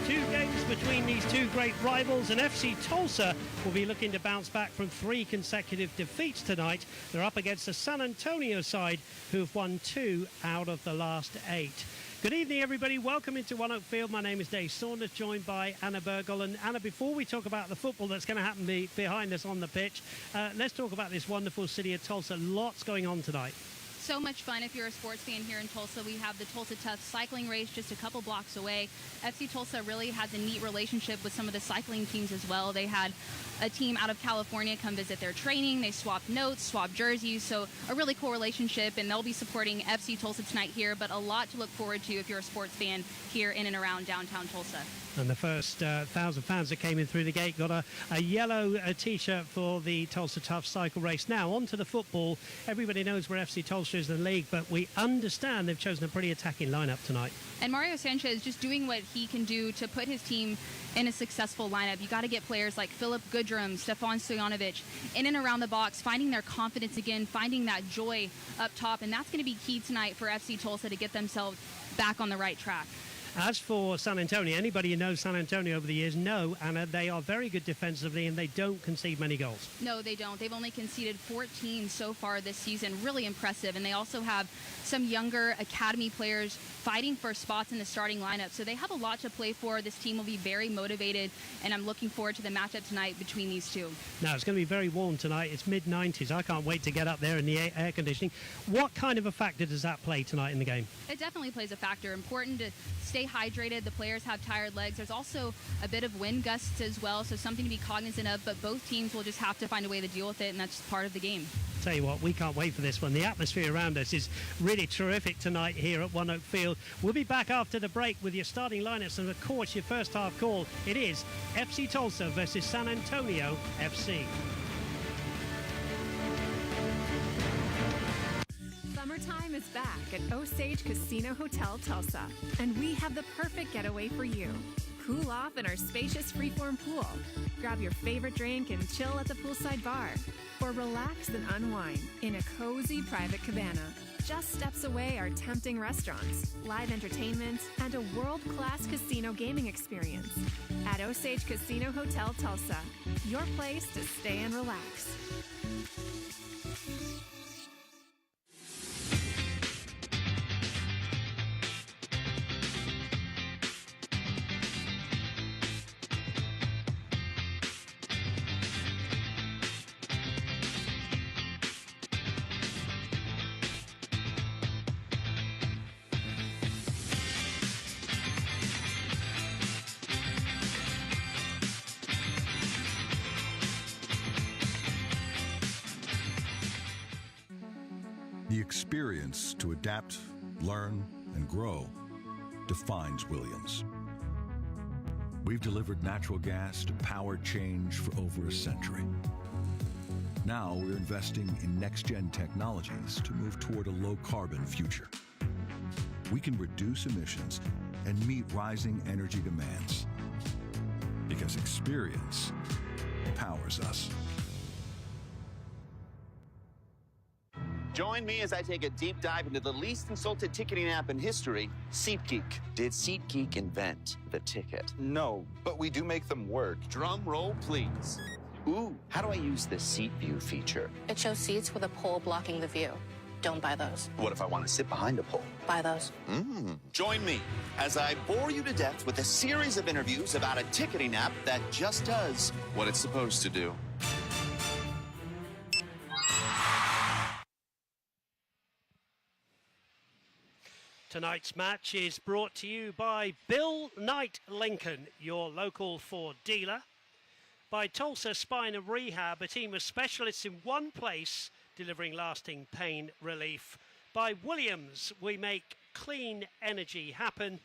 Two games between these two great rivals, and FC Tulsa will be looking to bounce back from 3 consecutive defeats tonight. They're up against the San Antonio side, who've won 2 out of the last 8. Good evening, everybody. Welcome into One Oak Field. My name is Dave Saunders, joined by Anna Burgle. And Anna, before we talk about the football that's going to happen behind us on the pitch, let's talk about this wonderful city of Tulsa. Lots going on tonight. So much fun if you're a sports fan here in Tulsa. We have the Tulsa Tough cycling race just a couple blocks away. FC Tulsa really has a neat relationship with some of the cycling teams as well. They had a team out of California come visit their training. They swapped notes, swapped jerseys, so a really cool relationship, and they'll be supporting FC Tulsa tonight here, but a lot to look forward to if you're a sports fan here in and around downtown Tulsa. And the first 1,000 fans that came in through the gate got a yellow T-shirt for the Tulsa Tough cycle race. Now, on to the football. Everybody knows where FC Tulsa is in the league, but we understand they've chosen a pretty attacking lineup tonight. And Mario Sanchez just doing what he can do to put his team in a successful lineup. You got to get players like Philip Goodrum, Stefan Stojanovic in and around the box, finding their confidence again, finding that joy up top, and that's going to be key tonight for FC Tulsa to get themselves back on the right track. As for San Antonio, anybody who knows San Antonio over the years know, Anna, they are very good defensively and they don't concede many goals. No, they don't. They've only conceded 14 so far this season. Really impressive. And they also have some younger academy players fighting for spots in the starting lineup. So they have a lot to play for. This team will be very motivated, and I'm looking forward to the matchup tonight between these two. Now, it's going to be very warm tonight. It's mid-90s. I can't wait to get up there in the air conditioning. What kind of a factor does that play tonight in the game? It definitely plays a factor. Important to stay hydrated. The players have tired legs. There's also a bit of wind gusts as well, so something to be cognizant of, but both teams will just have to find a way to deal with it, and that's part of the game. Tell you what, we can't wait for this one. The atmosphere around us is really terrific tonight here at One Oak Field. We'll be back after the break with your starting lineups, and of course your first half call. It is FC Tulsa versus San Antonio FC. Summertime is back at Osage Casino Hotel Tulsa, and we have the perfect getaway for you. Cool off in our spacious freeform pool, grab your favorite drink and chill at the poolside bar, or relax and unwind in a cozy private cabana. Just steps away are tempting restaurants, live entertainment, and a world-class casino gaming experience. At Osage Casino Hotel Tulsa, your place to stay and relax. The experience to adapt, learn, and grow defines Williams. We've delivered natural gas to power change for over a century. Now we're investing in next-gen technologies to move toward a low-carbon future. We can reduce emissions and meet rising energy demands because experience powers us. Join me as I take a deep dive into the least insulted ticketing app in history, SeatGeek. Did SeatGeek invent the ticket? No, but we do make them work. Drum roll, please. Ooh, how do I use the Seat View feature? It shows seats with a pole blocking the view. Don't buy those. What if I want to sit behind a pole? Buy those. Join me as I bore you to death with a series of interviews about a ticketing app that just does what it's supposed to do. Tonight's match is brought to you by Bill Knight Lincoln, your local Ford dealer. By Tulsa Spine and Rehab, a team of specialists in one place, delivering lasting pain relief. By Williams, we make clean energy happen.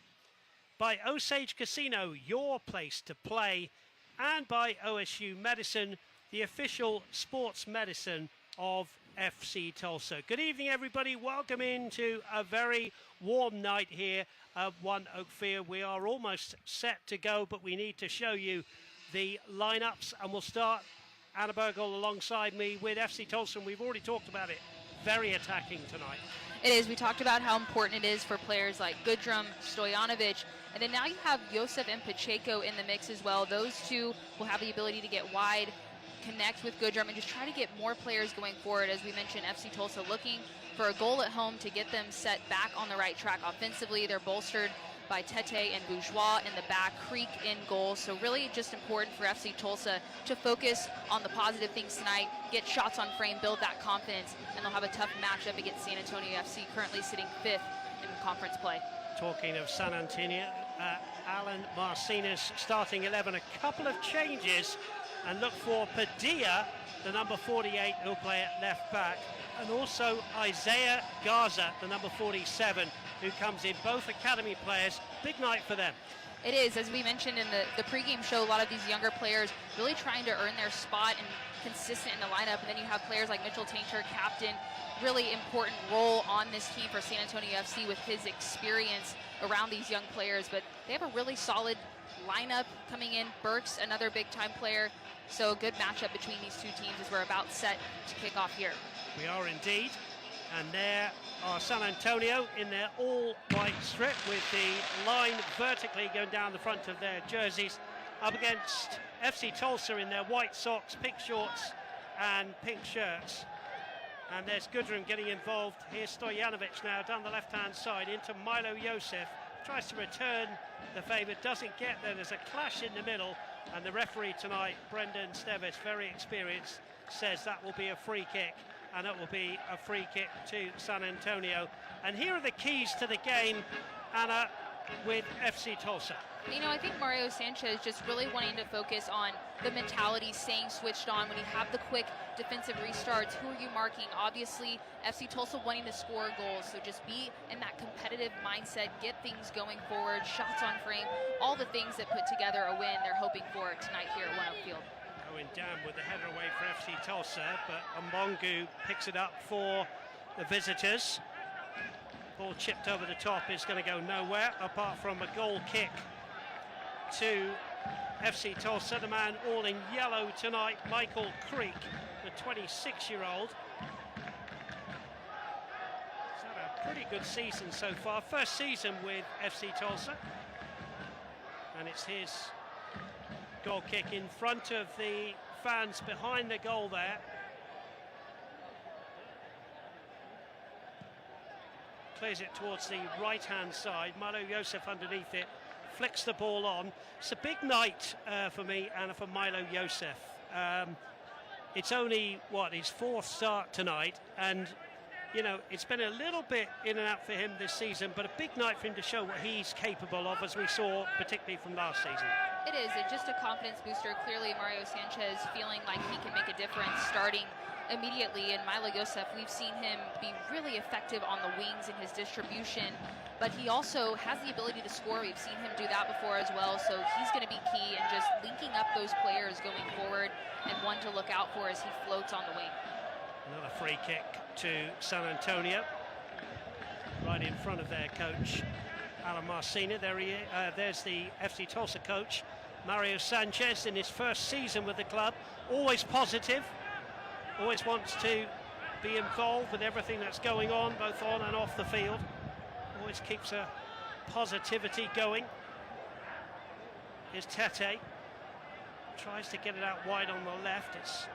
By Osage Casino, your place to play. And by OSU Medicine, the official sports medicine of FC Tulsa. Good evening, everybody. Welcome into a very warm night here at One Oak Field. We are almost set to go, but we need to show you the lineups, and we'll start Anna Burgle alongside me with FC Tulsa. We've already talked about it. Very attacking tonight. It is. We talked about how important it is for players like Goodrum, Stojanovic, And then now you have Josef and Pacheco in the mix as well. Those two will have the ability to get wide, connect with Goodrum, and just try to get more players going forward. As we mentioned, FC Tulsa looking for a goal at home to get them set back on the right track offensively. They're bolstered by Tete and Bourgeois in the back, Creek in goal. So really just important for FC Tulsa to focus on the positive things tonight, get shots on frame, build that confidence, and they'll have a tough matchup against San Antonio FC, currently sitting 5th in conference play. Talking of San Antonio, Alan Marcinus starting 11, a couple of changes, and look for Padilla, the number 48, who'll play at left back, and also Isaiah Garza, the number 47, who comes in, both academy players. Big night for them. It is, as we mentioned in the pregame show, a lot of these younger players really trying to earn their spot and consistent in the lineup. And then you have players like Mitchell Tainter, captain, really important role on this team for San Antonio FC with his experience around these young players. But they have a really solid lineup coming in. Burks, another big-time player. So a good matchup between these two teams as we're about set to kick off here. We are indeed. And there are San Antonio in their all-white strip with the line vertically going down the front of their jerseys, up against FC Tulsa in their white socks, pink shorts and pink shirts. And there's Goodrum getting involved. Here's Stojanovic now down the left-hand side into Milo Josef. Tries to return the favour, doesn't get there. There's a clash in the middle, and the referee tonight, Brendan Stevis, very experienced, says that will be a free kick. And it will be a free kick to San Antonio. And here are the keys to the game, Anna, with FC Tulsa. You know, I think Mario Sanchez just really wanting to focus on the mentality, staying switched on when you have the quick defensive restarts. Who are you marking? Obviously, FC Tulsa wanting to score goals. So just be in that competitive mindset, get things going forward, shots on frame, all the things that put together a win they're hoping for tonight here at One Oak Field. Going down with the header away for FC Tulsa, but Mbongu picks it up for the visitors. Ball chipped over the top is going to go nowhere apart from a goal kick to FC Tulsa. The man all in yellow tonight, Michael Creek, the 26-year-old. He's had a pretty good season so far. First season with FC Tulsa. And it's his goal kick in front of the fans behind the goal there. Clears it towards the right-hand side. Milo Josef underneath it, flicks the ball on. It's a big night for me and for Milo Josef. It's only, his 4th start tonight, and you know, it's been a little bit in and out for him this season, but a big night for him to show what he's capable of, as we saw particularly from last season. It is. It's just a confidence booster. Clearly, Mario Sanchez feeling like he can make a difference starting immediately. And Milo Josef, we've seen him be really effective on the wings in his distribution, but he also has the ability to score. We've seen him do that before as well, so he's going to be key in just linking up those players going forward, and one to look out for as he floats on the wing. Another free kick to San Antonio, right in front of their coach, Alan Marcina. There he is. There's the FC Tulsa coach, Mario Sanchez, in his first season with the club. Always positive, always wants to be involved with everything that's going on, both on and off the field. Always keeps a positivity going. Here's Tete. Tries to get it out wide on the left. It's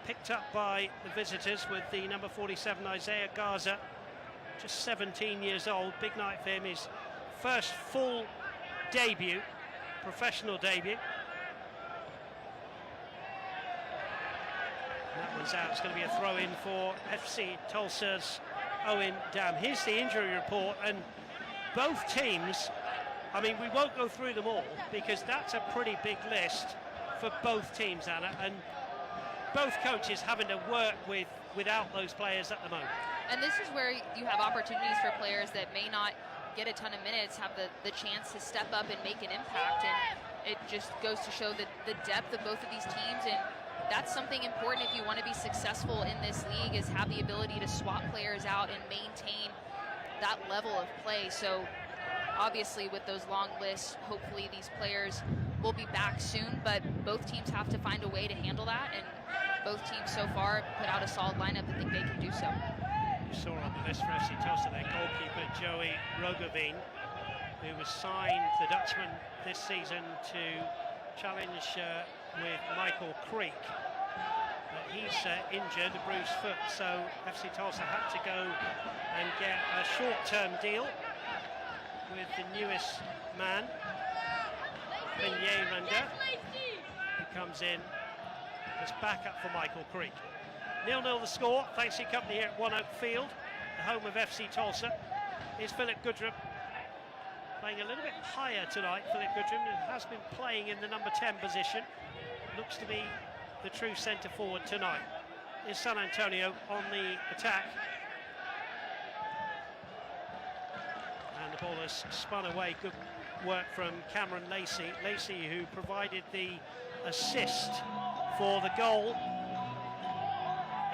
picked up by the visitors with the number 47, Isaiah Garza, just 17 years old. Big night for him, his first full debut, professional debut. And that one's out. It's going to be a throw-in for FC Tulsa's Owen Dam. Here's the injury report, and both teams, I mean, we won't go through them all because that's a pretty big list for both teams, Anna, and both coaches having to work without those players at the moment. And this is where you have opportunities for players that may not get a ton of minutes, have the chance to step up and make an impact, and it just goes to show the depth of both of these teams, and that's something important if you want to be successful in this league, is have the ability to swap players out and maintain that level of play. So obviously with those long lists, hopefully these players will be back soon, but both teams have to find a way to handle that, and both teams so far put out a solid lineup that think they can do so. You saw on the list for FC Tulsa their goalkeeper Joey Rogovin, who was signed, the Dutchman, this season to challenge with Michael Creek. But he's injured, a bruised foot, so FC Tulsa had to go and get a short-term deal with the newest man, Benyeranda, who comes in as backup for Michael Creek. 0-0 the score, thanks to your company here at One Oak Field, the home of FC Tulsa. Here's Philip Goodrum, playing a little bit higher tonight. Philip Goodrum has been playing in the number 10 position. Looks to be the true centre forward tonight. Is San Antonio on the attack. And the ball has spun away. Good work from Cameron Lacey. Lacey, who provided the assist for the goal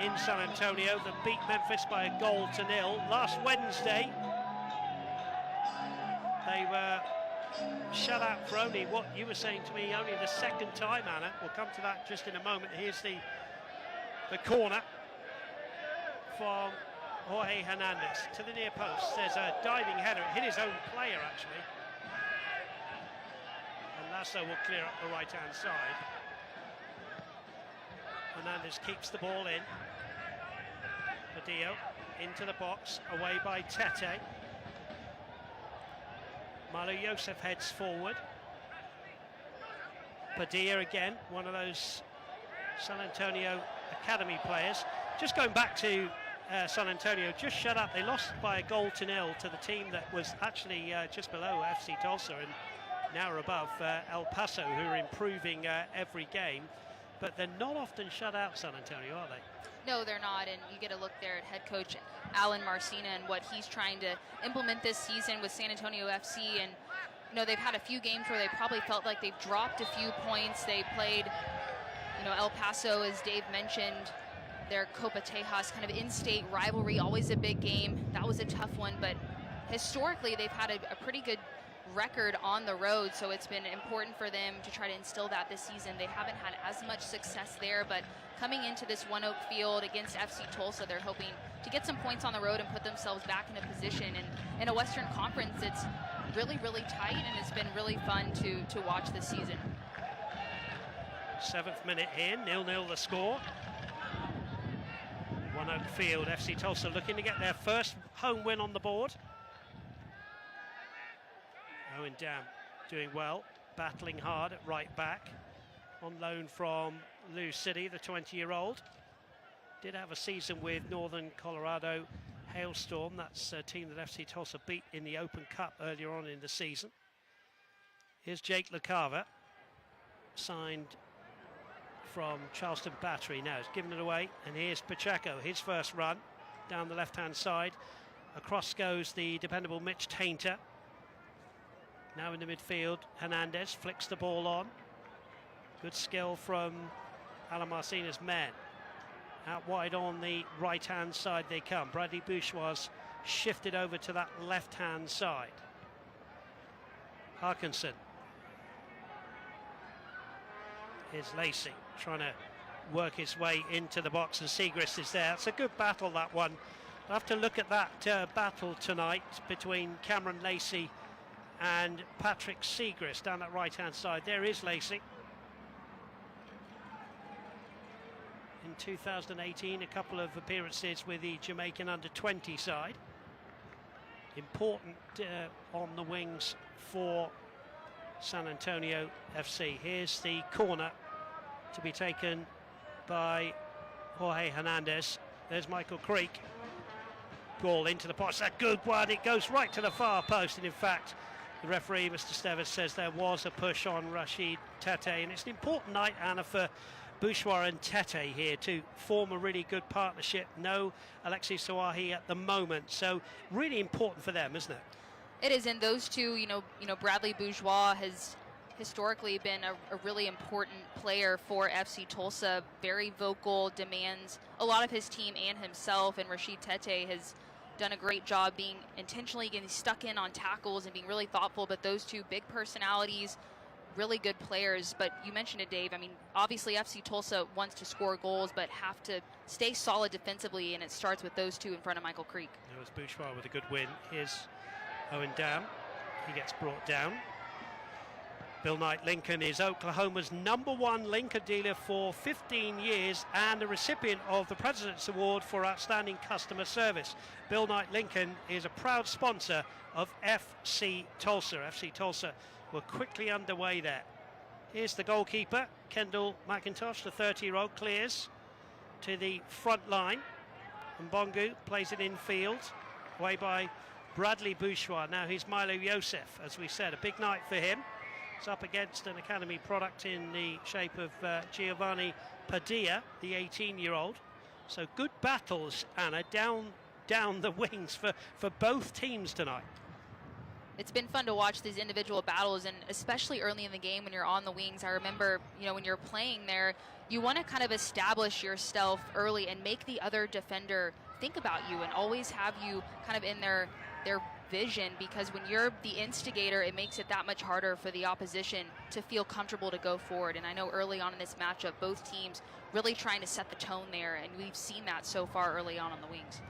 in San Antonio that beat Memphis by a 1-0. Last Wednesday, they were shut out for only, what you were saying to me, only the second time, Anna. We'll come to that just in a moment. Here's the corner from Jorge Hernandez to the near post. There's a diving header. It hit his own player, actually. And Lasso will clear up the right-hand side. Hernandez keeps the ball in. Padillo into the box, away by Tete. Malu Yosef heads forward. Padilla again, one of those San Antonio Academy players. Just going back to San Antonio, just shut up. They lost by a 0 to the team that was actually just below FC Tulsa and now are above El Paso, who are improving every game. But they're not often shut out, San Antonio, are they? No, they're not, and you get a look there at head coach Alan Marcina and what he's trying to implement this season with San Antonio FC. And you know, they've had a few games where they probably felt like they've dropped a few points. They played, you know, El Paso, as Dave mentioned, their Copa Tejas kind of in-state rivalry, always a big game. That was a tough one, but historically they've had a pretty good record on the road, so it's been important for them to try to instill that this season. They haven't had as much success there, but coming into this One Oak Field against FC Tulsa, they're hoping to get some points on the road and put themselves back in a position. And in a Western Conference, it's really, really tight, and it's been really fun to watch this season. 7th minute here, 0-0 the score. One Oak Field, FC Tulsa looking to get their first home win on the board. Owen Dam doing well, battling hard at right back, on loan from Lou City, the 20-year-old. Did have a season with Northern Colorado Hailstorm. That's a team that FC Tulsa beat in the Open Cup earlier on in the season. Here's Jake LaCava, signed from Charleston Battery. Now he's given it away, and here's Pacheco, his first run down the left-hand side. Across goes the dependable Mitch Tainter. Now in the midfield, Hernandez flicks the ball on. Good skill from Alan Marcina's men. Out wide on the right-hand side they come. Bradley Bourgeois shifted over to that left-hand side. Harkinson. Here's Lacey trying to work his way into the box, and Siegrist is there. It's a good battle, that one. I'll have to look at that battle tonight between Cameron Lacey and Patrick Siegrist down that right-hand side. There is Lacey. In 2018, a couple of appearances with the Jamaican under-20 side. Important on the wings for San Antonio FC. Here's the corner to be taken by Jorge Hernandez. There's Michael Creek. Ball into the box. A good one. It goes right to the far post, and in fact, the referee, Mr. Stevis, says there was a push on Rashid Tete, and it's an important night, Anna, for Bourgeois and Tete here to form a really good partnership. No Alexis Sawahi at the moment, so really important for them, isn't it? It is, and those two, you know, Bradley Bourgeois has historically been a really important player for FC Tulsa. Very vocal, demands a lot of his team and himself, and Rashid Tete has done a great job being intentionally getting stuck in on tackles and being really thoughtful. But those two big personalities, really good players. But you mentioned it, Dave. I mean, obviously FC Tulsa wants to score goals, but have to stay solid defensively, and it starts with those two in front of Michael Creek. There was Bourgeois with a good win. Here's Owen Dam. He gets brought down. Bill Knight Lincoln is Oklahoma's #1 Lincoln dealer for 15 years and the recipient of the President's Award for Outstanding Customer Service. Bill Knight Lincoln is a proud sponsor of FC Tulsa. FC Tulsa were quickly underway there. Here's the goalkeeper, Kendall McIntosh, the 30-year-old, clears to the front line. And Bongu plays it infield, away by Bradley Bourgeois. Now here's Milo Yosef, as we said, a big night for him. It's up against an Academy product in the shape of Giovanni Padilla, the 18-year-old. So good battles, Anna, down the wings for both teams tonight. It's been fun to watch these individual battles, and especially early in the game when you're on the wings. I remember, when you're playing there, you want to kind of establish yourself early and make the other defender think about you and always have you kind of in their vision, because when you're the instigator, it makes it that much harder for the opposition to feel comfortable to go forward. And I know early on in this matchup, both teams really trying to set the tone there, and we've seen that so far early on the wings.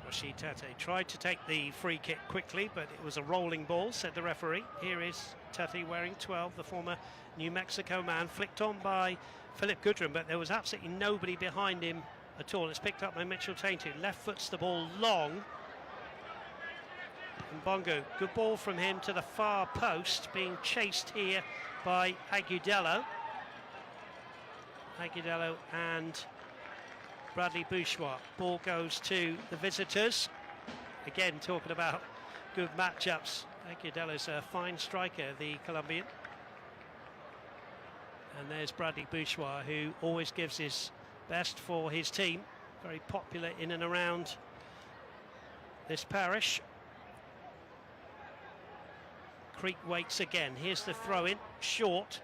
Rashid Tate tried to take the free kick quickly, but it was a rolling ball, said the referee. Here is Tate wearing 12, the former New Mexico man, flicked on by Philip Goodrum, but there was absolutely nobody behind him at all. It's picked up by Mitchell Tainted, left foots the ball long. And Bongo, good ball from him to the far post, being chased here by Agudelo. Agudelo and Bradley Bourgeois. Ball goes to the visitors. Again, talking about good matchups. Agudelo's a fine striker, the Colombian. And there's Bradley Bourgeois, who always gives his best for his team. Very popular in and around this parish. Creek waits again. Here's the throw in, short.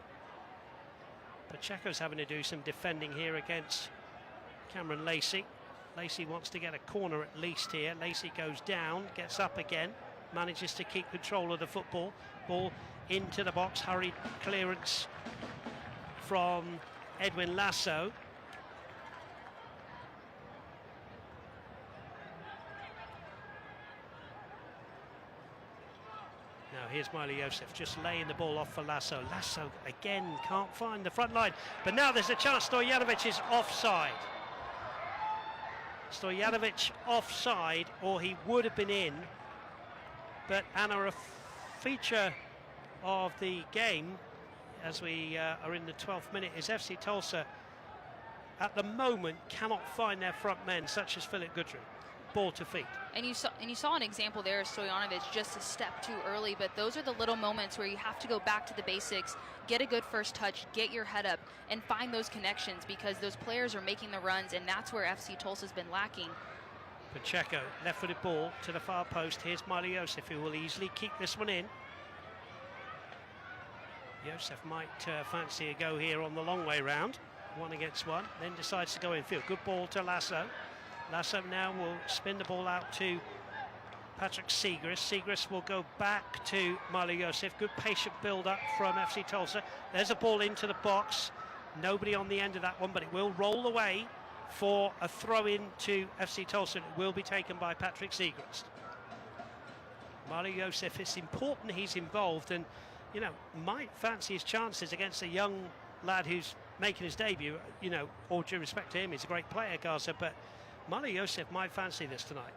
Pacheco's having to do some defending here against Cameron Lacey. Lacey wants to get a corner at least here. Lacey goes down, gets up again, manages to keep control of the football. Ball into the box, hurried clearance from Edwin Lasso. Now here's Miley Yosef just laying the ball off for Lasso. Lasso again can't find the front line, but now there's a chance. Stojanovic is offside. Stojanovic offside, or he would have been in. But Anna, a feature of the game as we are in the 12th minute is FC Tulsa at the moment cannot find their front men, such as Philip Goodrum. Ball to feet. And you saw an example there of Stojanovic just a step too early, but those are the little moments where you have to go back to the basics, get a good first touch, get your head up, and find those connections, because those players are making the runs, and that's where FC Tulsa's been lacking. Pacheco, left-footed ball to the far post. Here's Miley Yosef, who will easily keep this one in. Yosef might fancy a go here on the long way round. 1 against 1, then decides to go infield. Good ball to Lasso. Lasso now will spin the ball out to Patrick Segrist. Segrist will go back to Miley Yosef. Good patient build-up from FC Tulsa. There's a ball into the box. Nobody on the end of that one, but it will roll away for a throw-in to FC Tulsa. It will be taken by Patrick Segrist. Miley Yosef, it's important he's involved, and might fancy his chances against a young lad who's making his debut. All due respect to him, he's a great player, Garza, but Miley Yosef might fancy this tonight.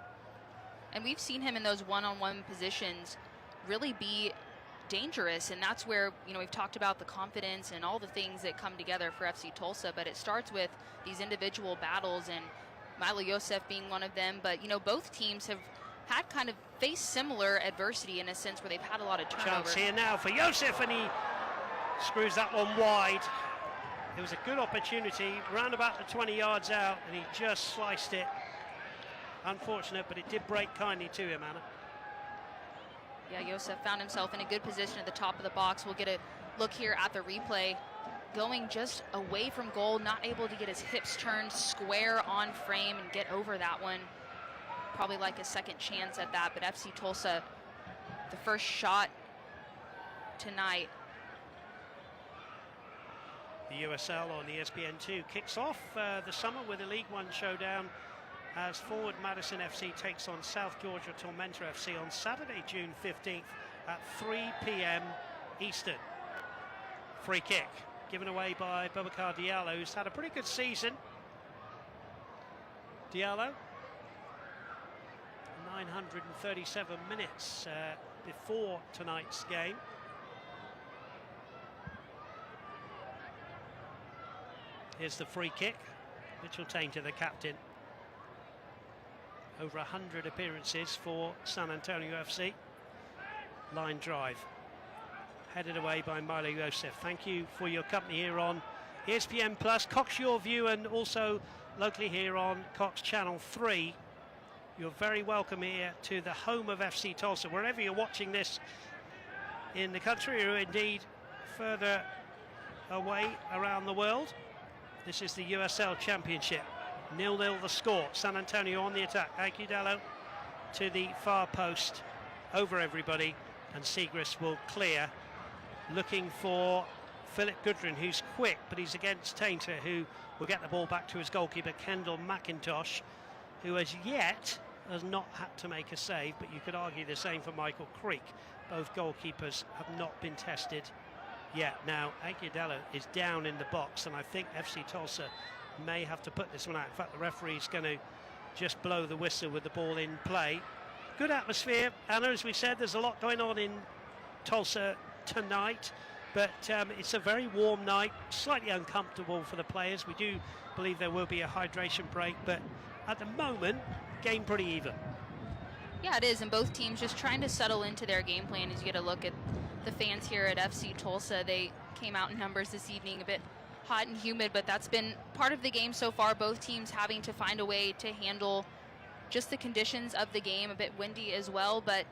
And we've seen him in those one-on-one positions really be dangerous, and that's where we've talked about the confidence and all the things that come together for FC Tulsa, but it starts with these individual battles, and Miley Yosef being one of them. But both teams have had kind of faced similar adversity in a sense where they've had a lot of turnover. Chance here now for Yosef, and he screws that one wide. It was a good opportunity, round about the 20 yards out, and he just sliced it. Unfortunate, but it did break kindly to him, Anna. Yeah, Yosef found himself in a good position at the top of the box. We'll get a look here at the replay. Going just away from goal, not able to get his hips turned square on frame and get over that one. Probably like a second chance at that, but FC Tulsa, the first shot tonight. The USL on ESPN2 kicks off the summer with a League One showdown as Forward Madison FC takes on South Georgia Tormentor FC on Saturday, June 15th at 3 p.m. Eastern. Free kick given away by Boubacar Diallo, who's had a pretty good season. Diallo, 937 minutes before tonight's game. Here's the free kick. Mitchell Tainter, the captain. Over 100 appearances for San Antonio FC. Line drive. Headed away by Milo Yosef. Thank you for your company here on ESPN Plus, Cox Your View, and also locally here on Cox Channel 3. You're very welcome here to the home of FC Tulsa, wherever you're watching this in the country or indeed further away around the world. This is the USL Championship. 0-0 the score. San Antonio on the attack. Aguilera to the far post, over everybody, and Siegrist will clear, looking for Philip Goodrin, who's quick, but he's against Tainter, who will get the ball back to his goalkeeper, Kendall McIntosh, who as yet has not had to make a save, but you could argue the same for Michael Creek. Both goalkeepers have not been tested yet. Now, Aguilera is down in the box, and I think FC Tulsa may have to put this one out. In fact, the referee's going to just blow the whistle with the ball in play. Good atmosphere, Anna, as we said, there's a lot going on in Tulsa tonight, but it's a very warm night, slightly uncomfortable for the players. We do believe there will be a hydration break, but at the moment, game pretty even. Yeah, it is, and both teams just trying to settle into their game plan. As you get a look at the fans here at FC Tulsa, they came out in numbers this evening, a bit hot and humid, but that's been part of the game so far. Both teams having to find a way to handle just the conditions of the game, a bit windy as well, but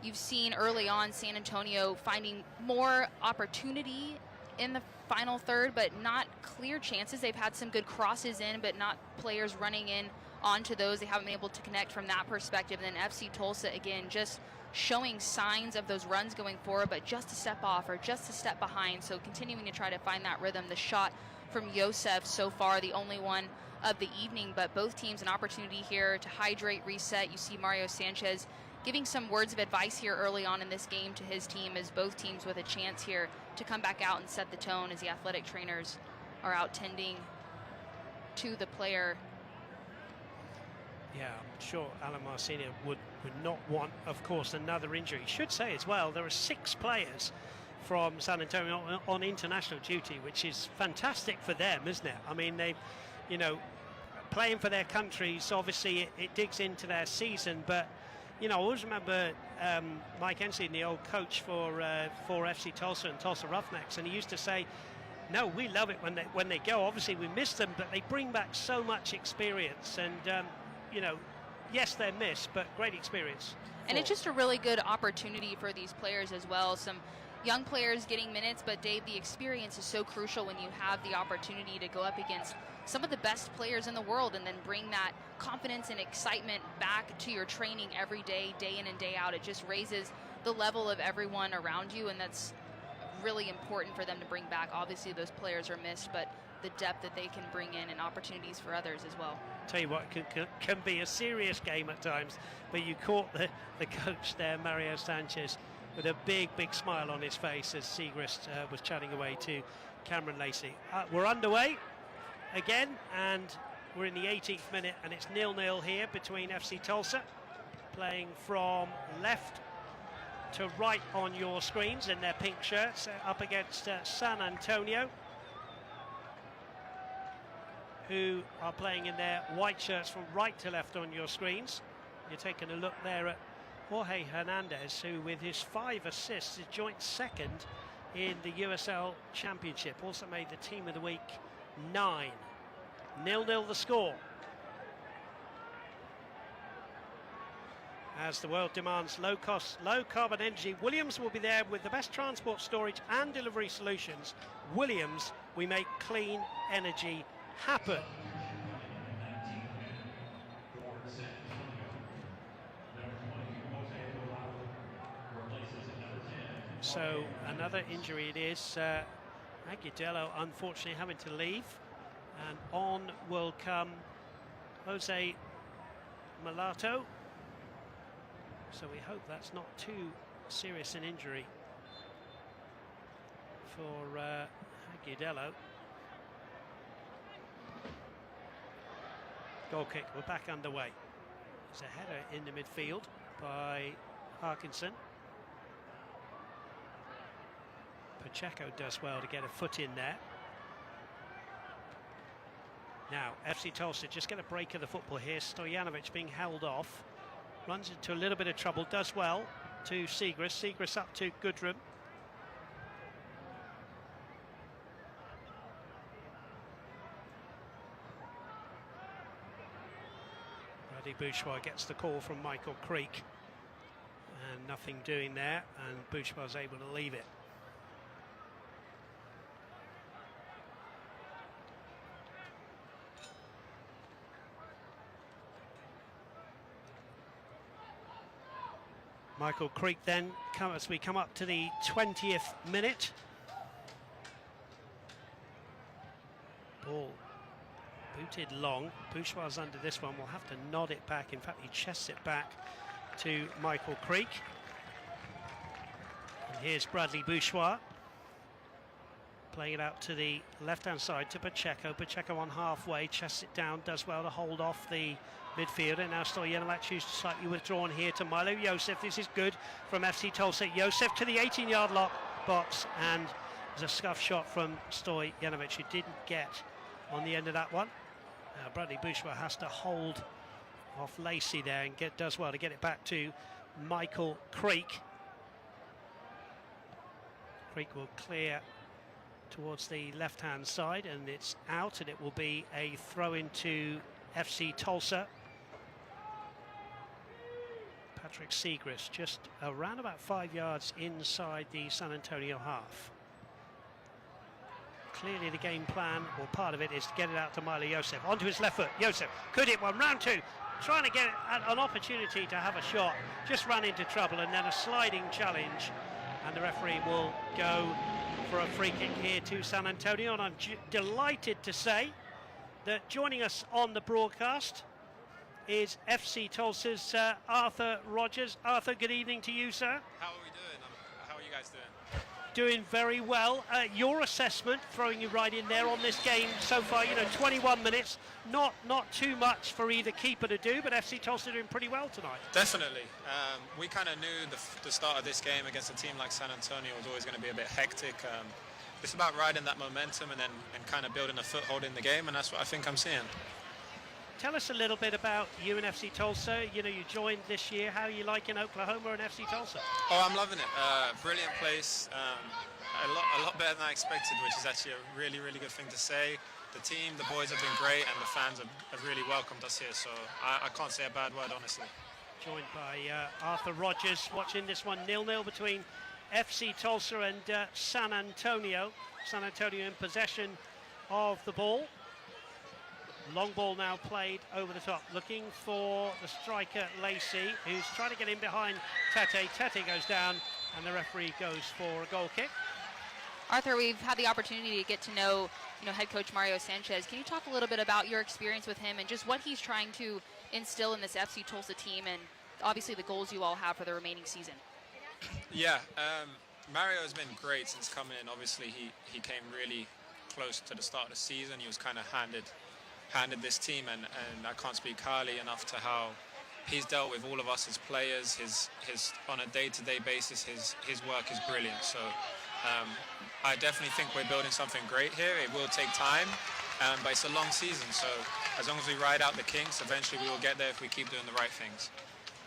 you've seen early on San Antonio finding more opportunity in the final third, but not clear chances. They've had some good crosses in, but not players running in onto those. They haven't been able to connect from that perspective. And then FC Tulsa, again, just showing signs of those runs going forward, but just a step off or just a step behind. So continuing to try to find that rhythm. The shot from Yosef so far, the only one of the evening, but both teams an opportunity here to hydrate, reset. You see Mario Sanchez giving some words of advice here early on in this game to his team, as both teams with a chance here to come back out and set the tone as the athletic trainers are out tending to the player. Yeah, I'm sure Alan Marcina would not want, of course, another injury. Should say as well, there are 6 players from San Antonio on international duty, which is fantastic for them, isn't it? I mean, they, you know, playing for their countries, obviously it digs into their season, but you know, I always remember Mike Ensley, the old coach for FC Tulsa and Tulsa Roughnecks, and he used to say, no, we love it when they go. Obviously we miss them, but they bring back so much experience, and you know, yes, they're missed, but great experience. And it's just a really good opportunity for these players as well. Some young players getting minutes, but Dave, the experience is so crucial when you have the opportunity to go up against some of the best players in the world and then bring that confidence and excitement back to your training every day, day in and day out. It just raises the level of everyone around you, and that's really important for them to bring back. Obviously those players are missed, but the depth that they can bring in and opportunities for others as well. Tell you what, can be a serious game at times, but you caught the coach there, Mario Sanchez, with a big smile on his face as Siegrist was chatting away to Cameron Lacey. We're underway again, and we're in the 18th minute, and it's 0-0 here between FC Tulsa, playing from left to right on your screens in their pink shirts, up against San Antonio, who are playing in their white shirts from right to left on your screens. You're taking a look there at Jorge Hernandez, who with his 5 assists is joint second in the USL Championship. Also made the team of the week 9. 0-0 the score. As the world demands low cost, low carbon energy, Williams will be there with the best transport, storage and delivery solutions. Williams, we make clean energy happen. So another injury it is. Aguilera unfortunately having to leave, and on will come Jose Malato. So we hope that's not too serious an injury for Agudelo. Goal kick, we're back underway. There's a header in the midfield by Harkinson. Pacheco does well to get a foot in there. Now, FC Tulsa just get a break of the football here. Stojanovic being held off. Runs into a little bit of trouble, does well to Segrist. Segrist up to Goodrum. Bradley Bourgeois gets the call from Michael Creek. And nothing doing there, and Bourgeois is able to leave it. Michael Creek then, as we come up to the 20th minute. Ball booted long. Bourgeois under this one. We'll have to nod it back. In fact, he chests it back to Michael Creek. And here's Bradley Bourgeois. Playing it out to the left-hand side to Pacheco. Pacheco on halfway, chests it down, does well to hold off the midfielder. Now Stojanovic, who's slightly withdrawn here to Milo Josef. This is good from FC Tulsa. Josef to the 18-yard box, and there's a scuff shot from Stojanovic, who didn't get on the end of that one. Now Bradley Bourgeois has to hold off Lacey there and does well to get it back to Michael Creek. Creek will clear towards the left-hand side, and it's out, and it will be a throw into FC Tulsa. Patrick Segrist just around about 5 yards inside the San Antonio half. Clearly the game plan, or part of it, is to get it out to Milo Josef. Onto his left foot. Josef could hit one. Round two. Trying to get an opportunity to have a shot. Just ran into trouble, and then a sliding challenge. And the referee will go for a free kick here to San Antonio. And I'm delighted to say that joining us on the broadcast is FC Tulsa's Arthur Rogers. Arthur, good evening to you, sir. How are we doing? How are you guys doing? Doing very well. Your assessment, throwing you right in there on this game so far, 21 minutes, not too much for either keeper to do, but FC Tulsa doing pretty well tonight. Definitely. We kind of knew the start of this game against a team like San Antonio was always going to be a bit hectic. It's about riding that momentum and kind of building a foothold in the game, and that's what I think I'm seeing. Tell us a little bit about you and FC Tulsa. You joined this year. How are you liking Oklahoma and FC Tulsa? Oh, I'm loving it. Brilliant place. A lot better than I expected, which is actually a really, really good thing to say. The team, the boys have been great, and the fans have really welcomed us here. So I can't say a bad word, honestly. Joined by Arthur Rogers, watching this one 0-0 between FC Tulsa and San Antonio. San Antonio in possession of the ball. Long ball now played over the top, looking for the striker Lacey, who's trying to get in behind Tete. Tete goes down, and the referee goes for a goal kick. Arthur, we've had the opportunity to get to know, head coach Mario Sanchez. Can you talk a little bit about your experience with him and just what he's trying to instill in this FC Tulsa team, and obviously the goals you all have for the remaining season? Yeah, Mario has been great since coming in. Obviously, he came really close to the start of the season. He was kind of handed this team, and I can't speak highly enough to how he's dealt with all of us as players. His on a day-to-day basis, his work is brilliant. So I definitely think we're building something great here. It will take time, but it's a long season. So as long as we ride out the kinks, eventually we will get there if we keep doing the right things.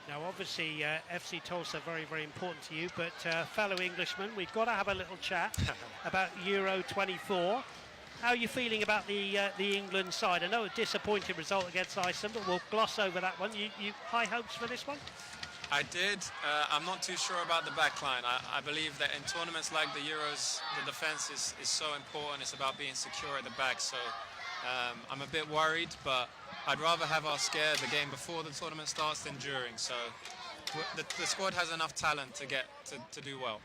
Now, obviously, FC Tulsa very, very important to you, but fellow Englishman, we've got to have a little chat about Euro 24. How are you feeling about the England side? I know a disappointing result against Iceland, but we'll gloss over that one. You high hopes for this one? I did. I'm not too sure about the back line. I believe that in tournaments like the Euros, the defence is so important. It's about being secure at the back. So I'm a bit worried, but I'd rather have our scare the game before the tournament starts than during. So the squad has enough talent to get to do well.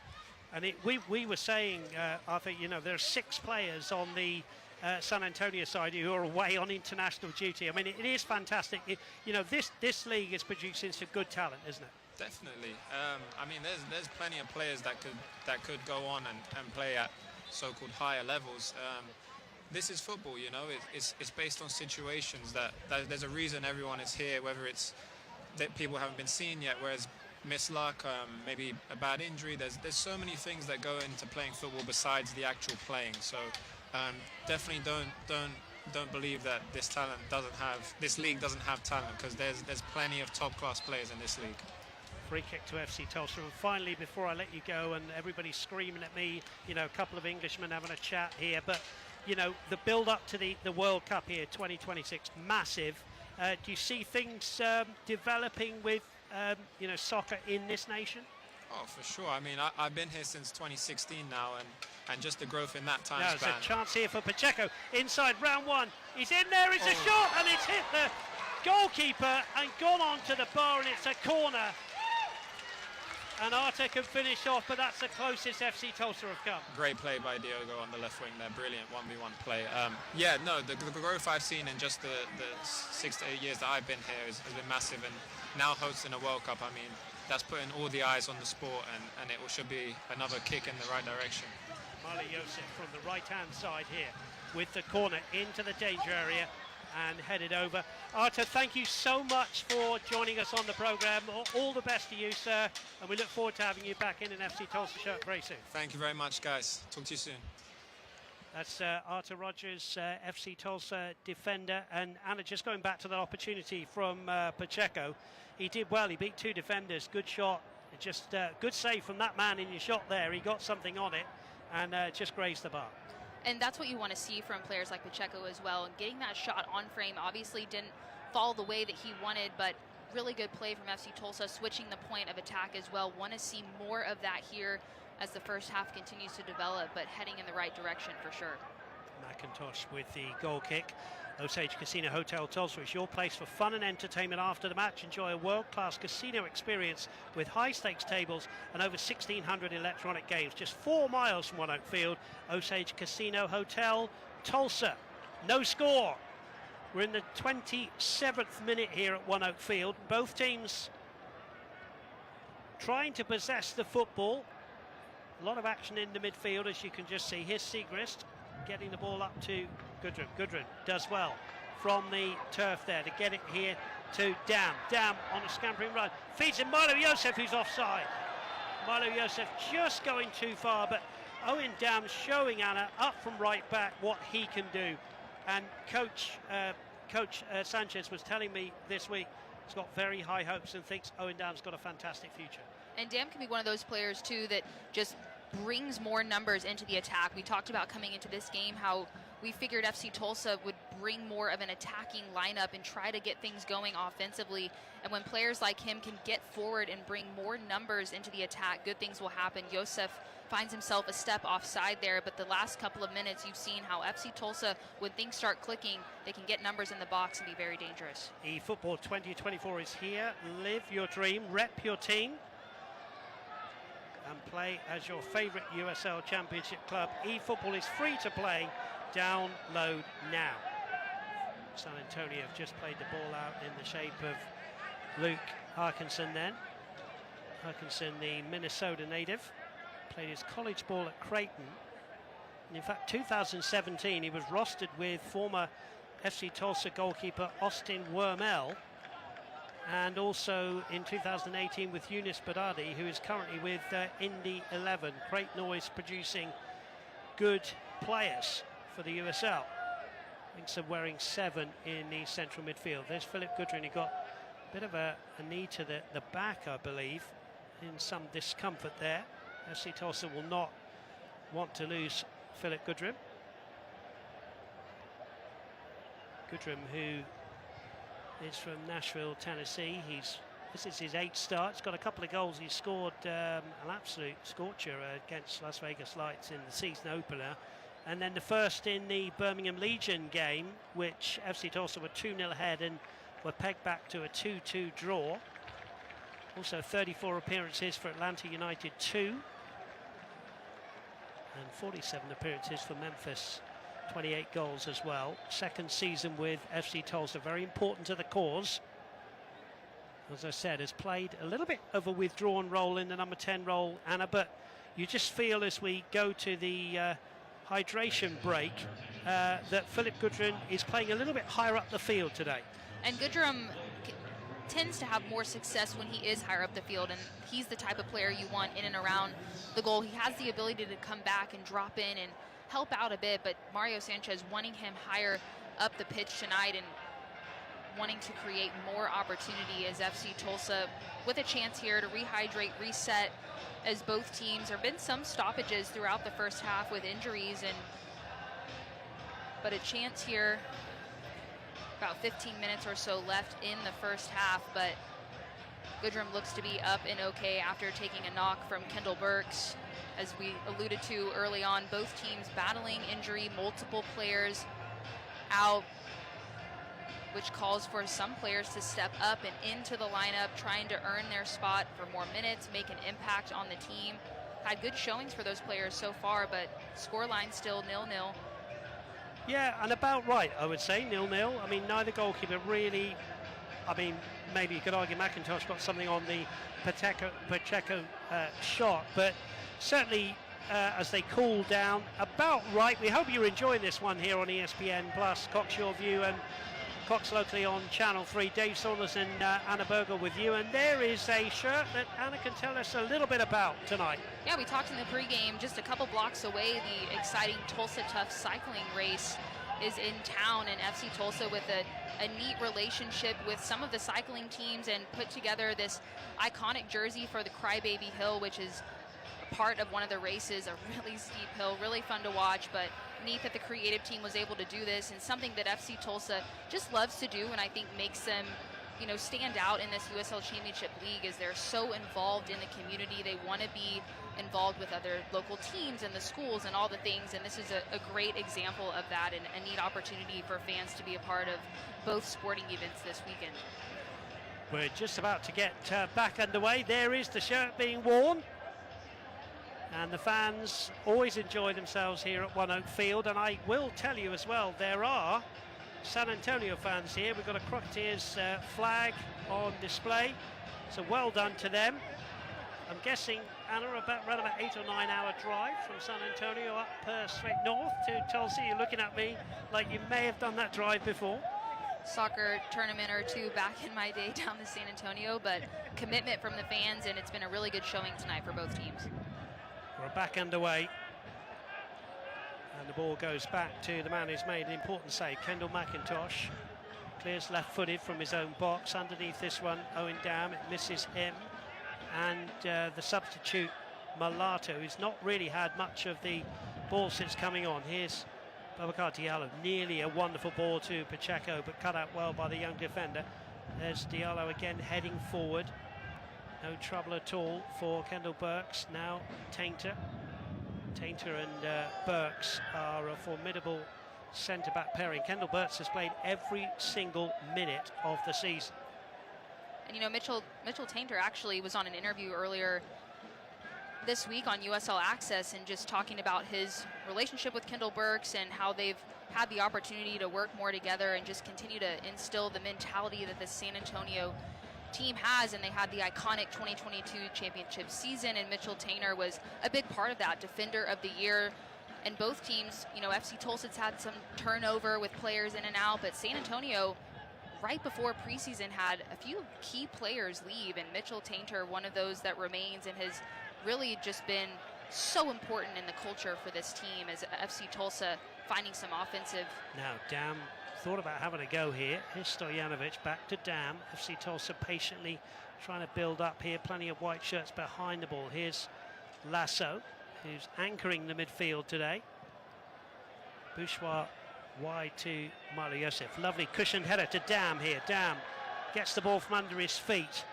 And we were saying, Arthur, there are 6 players on the San Antonio side who are away on international duty. I mean, it is fantastic. This league is producing some good talent, isn't it? Definitely. I mean, there's plenty of players that could go on and play at so-called higher levels. This is football, you know. It's based on situations that there's a reason everyone is here, whether it's that people haven't been seen yet, whereas misluck, maybe a bad injury. There's so many things that go into playing football besides the actual playing. So definitely don't believe that this league doesn't have talent, because there's plenty of top class players in this league. Free kick to FC Tulsa. And finally, before I let you go, and everybody's screaming at me, you know, a couple of Englishmen having a chat here, but you know, the build up to the World Cup here, 2026, massive. Do you see things developing with you know, soccer in this nation? Oh, for sure. I mean, I've been here since 2016 now, and just the growth in that time Now span. there's a chance here for Pacheco. Inside, round one. He's in there, it's a shot, and it's hit the goalkeeper and gone on to the bar, and it's a corner. And Arte can finish off, but that's the closest FC Tulsa have come. Great play by Diogo on the left wing there. Brilliant 1v1 play. Yeah, no, the growth I've seen in just the 6 to 8 years that I've been here has been massive. And now hosting a World Cup, I mean, that's putting all the eyes on the sport, and it should be another kick in the right direction. Milo Joseph from the right-hand side here with the corner into the danger area and headed over. Arta, thank you so much for joining us on the programme. All the best to you, sir, and we look forward to having you back in an FC Tulsa shirt very soon. Thank you very much, guys. Talk to you soon. That's Arta Rogers, FC Tulsa defender. And Anna, just going back to that opportunity from Pacheco, he did well. He beat two defenders. Good shot. Just good save from that man in your shot there. He got something on it and just grazed the bar. And that's what you want to see from players like Pacheco as well. And getting that shot on frame obviously didn't fall the way that he wanted, but really good play from FC Tulsa, switching the point of attack as well. Want to see more of that here as the first half continues to develop, but heading in the right direction for sure. McIntosh with the goal kick. Osage Casino Hotel Tulsa is your place for fun and entertainment after the match. Enjoy a world-class casino experience with high-stakes tables and over 1,600 electronic games. Just 4 miles from One Oak Field. Osage Casino Hotel Tulsa. No score. We're in the 27th minute here at One Oak Field. Both teams trying to possess the football. A lot of action in the midfield, as you can just see. Here's Siegrist getting the ball up to Gudrun. Gudrun does well from the turf there to get it here to Dam. Dam on a scampering run. Feeds in Milo Joseph, who's offside. Milo Joseph just going too far, but Owen Dam showing Anna up from right back what he can do. And Coach Sanchez was telling me this week he's got very high hopes and thinks Owen Dam's got a fantastic future. And Dam can be one of those players too that just brings more numbers into the attack. We talked about coming into this game how we figured FC Tulsa would bring more of an attacking lineup and try to get things going offensively. And when players like him can get forward and bring more numbers into the attack, good things will happen. Joseph finds himself a step offside there, but the last couple of minutes you've seen how FC Tulsa, when things start clicking, they can get numbers in the box and be very dangerous. eFootball 2024 is here. Live your dream, rep your team, and play as your favourite USL Championship club. eFootball is free to play. Download now. San Antonio have just played the ball out in the shape of Luke Harkinson then. Harkinson, the Minnesota native, played his college ball at Creighton. And in fact, 2017, he was rostered with former FC Tulsa goalkeeper Austin Wormel, and also in 2018 with Yunus Badadi, who is currently with Indy 11. Creighton always producing good players for the USL. Thinks of wearing 7 in the central midfield. There's Philip Gudrun. He got a bit of a knee to the back, I believe, in some discomfort there. FC Tulsa will not want to lose Philip Gudrun. Gudrun, who is from Nashville, Tennessee. This is his 8th start. He's got a couple of goals. He scored an absolute scorcher against Las Vegas Lights in the season opener. And then the first in the Birmingham Legion game, which FC Tulsa were 2-0 ahead and were pegged back to a 2-2 draw. Also 34 appearances for Atlanta United 2. And 47 appearances for Memphis. 28 goals as well. Second season with FC Tulsa, very important to the cause. as I said, has played a little bit of a withdrawn role in the number 10 role, Anna, but you just feel as we go to the hydration break that Philip Goodrum is playing a little bit higher up the field today. And Goodrum tends to have more success when he is higher up the field, and he's the type of player you want in and around the goal. He has the ability to come back and drop in and help out a bit, but Mario Sanchez wanting him higher up the pitch tonight and wanting to create more opportunity as FC Tulsa with a chance here to rehydrate, reset, as both teams. There have been some stoppages throughout the first half with injuries, but a chance here, about 15 minutes or so left in the first half, but Goodrum looks to be up and okay after taking a knock from Kendall Burks. As we alluded to early on, both teams battling injury, multiple players out, which calls for some players to step up and into the lineup, trying to earn their spot for more minutes, make an impact on the team. Had good showings for those players so far, but scoreline still 0-0. Yeah, and about right, I would say, 0-0. I mean, neither goalkeeper really, maybe you could argue McIntosh got something on the Pacheco shot, but certainly as they cool down, about right. We hope you're enjoying this one here on ESPN Plus, Cox Your View, and Cox locally on Channel 3. Dave Saunders and Anna Berger with you, and there is a shirt that Anna can tell us a little bit about tonight. Yeah, we talked in the pregame, just a couple blocks away, the exciting Tulsa Tough cycling race is in town, and FC Tulsa with a neat relationship with some of the cycling teams and put together this iconic jersey for the Crybaby Hill, which is part of one of the races, a really steep hill, really fun to watch, but neat that the creative team was able to do this, and something that FC Tulsa just loves to do, and I think makes them, stand out in this USL Championship League, is they're so involved in the community. They want to be involved with other local teams and the schools and all the things, and this is a great example of that, and a neat opportunity for fans to be a part of both sporting events this weekend. We're just about to get back underway. There is the shirt being worn. And the fans always enjoy themselves here at One Oak Field. And I will tell you as well, there are San Antonio fans here. We've got a Crocketeers flag on display. So well done to them. I'm guessing, Anna, around about 8 or 9 hour drive from San Antonio up straight north to Tulsa. You're looking at me like you may have done that drive before. Soccer tournament or two back in my day down to San Antonio, but commitment from the fans, and it's been a really good showing tonight for both teams. We're back underway, and the ball goes back to the man who's made an important save, Kendall McIntosh. Clears left-footed from his own box. Underneath this one, Owen Dam, it misses him. And the substitute, Malato, who's not really had much of the ball since coming on. Here's Babacar Diallo, nearly a wonderful ball to Pacheco, but cut out well by the young defender. There's Diallo again heading forward. No trouble at all for Kendall Burks. Now Tainter and Burks are a formidable centre-back pairing. Kendall Burks has played every single minute of the season. And Mitchell Tainter actually was on an interview earlier this week on USL Access and just talking about his relationship with Kendall Burks and how they've had the opportunity to work more together and just continue to instill the mentality that the San Antonio team has, and they had the iconic 2022 championship season, and Mitchell Tainter was a big part of that, defender of the year. And both teams, FC Tulsa's had some turnover with players in and out, but San Antonio right before preseason had a few key players leave, and Mitchell Tainter, one of those that remains and has really just been so important in the culture for this team as FC Tulsa finding some offensive. Now Dam thought about having a go here. Here's Stojanovic back to Dam. FC Tulsa patiently trying to build up here. Plenty of white shirts behind the ball. Here's Lasso, who's anchoring the midfield today. Bourgeois wide to Milo Yosef. Lovely cushioned header to Dam here. Dam gets the ball from under his feet.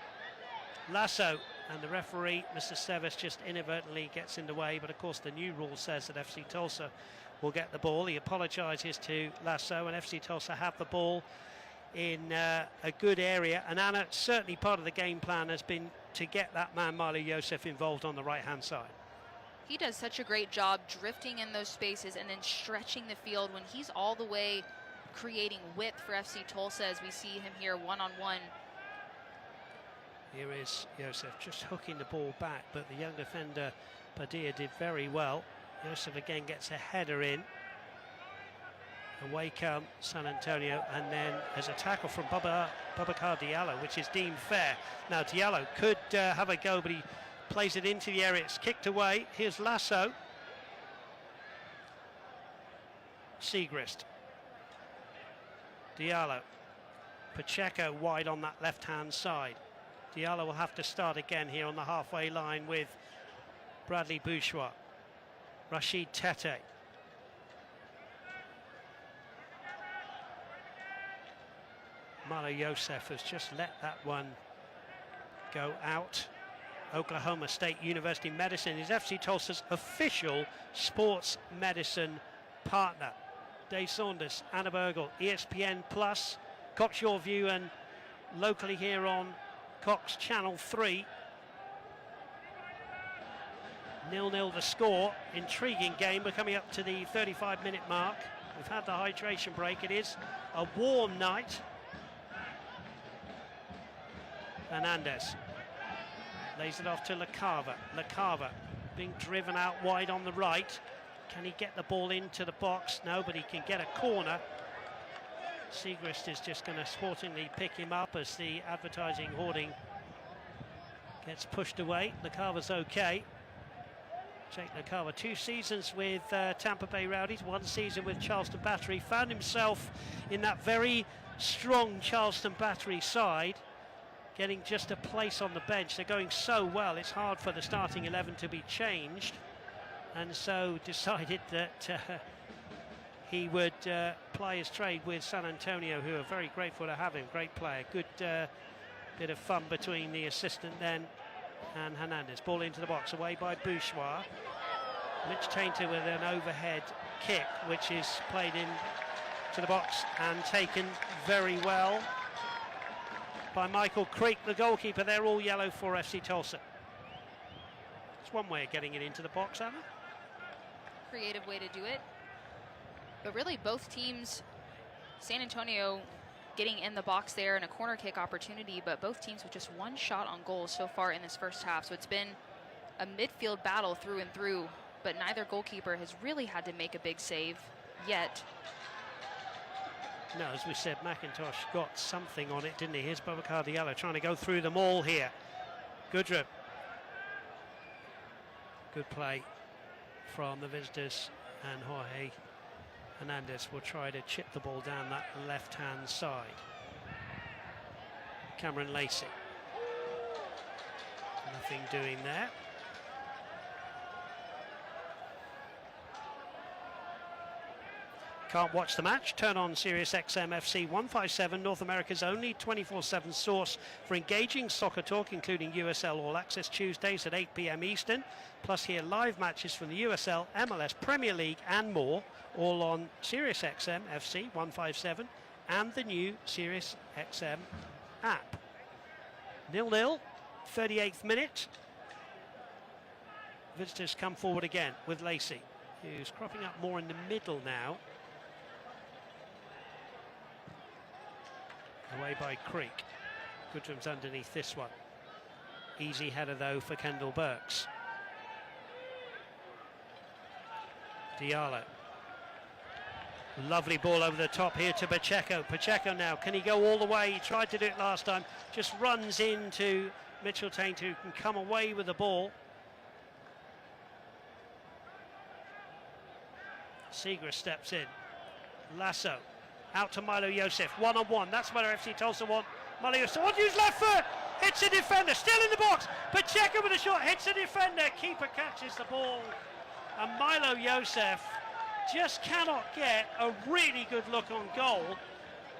Lasso, and the referee, Mr. Seves, just inadvertently gets in the way, but of course the new rule says that FC Tulsa will get the ball. He apologises to Lasso, and FC Tulsa have the ball in a good area. And Anna, certainly part of the game plan has been to get that man Milo Yosef involved on the right-hand side. He does such a great job drifting in those spaces and then stretching the field when he's all the way creating width for FC Tulsa, as we see him here one-on-one Here is Josef just hooking the ball back, but the young defender Padilla did very well. Josef again gets a header in. Away come San Antonio, and then there's a tackle from Babacar Diallo, which is deemed fair. Now Diallo could have a go, but he plays it into the area. It's kicked away. Here's Lasso. Segrist. Diallo. Pacheco wide on that left-hand side. Diallo will have to start again here on the halfway line with Bradley Bourgeois. Rashid Tete. Milo Josef has just let that one go out. Oklahoma State University Medicine is FC Tulsa's official sports medicine partner. Dave Saunders, Anna Bergel, ESPN Plus, Cox Your View, and locally here on Cox Channel 3. 0-0 the score. Intriguing game. We're coming up to the 35-minute mark. We've had the hydration break. It is a warm night. Hernandez lays it off to LaCava. LaCava being driven out wide on the right. Can he get the ball into the box? No, but he can get a corner. Segrist is just going to sportingly pick him up as the advertising hoarding gets pushed away. LaCava's okay. Jake LaCava, 2 seasons with Tampa Bay Rowdies, 1 season with Charleston Battery. Found himself in that very strong Charleston Battery side, getting just a place on the bench. They're going so well, it's hard for the starting 11 to be changed, and so decided that he would ply his trade with San Antonio, who are very grateful to have him. Great player. Good bit of fun between the assistant then and Hernandez. Ball into the box, away by Bourgeois. Mitch Tainter with an overhead kick, which is played in to the box and taken very well by Michael Creek, the goalkeeper. They're all yellow for FC Tulsa. It's one way of getting it into the box, Anna. Creative way to do it. But really both teams, San Antonio getting in the box there and a corner kick opportunity, but both teams with just 1 shot on goal so far in this first half. So it's been a midfield battle through and through, but neither goalkeeper has really had to make a big save yet. No, as we said, McIntosh got something on it, didn't he? Here's Babacar Diallo trying to go through them all here. Goodrum. Good play from the visitors, and Jorge Hernandez will try to chip the ball down that left-hand side. Cameron Lacey. Nothing doing there. Can't watch the match? Turn on Sirius XM FC 157, North America's only 24/7 source for engaging soccer talk, including USL All Access Tuesdays at 8 p.m. Eastern. Plus hear live matches from the USL, MLS, Premier League and more, all on Sirius XM FC 157 and the new Sirius XM app. 0-0, 38th minute. Visitors come forward again with Lacey, who's cropping up more in the middle now. Away by Creek. Goodrum's underneath this one. Easy header though for Kendall Burks. Diallo. Lovely ball over the top here to Pacheco. Pacheco now, can he go all the way? He tried to do it last time. Just runs into Mitchell Tainter, who can come away with the ball. Segrist steps in. Lasso. Out to Milo Josef, 1-on-1. That's where FC Tulsa want. Milo Josef wants to use left foot. Hits a defender, still in the box. Pacheco with a shot, hits a defender. Keeper catches the ball. And Milo Josef just cannot get a really good look on goal.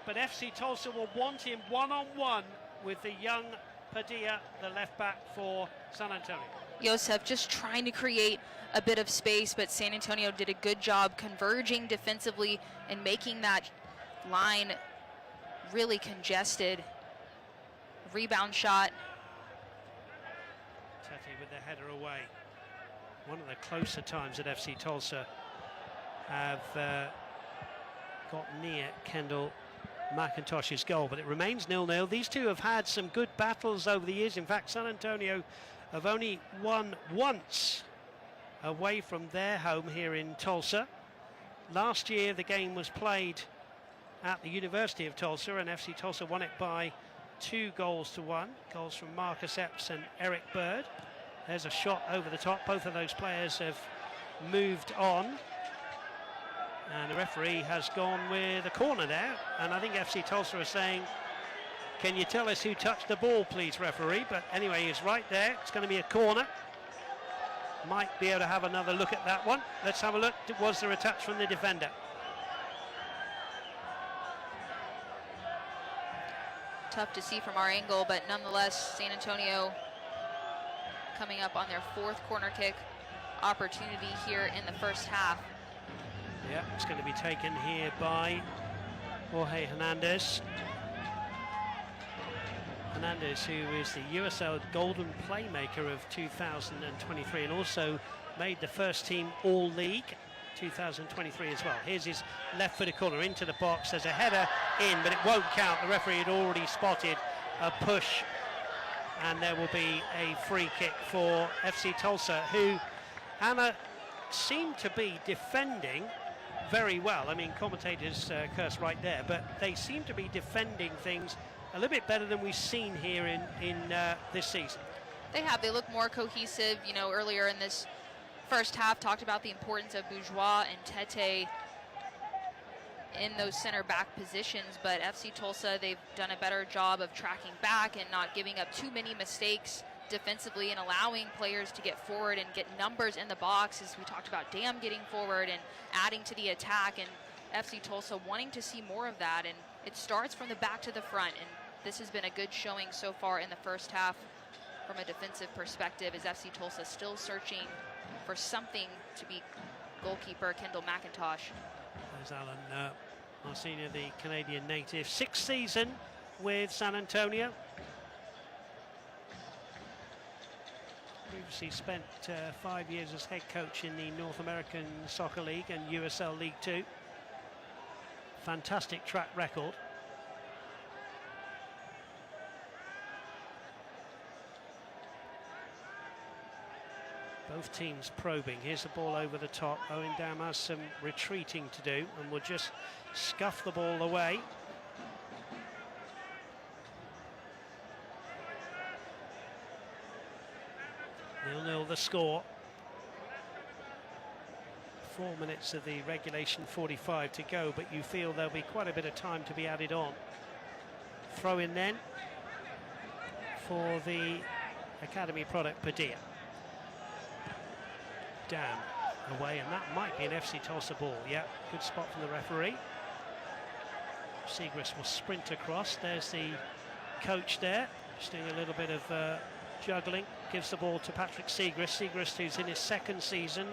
But FC Tulsa will want him 1-on-1 with the young Padilla, the left back for San Antonio. Josef just trying to create a bit of space, but San Antonio did a good job converging defensively and making that line really congested. Rebound shot. Tete with the header away. One of the closer times that FC Tulsa have got near Kendall McIntosh's goal, but it remains 0-0. These two have had some good battles over the years. In fact, San Antonio have only won once away from their home here in Tulsa. Last year the game was played at the University of Tulsa, and FC Tulsa won it by 2-1. Goals from Marcus Epps and Eric Bird. There's a shot over the top. Both of those players have moved on, and the referee has gone with a corner there, and I think FC Tulsa are saying, can you tell us who touched the ball, please, referee? But anyway, he's right there. It's going to be a corner. Might be able to have another look at that one. Let's have a look. Was there a touch from the defender? Tough to see from our angle, but nonetheless, San Antonio coming up on their 4th corner kick opportunity here in the first half. Yeah, it's going to be taken here by Jorge Hernandez. Hernandez, who is the USL Golden Playmaker of 2023 and also made the first team All-League 2023 as well. Here's his left-footed corner into the box. There's a header in, but it won't count. The referee had already spotted a push, and there will be a free kick for FC Tulsa, who, Anna, seem to be defending very well. I mean, commentators curse right there, but they seem to be defending things a little bit better than we've seen here in this season. They have. They look more cohesive. You know, earlier in this first half, talked about the importance of Bourgeois and Tete in those center back positions, but FC Tulsa, they've done a better job of tracking back and not giving up too many mistakes defensively and allowing players to get forward and get numbers in the box, as we talked about Dam getting forward and adding to the attack, and FC Tulsa wanting to see more of that, and it starts from the back to the front, and this has been a good showing so far in the first half from a defensive perspective, as FC Tulsa still searching for something to beat goalkeeper Kendall McIntosh. There's Alan Marcina, the Canadian native, 6th season with San Antonio. Previously spent 5 years as head coach in the North American Soccer League and USL League Two. Fantastic track record. Both teams probing. Here's the ball over the top. Owen Dam has some retreating to do and will just scuff the ball away. Nil-nil the score. 4 minutes of the regulation, 45 to go, but you feel there'll be quite a bit of time to be added on. Throw in then for the Academy product, Padilla. Dam away, and that might be an FC Tulsa ball. Yeah, good spot from the referee. Segrist will sprint across. There's the coach there, just doing a little bit of juggling. Gives the ball to Patrick Segrist. Segrist, who's in his 2nd season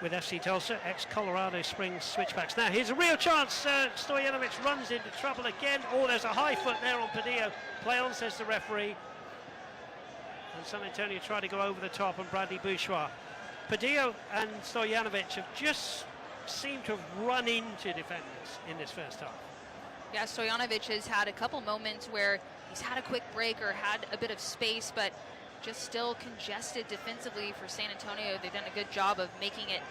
with FC Tulsa, ex-Colorado Springs switchbacks. Now here's a real chance. Stojanovic runs into trouble again. Oh, there's a high foot there on Padilla. Play on, says the referee. And San Antonio try to go over the top on Bradley Bourgeois. Padilla and Stojanovic have just seemed to have run into defenders in this first half. Yeah, Stojanovic has had a couple moments where he's had a quick break or had a bit of space, but just still congested defensively for San Antonio. They've done a good job of making it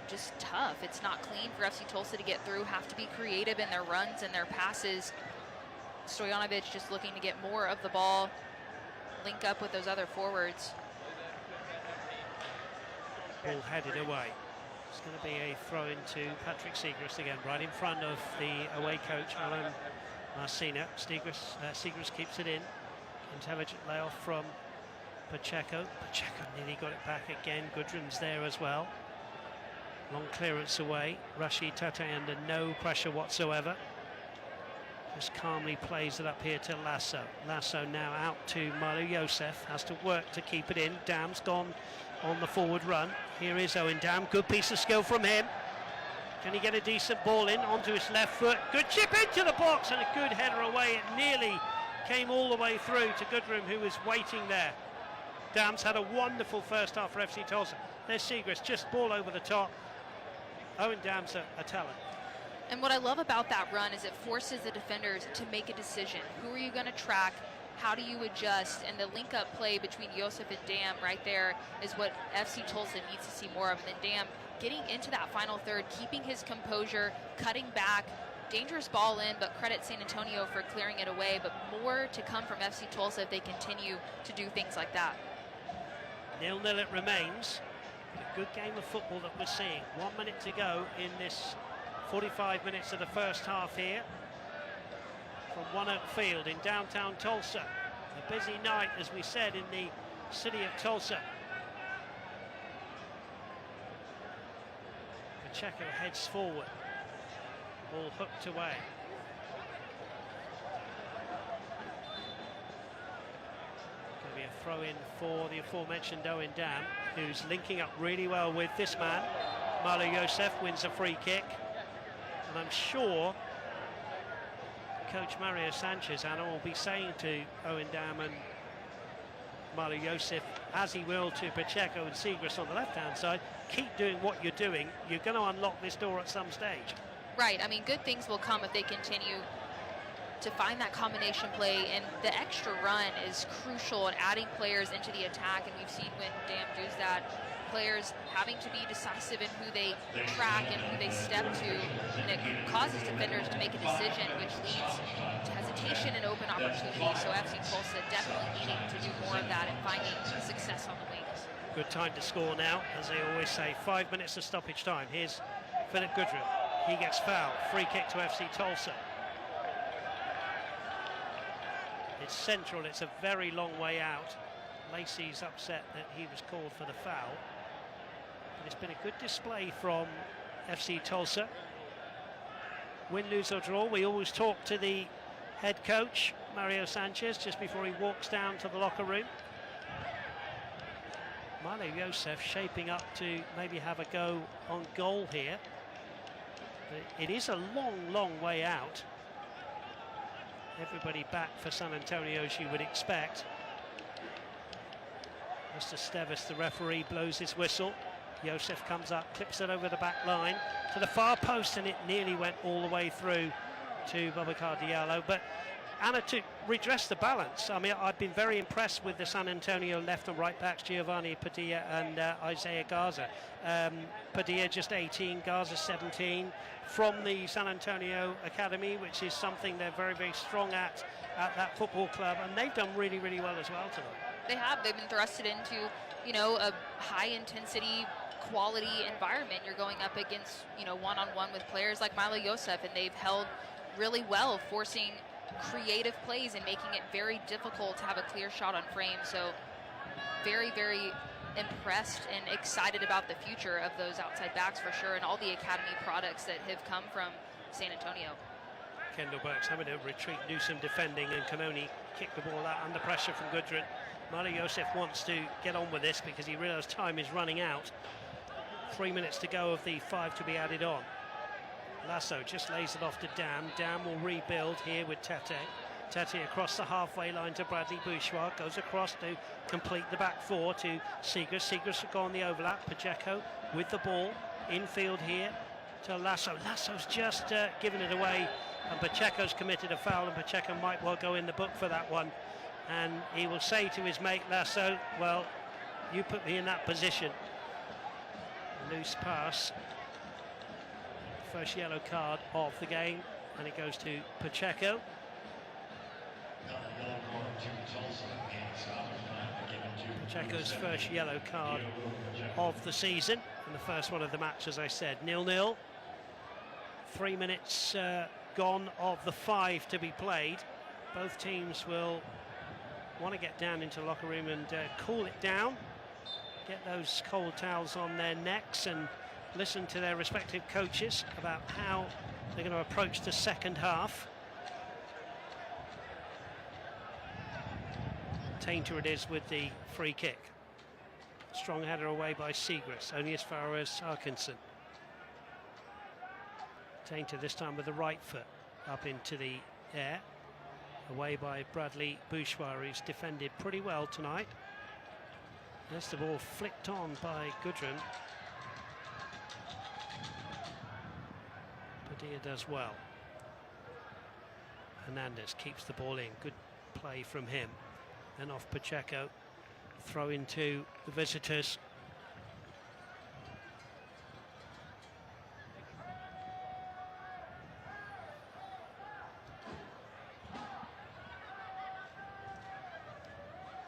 just tough. It's not clean for FC Tulsa to get through, have to be creative in their runs and their passes. Stojanovic just looking to get more of the ball, link up with those other forwards. Ball headed away. It's going to be a throw into Patrick Segrist again, right in front of the away coach, Alan Marcina. Segrist keeps it in. Intelligent layoff from Pacheco. Pacheco nearly got it back again. Goodrum's there as well. Long clearance away. Rashid Tate under no pressure whatsoever. Just calmly plays it up here to Lasso. Lasso now out to Malu Yosef. Has to work to keep it in. Dam's gone on the forward run. Here is Owen Dam. Good piece of skill from him. Can he get a decent ball in onto his left foot? Good chip into the box and a good header away. It nearly came all the way through to Goodrum, who was waiting there. Dam's had a wonderful first half for FC Tulsa. There's Segrist, just ball over the top. Owen Dam's a talent. And what I love about that run is it forces the defenders to make a decision. Who are you going to track? How do you adjust? And the link-up play between Josef and Dam right there is what FC Tulsa needs to see more of. And then Dam getting into that final third, keeping his composure, cutting back, dangerous ball in, but credit San Antonio for clearing it away. But more to come from FC Tulsa if they continue to do things like that. 0-0 it remains. A good game of football that we're seeing. 1 minute to go in this 45 minutes of the first half here from One Oak Field in downtown Tulsa. A busy night, as we said, in the city of Tulsa. Pacheco heads forward. Ball hooked away. Going to be a throw in for the aforementioned Owen Dam, who's linking up really well with this man. Marlo Josef wins a free kick. And I'm sure Coach Mario Sanchez, Anna, will be saying to Owen Dam and Marlo Josef, as he will to Pacheco and Segrist on the left-hand side, keep doing what you're doing. You're going to unlock this door at some stage. Right. I mean, good things will come if they continue to find that combination play, and the extra run is crucial in adding players into the attack, and we've seen when Dam does that, players having to be decisive in who they track and who they step to, and it causes defenders to make a decision, which leads to hesitation and open opportunity. So FC Tulsa definitely needing to do more of that and finding success on the wings. Good time to score now, as they always say. 5 minutes of stoppage time. Here's Philip Goodrill. He gets fouled. Free kick to FC Tulsa. It's central. It's a very long way out. Lacey's upset that he was called for the foul. But it's been a good display from FC Tulsa. Win, lose or draw. We always talk to the head coach, Mario Sanchez, just before he walks down to the locker room. Marlo Josef shaping up to maybe have a go on goal here. But it is a long, long way out. Everybody back for San Antonio, as you would expect. Mr. Stevis, the referee, blows his whistle. Josef comes up, clips it over the back line to the far post, and it nearly went all the way through to Boubacar Diallo. But Anna, to redress the balance, I mean, I've been very impressed with the San Antonio left and right backs, Giovanni Padilla and Isaiah Garza. Padilla just 18, Garza 17, from the San Antonio Academy, which is something they're very, very strong at that football club, and they've done really, really well as well tonight. They have. They've been thrusted into, you know, a high-intensity, quality environment. You're going up against, you know, one-on-one with players like Marlo Josef, and they've held really well, forcing creative plays and making it very difficult to have a clear shot on frame. So very, very impressed and excited about the future of those outside backs for sure, and all the academy products that have come from San Antonio. Kendall Burks having to retreat, Newsom defending, and can only kick the ball out under pressure from Goodrin. Marlo Josef wants to get on with this because he realised time is running out. 3 minutes to go of the 5 to be added on. Lasso just lays it off to Dam. Dam will rebuild here with Tete. Tete across the halfway line to Bradley Bourgeois. Goes across to complete the back four to Segrist. Segrist will go on the overlap. Pacheco with the ball. Infield here to Lasso. Lasso's just given it away. And Pacheco's committed a foul, and Pacheco might well go in the book for that one. And he will say to his mate Lasso, well, you put me in that position. Loose pass. First yellow card of the game, and it goes to Pacheco. Pacheco's first yellow card of the season, and the first one of the match, as I said. 0-0. 3 minutes gone of the 5 to be played. Both teams will want to get down into the locker room and cool it down, get those cold towels on their necks, and listen to their respective coaches about how they're going to approach the second half. Tainter it is with the free kick. Strong header away by Segrist, only as far as Sarkinson. Tainter this time with the right foot up into the air. Away by Bradley Bourgeois, who's defended pretty well tonight. That's the ball flicked on by Goodrin. Dia does well. Hernandez keeps the ball in. Good play from him. And off Pacheco. Throw into the visitors.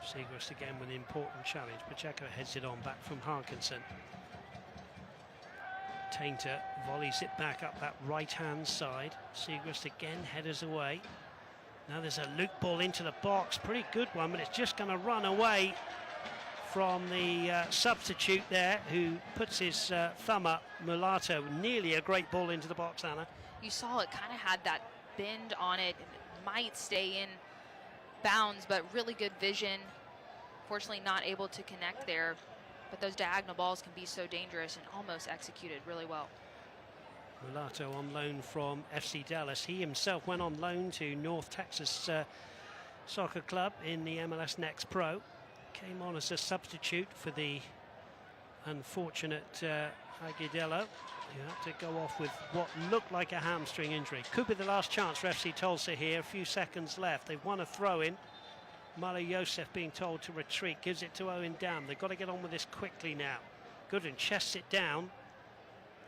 Seagrass again with an important challenge. Pacheco heads it on back from Harkinson. Tainter volleys it back up that right-hand side. Seagrass again headers away. Now there's a loop ball into the box. Pretty good one, but it's just going to run away from the substitute there, who puts his thumb up. Mulatto, nearly a great ball into the box, Anna. You saw it kind of had that bend on it. It might stay in bounds, but really good vision. Fortunately not able to connect there, but those diagonal balls can be so dangerous and almost executed really well. Mulatto on loan from FC Dallas. He himself went on loan to North Texas Soccer Club in the MLS Next Pro. Came on as a substitute for the unfortunate Agudelo, who had to go off with what looked like a hamstring injury. Could be the last chance for FC Tulsa here. A few seconds left. They've won a throw-in. Malo Yosef being told to retreat, gives it to Owen Dam. They've got to get on with this quickly now. Gooden chests it down,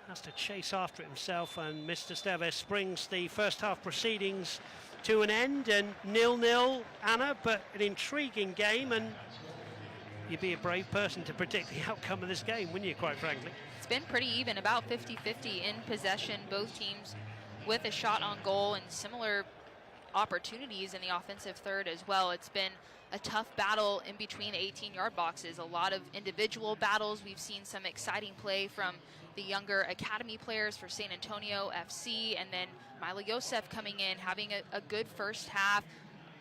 has to chase after it himself, and Mr. Steves brings the first half proceedings to an end, and 0-0, Anna, but an intriguing game, and you'd be a brave person to predict the outcome of this game, wouldn't you, quite frankly? It's been pretty even, about 50-50 in possession, both teams with a shot on goal and similar opportunities in the offensive third as well. It's been a tough battle in between the 18-yard boxes, a lot of individual battles. We've seen some exciting play from the younger academy players for San Antonio FC, and then Milo Yosef coming in, having a good first half.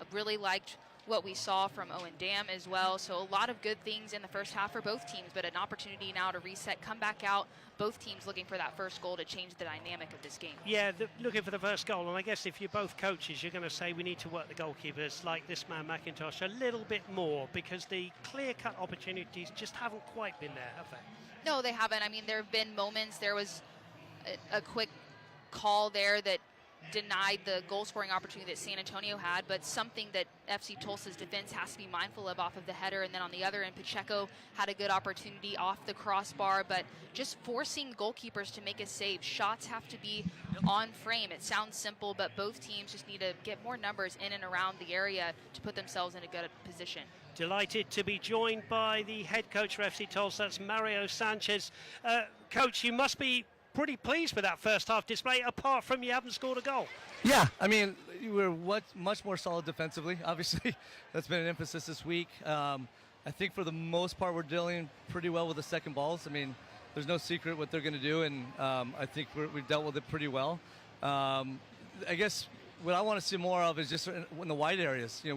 I really liked what we saw from Owen Dam as well. So a lot of good things in the first half for both teams, but an opportunity now to reset, come back out. Both teams looking for that first goal to change the dynamic of this game. Yeah, looking for the first goal. And I guess if you're both coaches, you're going to say we need to work the goalkeepers like this man McIntosh a little bit more, because the clear-cut opportunities just haven't quite been there, have they? No, they haven't. I mean, there have been moments. There was a quick call there that denied the goal-scoring opportunity that San Antonio had, but something that FC Tulsa's defense has to be mindful of off of the header. And then on the other end, Pacheco had a good opportunity off the crossbar, but just forcing goalkeepers to make a save. Shots have to be on frame. It sounds simple, but both teams just need to get more numbers in and around the area to put themselves in a good position. Delighted to be joined by the head coach for FC Tulsa, that's Mario Sanchez. Coach, you must be pretty pleased with that first half display, apart from you haven't scored a goal. Yeah, I mean, we're much more solid defensively. Obviously, that's been an emphasis this week. I think for the most part, we're dealing pretty well with the second balls. I mean, there's no secret what they're going to do, and I think we've dealt with it pretty well. I guess what I want to see more of is just in the wide areas. You know,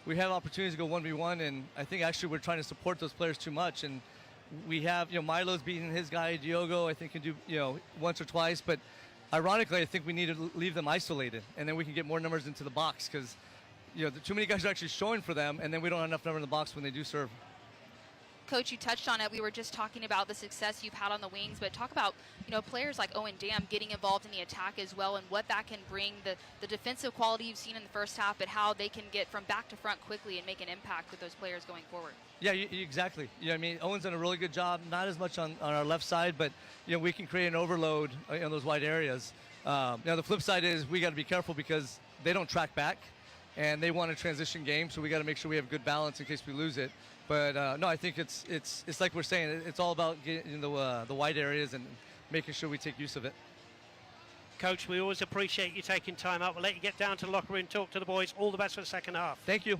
we have opportunities to go 1v1, and I think actually we're trying to support those players too much. And we have, Milo's beating his guy, Diogo, I think can do, once or twice. But ironically, I think we need to leave them isolated, and then we can get more numbers into the box, because, too many guys are actually showing for them, and then we don't have enough number in the box when they do serve. Coach, you touched on it. We were just talking about the success you've had on the wings, but talk about, players like Owen Dam getting involved in the attack as well, and what that can bring, the defensive quality you've seen in the first half, but how they can get from back to front quickly and make an impact with those players going forward. Yeah, exactly. Owen's done a really good job, not as much on our left side, but, we can create an overload in those wide areas. Now, the flip side is we got to be careful, because they don't track back, and they want a transition game, so we got to make sure we have good balance in case we lose it. But no, I think it's like we're saying, it's all about getting in the wide areas and making sure we take use of it. Coach, we always appreciate you taking time out. We'll let you get down to the locker room, talk to the boys. All the best for the second half. Thank you.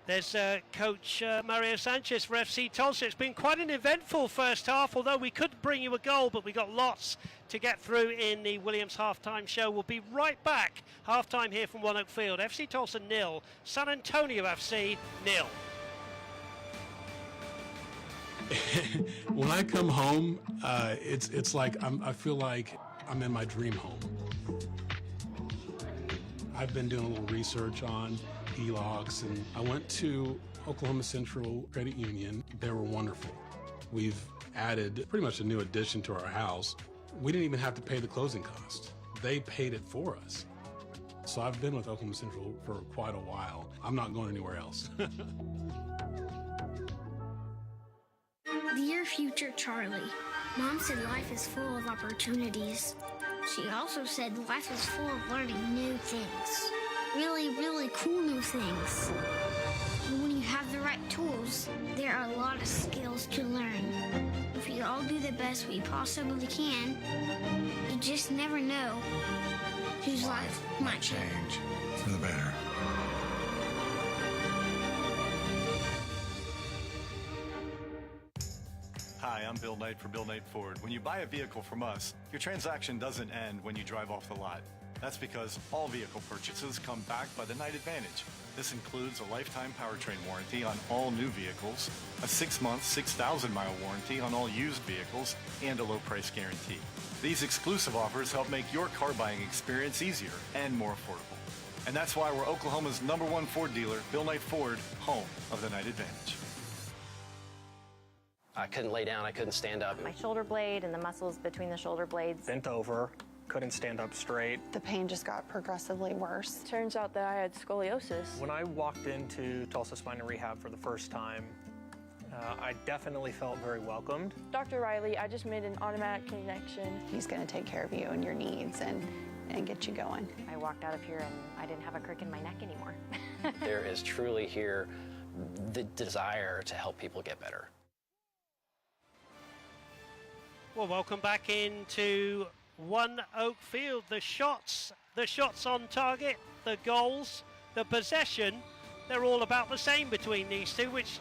There's Coach Mario Sanchez for FC Tulsa. It's been quite an eventful first half, although we could bring you a goal, but we got lots to get through in the Williams halftime show. We'll be right back. Halftime here from One Oak Field. FC Tulsa 0, San Antonio FC 0. When I come home, it's like I feel like I'm in my dream home. I've been doing a little research on HELOCs, and I went to Oklahoma Central Credit Union. They were wonderful. We've added pretty much a new addition to our house. We didn't even have to pay the closing cost. They paid it for us. So I've been with Oklahoma Central for quite a while. I'm not going anywhere else. Dear future Charlie, Mom said life is full of opportunities. She also said life is full of learning new things. Really, really cool new things. And when you have the right tools, there are a lot of skills to learn. If we all do the best we possibly can, you just never know whose life might change for the better. Hi, I'm Bill Knight for Bill Knight Ford. When you buy a vehicle from us, your transaction doesn't end when you drive off the lot. That's because all vehicle purchases come backed by the Knight Advantage. This includes a lifetime powertrain warranty on all new vehicles, a 6-month, 6,000-mile warranty on all used vehicles, and a low price guarantee. These exclusive offers help make your car buying experience easier and more affordable. And that's why we're Oklahoma's #1 Ford dealer, Bill Knight Ford, home of the Knight Advantage. I couldn't lay down, I couldn't stand up. My shoulder blade and the muscles between the shoulder blades. Bent over, couldn't stand up straight. The pain just got progressively worse. Turns out that I had scoliosis. When I walked into Tulsa Spine and Rehab for the first time, I definitely felt very welcomed. Dr. Riley, I just made an automatic connection. He's going to take care of you and your needs and get you going. I walked out of here and I didn't have a crick in my neck anymore. There is truly here the desire to help people get better. Well, welcome back into One Oak Field. The shots on target, the goals, the possession, they're all about the same between these two, which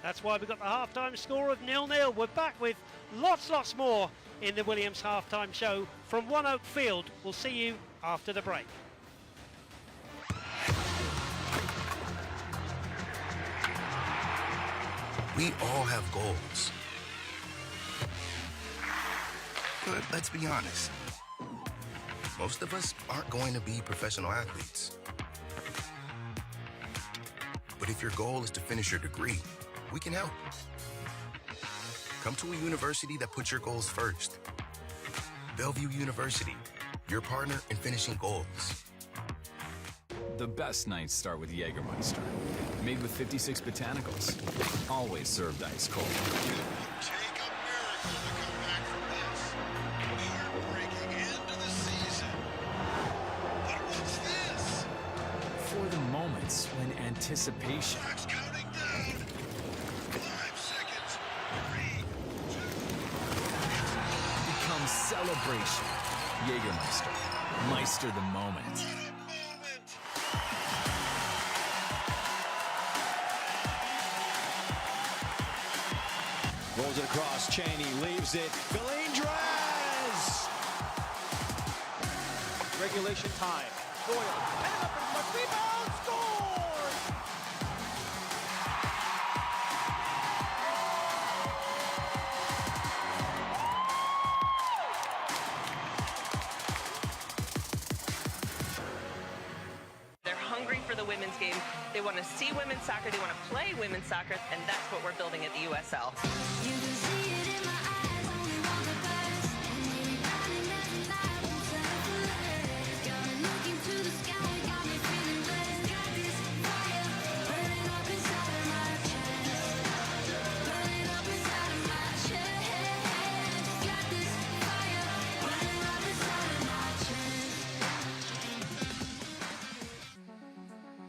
that's why we've got the halftime score of 0-0. We're back with lots more in the Williams halftime show from One Oak Field. We'll see you after the break. We all have goals. But let's be honest, most of us aren't going to be professional athletes. But if your goal is to finish your degree, we can help. Come to a university that puts your goals first. Bellevue University, your partner in finishing goals. The best nights start with Jägermeister. Made with 56 botanicals. Always served ice cold. For the moments when anticipation becomes celebration. Jägermeister. Meister the moment. Rolls it across, Cheney leaves it. Belindres! Regulation time. Doyle, and up in front, rebound, score! They're hungry for the women's game. They want to see women's soccer. They want to play women's soccer, and that's what we're building at the USL.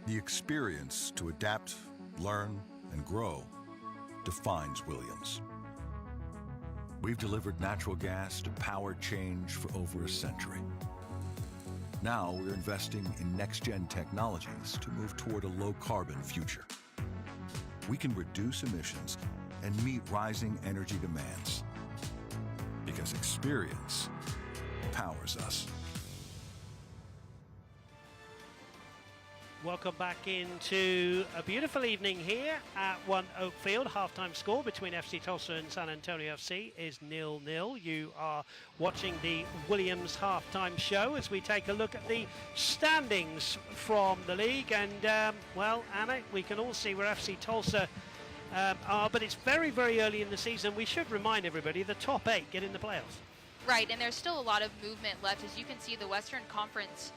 The experience to adapt, learn, and grow defines Williams. We've delivered natural gas to power change for over a century. Now we're investing in next-gen technologies to move toward a low-carbon future. We can reduce emissions and meet rising energy demands because experience powers us. Welcome back into a beautiful evening here at One Oak Field. Halftime score between FC Tulsa and San Antonio FC is 0-0. You are watching the Williams halftime show as we take a look at the standings from the league. And, well, Anna, we can all see where FC Tulsa are, but it's very, very early in the season. We should remind everybody the top 8 get in the playoffs. Right, and there's still a lot of movement left. As you can see, the Western Conference,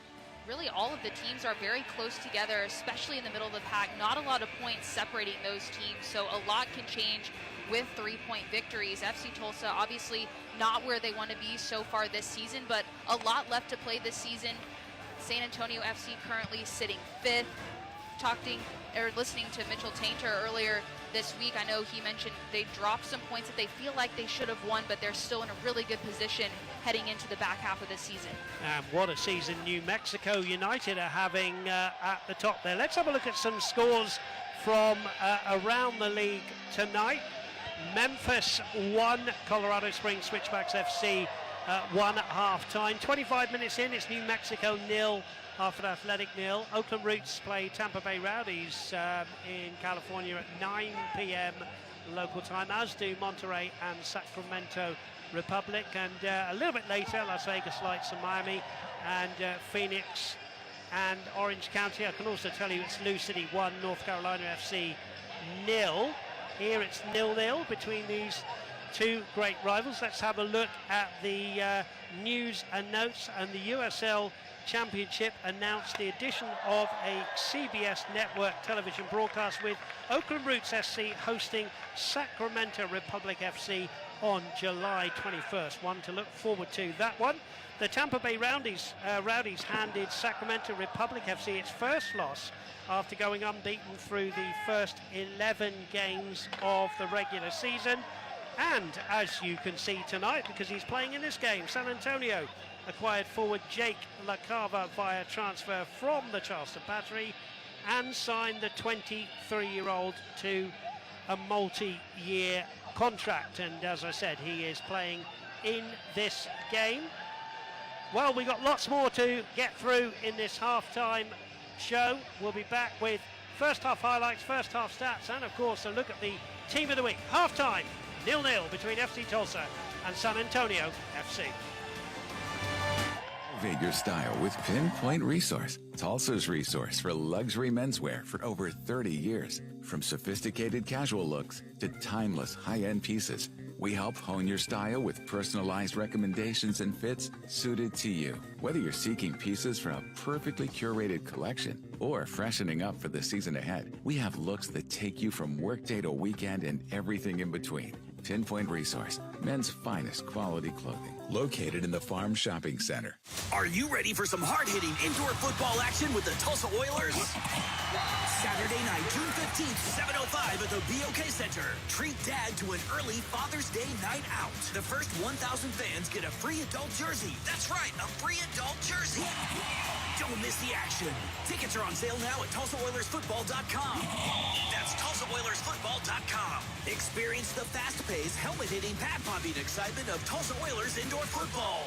really all of the teams are very close together, especially in the middle of the pack. Not a lot of points separating those teams, so a lot can change with 3-point victories. FC Tulsa obviously not where they want to be so far this season, but a lot left to play this season. San Antonio FC currently sitting 5th. Listening to Mitchell Tainter earlier this week, I know he mentioned they dropped some points that they feel like they should have won, but they're still in a really good position heading into the back half of the season. And what a season New Mexico United are having at the top there. Let's have a look at some scores from around the league tonight. Memphis 1, Colorado Springs Switchbacks FC 1 at half-time. 25 minutes in, it's New Mexico 0, Hartford Athletic 0. Oakland Roots play Tampa Bay Rowdies in California at 9 p.m. local time, as do Monterey and Sacramento Republic. And a little bit later, Las Vegas Lights and Miami, and Phoenix and Orange County. I can also tell you it's Lou City 1, North Carolina FC 0. Here it's 0-0 between these two great rivals. Let's have a look at the news and notes. And the USL Championship announced the addition of a CBS network television broadcast, with Oakland Roots SC hosting Sacramento Republic FC on July 21st. One to look forward to, that one. The Tampa Bay Rowdies handed Sacramento Republic FC its first loss after going unbeaten through the first 11 games of the regular season. And as you can see tonight, because he's playing in this game, San Antonio acquired forward Jake LaCava via transfer from the Charleston Battery and signed the 23-year-old to a multi-year contract. And as I said, he is playing in this game. Well, we've got lots more to get through in this half-time show. We'll be back with first half highlights, first half stats, and of course a look at the team of the week. Half-time, 0-0 between FC Tulsa and San Antonio FC. Elevate your style with Pinpoint Resource, Tulsa's resource for luxury menswear for over 30 years. From sophisticated casual looks to timeless high-end pieces, we help hone your style with personalized recommendations and fits suited to you. Whether you're seeking pieces for a perfectly curated collection or freshening up for the season ahead, we have looks that take you from workday to weekend and everything in between. Pinpoint Resource, men's finest quality clothing. Located in the Farm Shopping Center. Are you ready for some hard-hitting indoor football action with the Tulsa Oilers? Saturday night, June 15th, 7:05 at the BOK Center. Treat Dad to an early Father's Day night out. The first 1,000 fans get a free adult jersey. That's right, a free adult jersey. Don't miss the action. Tickets are on sale now at TulsaOilersFootball.com. That's TulsaOilersFootball.com. Experience the fast-paced, helmet-hitting, pad-popping excitement of Tulsa Oilers indoor football.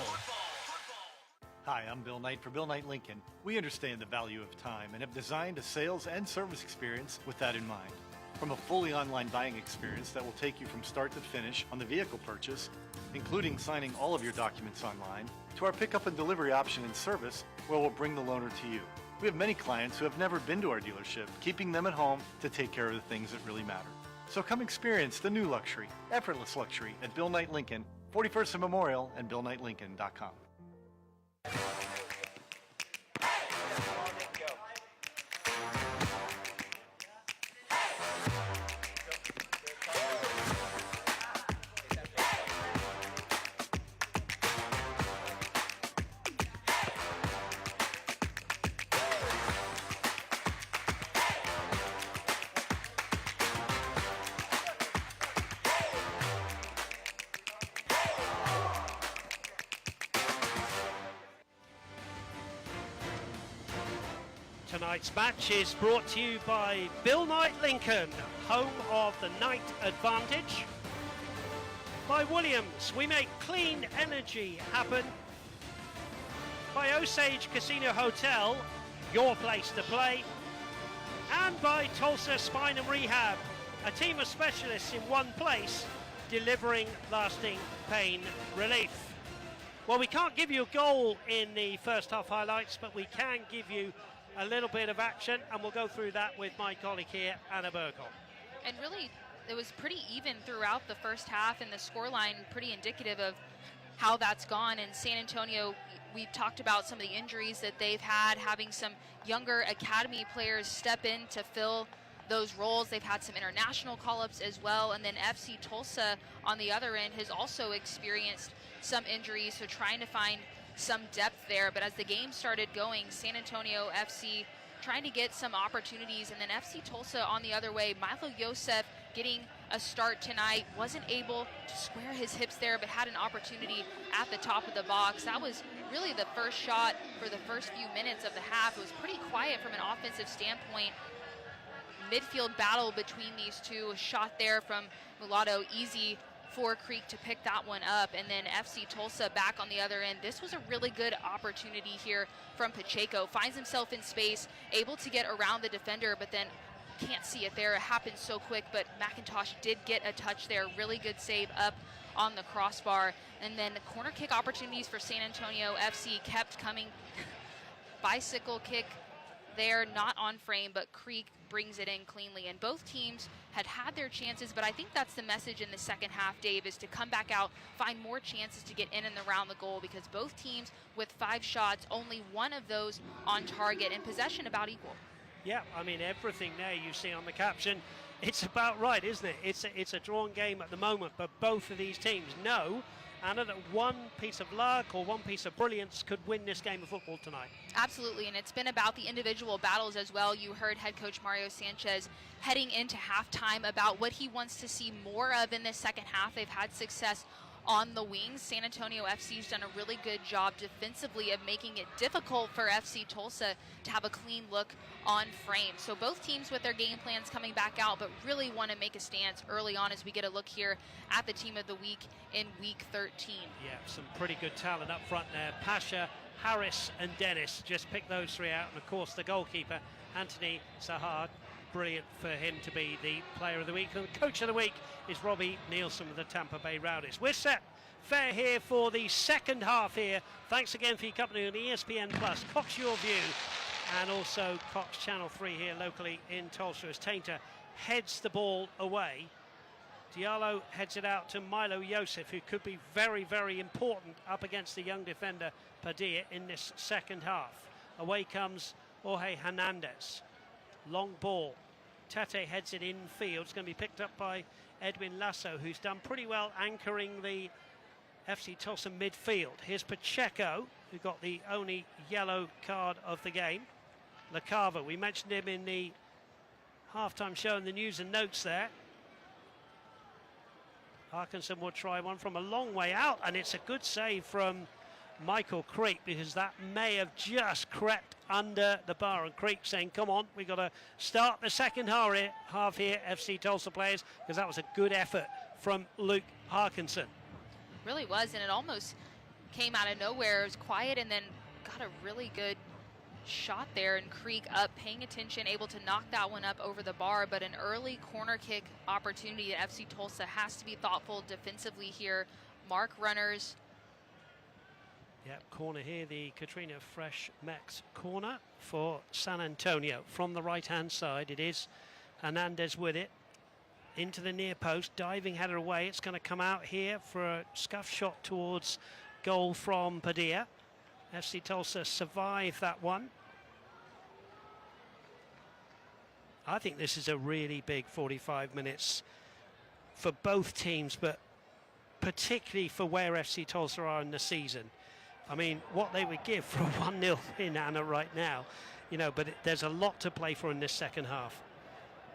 Hi, I'm Bill Knight for Bill Knight Lincoln. We understand the value of time and have designed a sales and service experience with that in mind. From a fully online buying experience that will take you from start to finish on the vehicle purchase, including signing all of your documents online, to our pickup and delivery option and service, where we'll bring the loaner to you. We have many clients who have never been to our dealership, keeping them at home to take care of the things that really matter. So come experience the new luxury, effortless luxury at Bill Knight Lincoln, 41st and Memorial, and BillKnightLincoln.com. Tonight's match is brought to you by Bill Knight Lincoln, home of the Knight Advantage. By Williams, we make clean energy happen. By Osage Casino Hotel, your place to play. And by Tulsa Spine and Rehab, a team of specialists in one place, delivering lasting pain relief. Well, we can't give you a goal in the first half highlights, but we can give you a little bit of action, and we'll go through that with my colleague here, Anna Burkle. And really, it was pretty even throughout the first half, and the scoreline pretty indicative of how that's gone. And San Antonio, we've talked about some of the injuries that they've had, having some younger academy players step in to fill those roles. They've had some international call-ups as well. And then FC Tulsa on the other end has also experienced some injuries, so trying to find some depth there. But as the game started going, San Antonio FC trying to get some opportunities, and then FC Tulsa on the other way. Milo Yosef getting a start tonight, wasn't able to square his hips there, but had an opportunity at the top of the box. That was really the first shot for the first few minutes of the half. It was pretty quiet from an offensive standpoint. Midfield battle between these two. A shot there from Mulatto, easy for Creek to pick that one up, and then FC Tulsa back on the other end. This was a really good opportunity here from Pacheco. Finds himself in space, able to get around the defender, but then can't see it there. It happened so quick, but McIntosh did get a touch there. Really good save up on the crossbar. And then the corner kick opportunities for San Antonio FC kept coming. Bicycle kick there, not on frame, but Creek brings it in cleanly. And both teams had their chances, but I think that's the message in the second half, Dave, is to come back out, find more chances to get in and around the goal, because both teams with 5 shots, only one of those on target, and possession about equal. Yeah, I mean, everything there you see on the caption, it's about right, isn't it? It's a drawn game at the moment, but both of these teams know, Anna, that one piece of luck or one piece of brilliance could win this game of football tonight. Absolutely, and it's been about the individual battles as well. You heard head coach Mario Sanchez heading into halftime about what he wants to see more of in this second half. They've had success on the wings. San Antonio FC's done a really good job defensively of making it difficult for FC Tulsa to have a clean look on frame. So both teams with their game plans coming back out, but really want to make a stance early on as we get a look here at the team of the week in week 13. Yeah, some pretty good talent up front there. Pasha, Harris and Dennis, just pick those 3 out. And of course the goalkeeper, Anthony Sahad. Brilliant for him to be the player of the week. And the coach of the week is Robbie Nielsen with the Tampa Bay Rowdies. We're set fair here for the second half here. Thanks again for your company on ESPN Plus, Cox Your View, and also Cox Channel 3 here locally in Tulsa as Tainter heads the ball away. Diallo heads it out to Milo Yosef, who could be very, very important up against the young defender Padilla in this second half. Away comes Jorge Hernandez. Long ball. Tete heads it infield. It's going to be picked up by Edwin Lasso, who's done pretty well anchoring the FC Tulsa midfield. Here's Pacheco, who got the only yellow card of the game. LaCava, we mentioned him in the halftime show in the news and notes there. Parkinson will try one from a long way out, and it's a good save from Michael Creek, because that may have just crept under the bar, and Creek saying, come on, we've got to start the second half here, FC Tulsa players, because that was a good effort from Luke Parkinson. Really was, and it almost came out of nowhere. It was quiet, and then got a really good shot there, and Creek up, paying attention, able to knock that one up over the bar. But an early corner kick opportunity that FC Tulsa has to be thoughtful defensively here. Mark Runners. Yep, corner here, the Katrina Fresh Mex corner for San Antonio. From the right-hand side, it is Hernandez with it. Into the near post, diving header away. It's going to come out here for a scuff shot towards goal from Padilla. FC Tulsa survived that one. I think this is a really big 45 minutes for both teams, but particularly for where FC Tulsa are in the season. I mean, what they would give for a 1-0 win, Anna, right now, you know, but there's a lot to play for in this second half.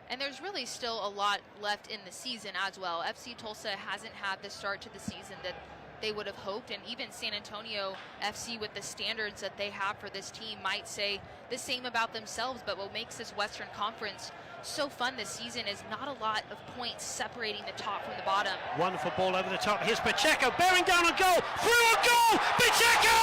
And there's really still a lot left in the season as well. FC Tulsa hasn't had the start to the season that they would have hoped, and even San Antonio FC, with the standards that they have for this team, might say the same about themselves. But what makes this Western Conference so fun this season is not a lot of points separating the top from the bottom. Wonderful ball over the top. Here's Pacheco bearing down on goal. Through a goal! Pacheco!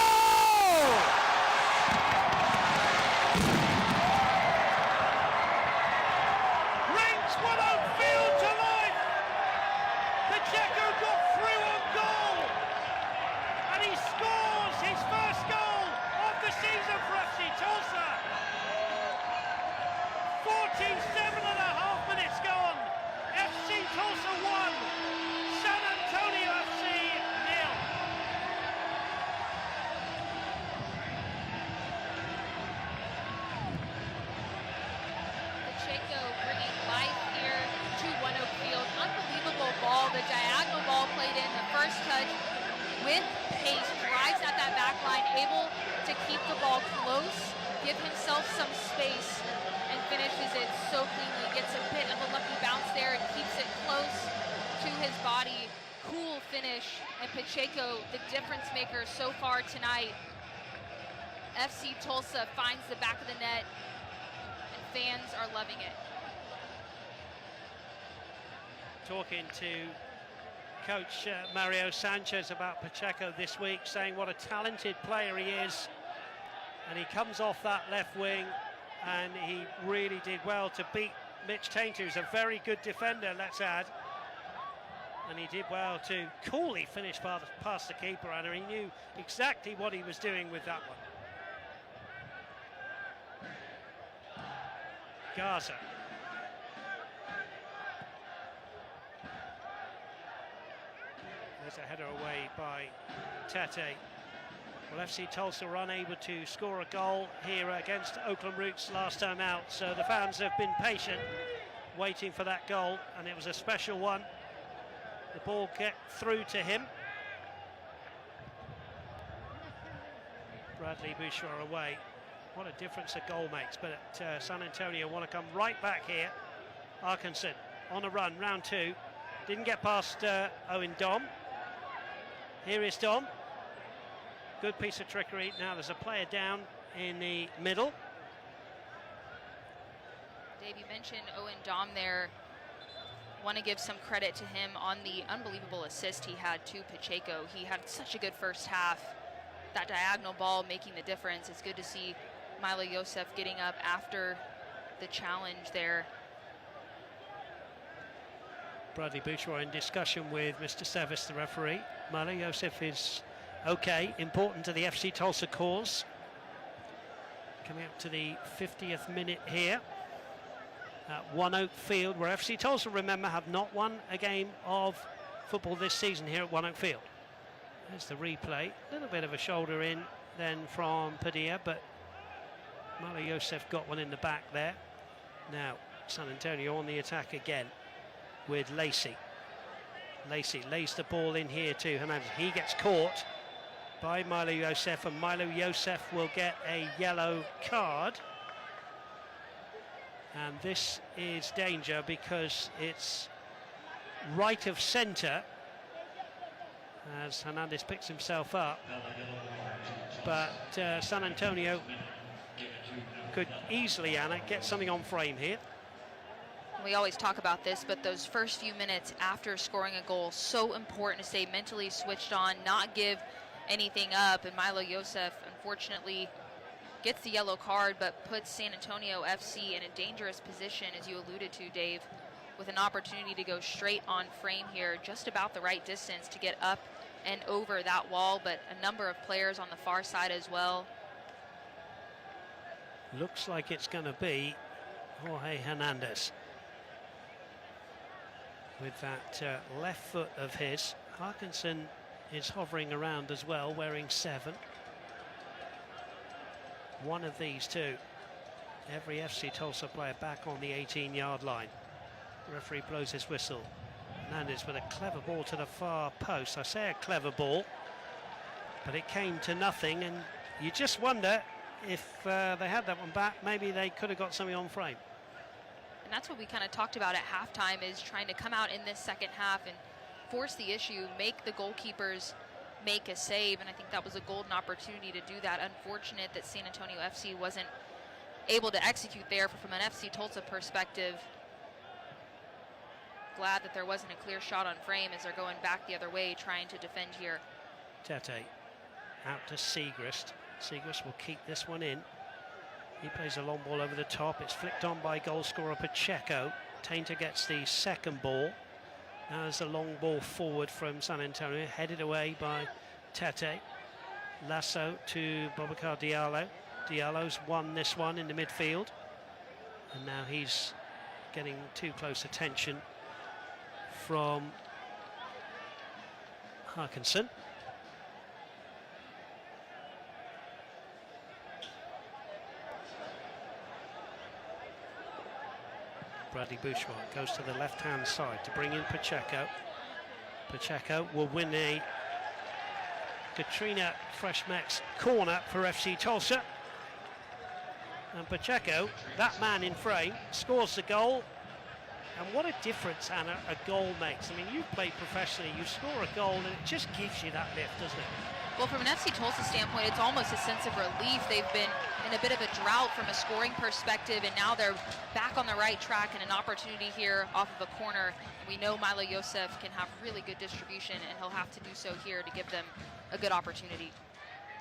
give himself some space and finishes it so cleanly. Gets a bit of a lucky bounce there and keeps it close to his body. Cool finish, and Pacheco, the difference maker so far tonight. FC Tulsa finds the back of the net, and fans are loving it. Talking to Coach Mario Sanchez about Pacheco this week, saying what a talented player he is, and he comes off that left wing, and he really did well to beat Mitch Tainter, who's a very good defender, let's add. And he did well to coolly finish past the keeper, and he knew exactly what he was doing with that one. Gaza. There's a header away by Tete. Well, FC Tulsa were unable to score a goal here against Oakland Roots last time out, so the fans have been patient, waiting for that goal, and it was a special one. The ball get through to him. Bradley Bouchard away. What a difference a goal makes, but San Antonio want to come right back here. Arkinson on a run, round two. Didn't get past Owen Dom. Here is Dom. Good piece of trickery. Now there's a player down in the middle. Dave, you mentioned Owen Dom there. Want to give some credit to him on the unbelievable assist he had to Pacheco. He had such a good first half. That diagonal ball making the difference. It's good to see Milo Yosef getting up after the challenge there. Bradley Bouchard in discussion with Mr. Sevis, the referee. Milo Yosef is okay, important to the FC Tulsa cause. Coming up to the 50th minute here at One Oak Field, where FC Tulsa, remember, have not won a game of football this season here at One Oak Field. There's the replay. A little bit of a shoulder in then from Padilla, but Milo Yosef got one in the back there. Now San Antonio on the attack again with Lacey. Lacey lays the ball in here to Hernandez. He gets caught by Milo Yosef, and Milo Yosef will get a yellow card. And this is danger because it's right of centre as Hernandez picks himself up. But San Antonio could easily, Anna, get something on frame here. We always talk about this, but those first few minutes after scoring a goal, so important to stay mentally switched on, not give anything up. And Milo Yosef, unfortunately, gets the yellow card, but puts San Antonio FC in a dangerous position, as you alluded to, Dave, with an opportunity to go straight on frame here, just about the right distance to get up and over that wall, but a number of players on the far side as well. Looks like it's going to be Jorge Hernandez. With that left foot of his. Harkinson is hovering around as well, wearing 7. One of these two. Every FC Tulsa player back on the 18-yard line. The referee blows his whistle. Hernandez with a clever ball to the far post. I say a clever ball, but it came to nothing, and you just wonder if they had that one back, maybe they could have got something on frame. And that's what we kind of talked about at halftime, is trying to come out in this second half and force the issue, make the goalkeepers make a save, and I think that was a golden opportunity to do that. Unfortunate that San Antonio FC wasn't able to execute there from an FC Tulsa perspective. Glad that there wasn't a clear shot on frame as they're going back the other way, trying to defend here. Tete out to Segrist. Segrist will keep this one in. He plays a long ball over the top. It's flicked on by goal scorer Pacheco. Tainter gets the second ball. Now there's a long ball forward from San Antonio, headed away by Tete. Lasso to Boubacar Diallo. Diallo's won this one in the midfield. And now he's getting too close attention from Harkinson. Bradley Bouchard goes to the left-hand side to bring in Pacheco. Pacheco will win a Katrina Freshmax corner for FC Tulsa. And Pacheco, that man in frame, scores the goal. And what a difference, Anna, a goal makes. I mean, you've played professionally, you score a goal, and it just gives you that lift, doesn't it? Well, from an FC Tulsa standpoint, it's almost a sense of relief. They've been in a bit of a drought from a scoring perspective, and now they're back on the right track, and an opportunity here off of a corner. We know Milo Yosef can have really good distribution, and he'll have to do so here to give them a good opportunity.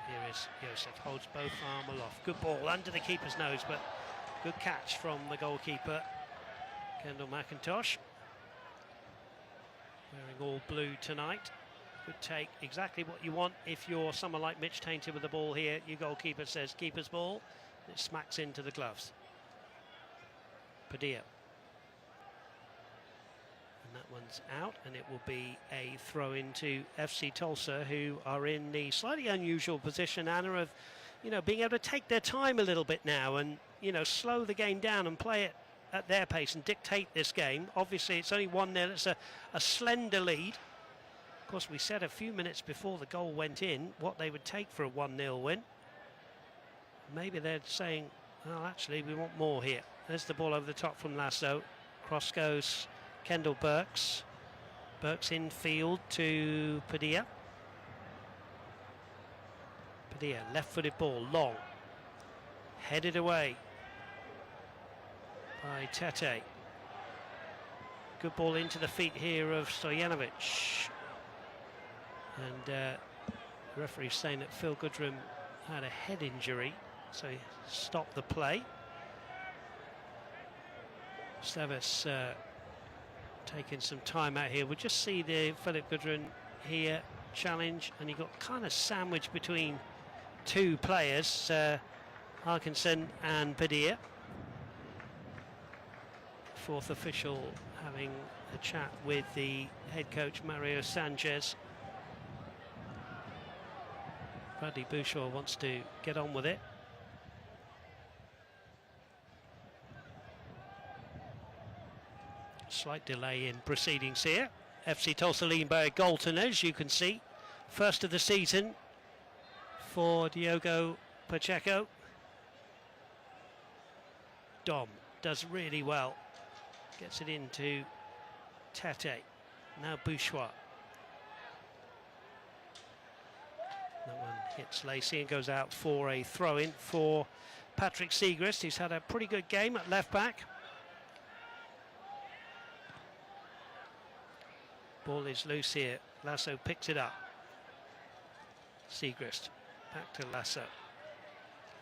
Here is Yosef, holds both arm aloft. Good ball under the keeper's nose, but good catch from the goalkeeper, Kendall McIntosh. Wearing all blue tonight. Would take exactly what you want if you're someone like Mitch Tainted with the ball here. Your goalkeeper says keeper's ball. It smacks into the gloves. Padilla. And that one's out, and it will be a throw into FC Tulsa, who are in the slightly unusual position, Anna, of, you know, being able to take their time a little bit now and, you know, slow the game down and play it at their pace and dictate this game. Obviously, it's only 1-0. It's a slender lead. Of course, we said a few minutes before the goal went in what they would take for a 1-0 win. Maybe they're saying, well, actually, we want more here. There's the ball over the top from Lasso. Cross goes Kendall Burks. Burks infield to Padilla. Padilla, left-footed ball, long. Headed away by Tete. Good ball into the feet here of Stojanovic. And the referee saying that Phil Goodrum had a head injury, so he stopped the play. Stevis taking some time out here. We'll just see the Philip Goodrum here challenge, and he got kind of sandwiched between two players, Harkinson and Padilla. Fourth official having a chat with the head coach Mario Sanchez. Bradley Bouchard wants to get on with it. Slight delay in proceedings here. FC Tulsa leading by a goal to nil, as you can see. First of the season for Diogo Pacheco. Dom does really well. Gets it into Tete. Now Bouchard. That one hits Lacey and goes out for a throw-in for Patrick Siegrist, who's had a pretty good game at left-back. Ball is loose here. Lasso picks it up. Siegrist back to Lasso.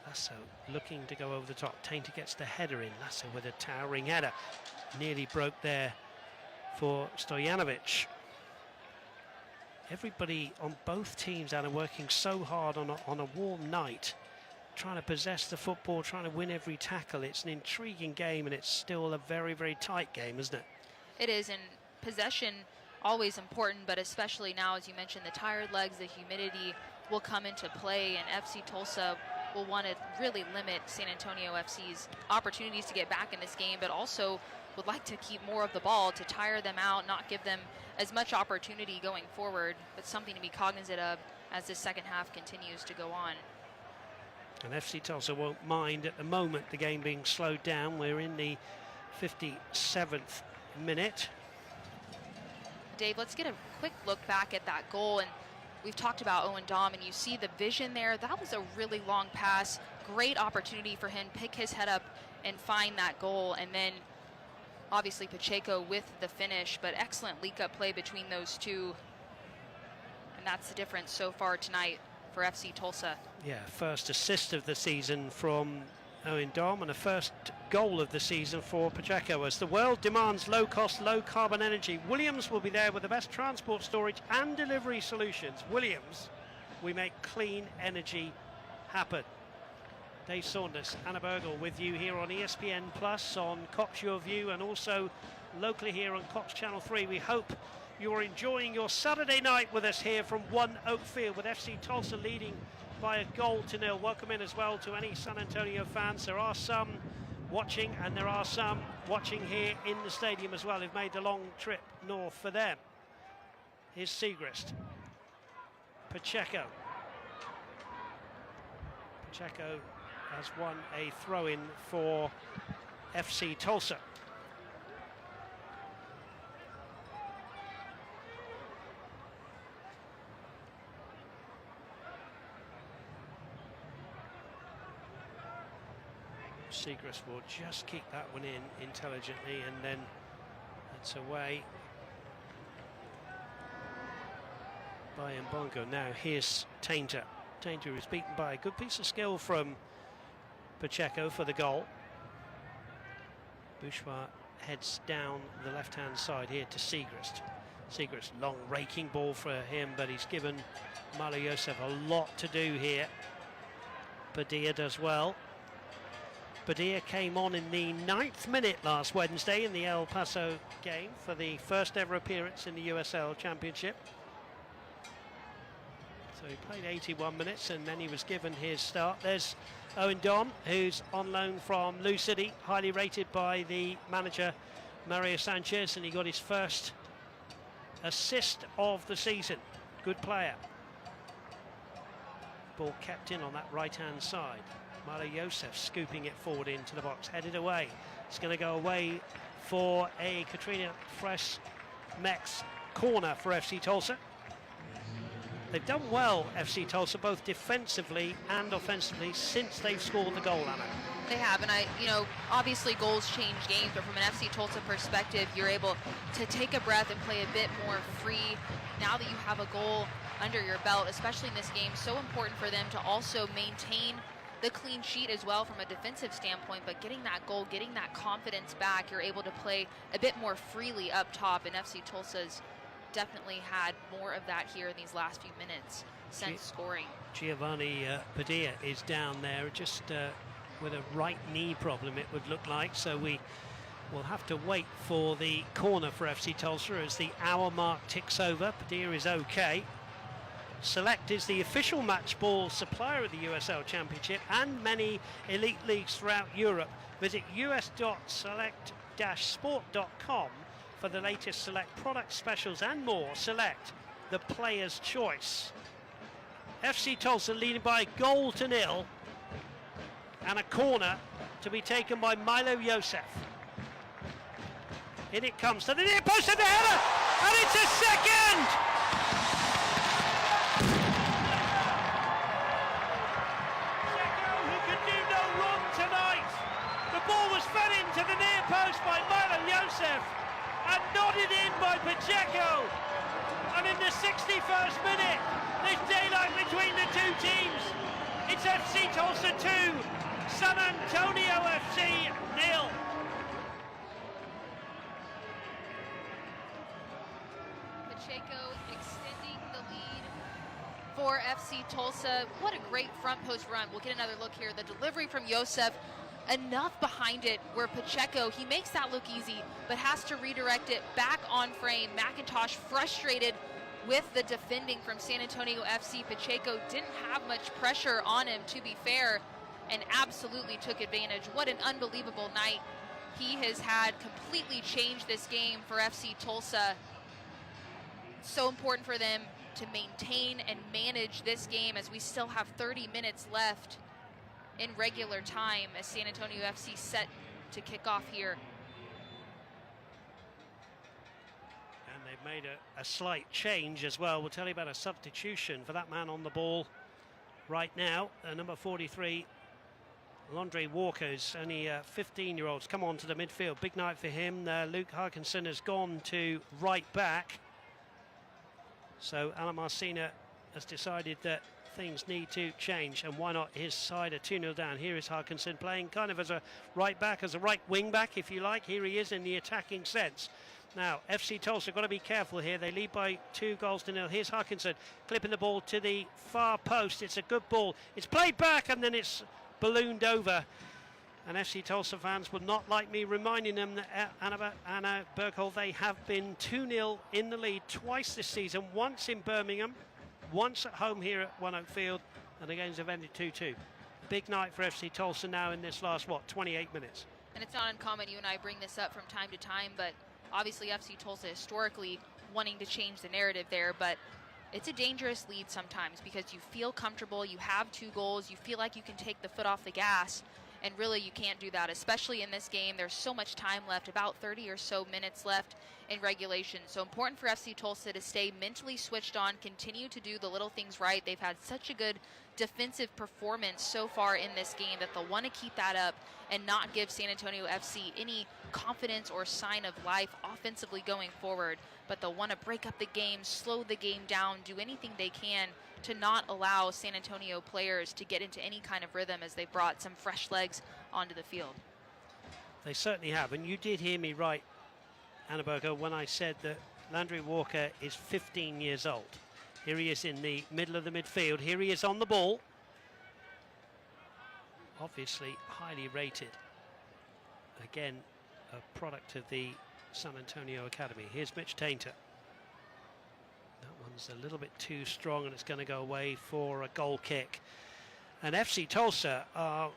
Lasso looking to go over the top. Tainter gets the header in. Lasso with a towering header. Nearly broke there for Stojanovic. Everybody on both teams are working so hard on a warm night, trying to possess the football, trying to win every tackle. It's an intriguing game, and it's still a very, very tight game, isn't it? It is, and possession always important, but especially now, as you mentioned, the tired legs, the humidity will come into play, and FC Tulsa will want to really limit San Antonio FC's opportunities to get back in this game, but also would like to keep more of the ball to tire them out, not give them as much opportunity going forward, but something to be cognizant of as the second half continues to go on. And FC Tulsa won't mind at the moment the game being slowed down. We're in the 57th minute. Dave, let's get a quick look back at that goal, and we've talked about Owen Dom, and you see the vision there. That was a really long pass, great opportunity for him, pick his head up and find that goal, and then obviously Pacheco with the finish, but excellent leak-up play between those two. And that's the difference so far tonight for FC Tulsa. Yeah, first assist of the season from Owen Dom and the first goal of the season for Pacheco. As the world demands low-cost, low-carbon energy, Williams will be there with the best transport, storage and delivery solutions. Williams, we make clean energy happen. Dave Saunders, Anna Bergel with you here on ESPN Plus, on Cox Your View, and also locally here on Cox Channel 3. We hope you're enjoying your Saturday night with us here from 1 Oakfield, with FC Tulsa leading by a goal to nil. Welcome in as well to any San Antonio fans. There are some watching, and there are some watching here in the stadium as well who've made the long trip north for them. Here's Siegrist. Pacheco. Pacheco has won a throw-in for FC Tulsa. Segrist will just kick that one in intelligently, and then it's away by Mbongo. Now here's Tainter. Tainter is beaten by a good piece of skill from Pacheco for the goal. Bourgeois heads down the left-hand side here to Segrist. Segrist, long raking ball for him, but he's given Malo Yosef a lot to do here. Padilla does well. Padilla came on in the 9th minute last Wednesday in the El Paso game for the first ever appearance in the USL Championship. So he played 81 minutes and then he was given his start. There's Owen Don, who's on loan from Lou City, highly rated by the manager Mario Sanchez, and he got his first assist of the season. Good player. Ball kept in on that right-hand side. Malo Yosef scooping it forward into the box, headed away. It's going to go away for a Katrina Fresh-Mex corner for FC Tulsa. They've done well, FC Tulsa, both defensively and offensively since they've scored the goal, Anna. They have, and obviously goals change games, but from an FC Tulsa perspective, you're able to take a breath and play a bit more free now that you have a goal under your belt, especially in this game. So important for them to also maintain the clean sheet as well from a defensive standpoint, but getting that goal, getting that confidence back, you're able to play a bit more freely up top, and FC Tulsa's definitely had more of that here in these last few minutes since scoring. Giovanni Padilla is down there just with a right knee problem, it would look like, so we will have to wait for the corner for FC Tulsa as the hour mark ticks over. Padilla is okay. Select is the official match ball supplier of the USL Championship and many elite leagues throughout Europe. Visit us.select-sport.com for the latest Select product specials and more. Select, the player's choice. FC Tulsa leading by a goal to nil, and a corner to be taken by Milo Yosef. In it comes to the near post and the header, and it's a second! Ball was fed into the near post by Milo Yosef and nodded in by Pacheco. And in the 61st minute, there's daylight between the two teams. It's FC Tulsa 2, San Antonio FC 0. Pacheco extending the lead for FC Tulsa. What a great front post run. We'll get another look here. The delivery from Yosef, enough behind it where Pacheco, he makes that look easy, but has to redirect it back on frame. McIntosh frustrated with the defending from San Antonio FC. Pacheco didn't have much pressure on him, to be fair, and absolutely took advantage. What an unbelievable night he has had. Completely changed this game for FC Tulsa. So important for them to maintain and manage this game as we still have 30 minutes left in regular time as San Antonio FC set to kick off here. And they've made a slight change as well. We'll tell you about a substitution for that man on the ball right now. Number 43, Londre Walker's only 15-year-olds come on to the midfield. Big night for him. Luke Harkinson has gone to right back. So Alan Marcina has decided that things need to change, and why not? His side are 2-0 down. Here is Harkinson playing kind of as a right back, as a right wing back, if you like. Here he is in the attacking sense. Now, FC Tulsa got to be careful here. They lead by 2-0. Here's Harkinson clipping the ball to the far post. It's a good ball. It's played back, and then it's ballooned over. And FC Tulsa fans would not like me reminding them that Anna Berghold, they have been 2-0 in the lead twice this season, once in Birmingham, once at home here at One Oak Field, and the games have ended 2-2. Big night for FC Tulsa now in this last, 28 minutes. And it's not uncommon, you and I bring this up from time to time, but obviously FC Tulsa historically wanting to change the narrative there, but it's a dangerous lead sometimes because you feel comfortable, you have 2 goals, you feel like you can take the foot off the gas, and really you can't do that, especially in this game. There's so much time left, about 30 or so minutes left in regulation. So important for FC Tulsa to stay mentally switched on, continue to do the little things right. They've had such a good defensive performance so far in this game that they'll want to keep that up and not give San Antonio FC any confidence or sign of life offensively going forward. But they'll want to break up the game, slow the game down, do anything they can to not allow San Antonio players to get into any kind of rhythm as they brought some fresh legs onto the field. They certainly have, and you did hear me right, Anna Berger, when I said that Landry Walker is 15 years old. Here he is in the middle of the midfield. Here he is on the ball. Obviously highly rated. Again, a product of the San Antonio Academy. Here's Mitch Tainter. That one's a little bit too strong, and it's going to go away for a goal kick. And FC Tulsa are,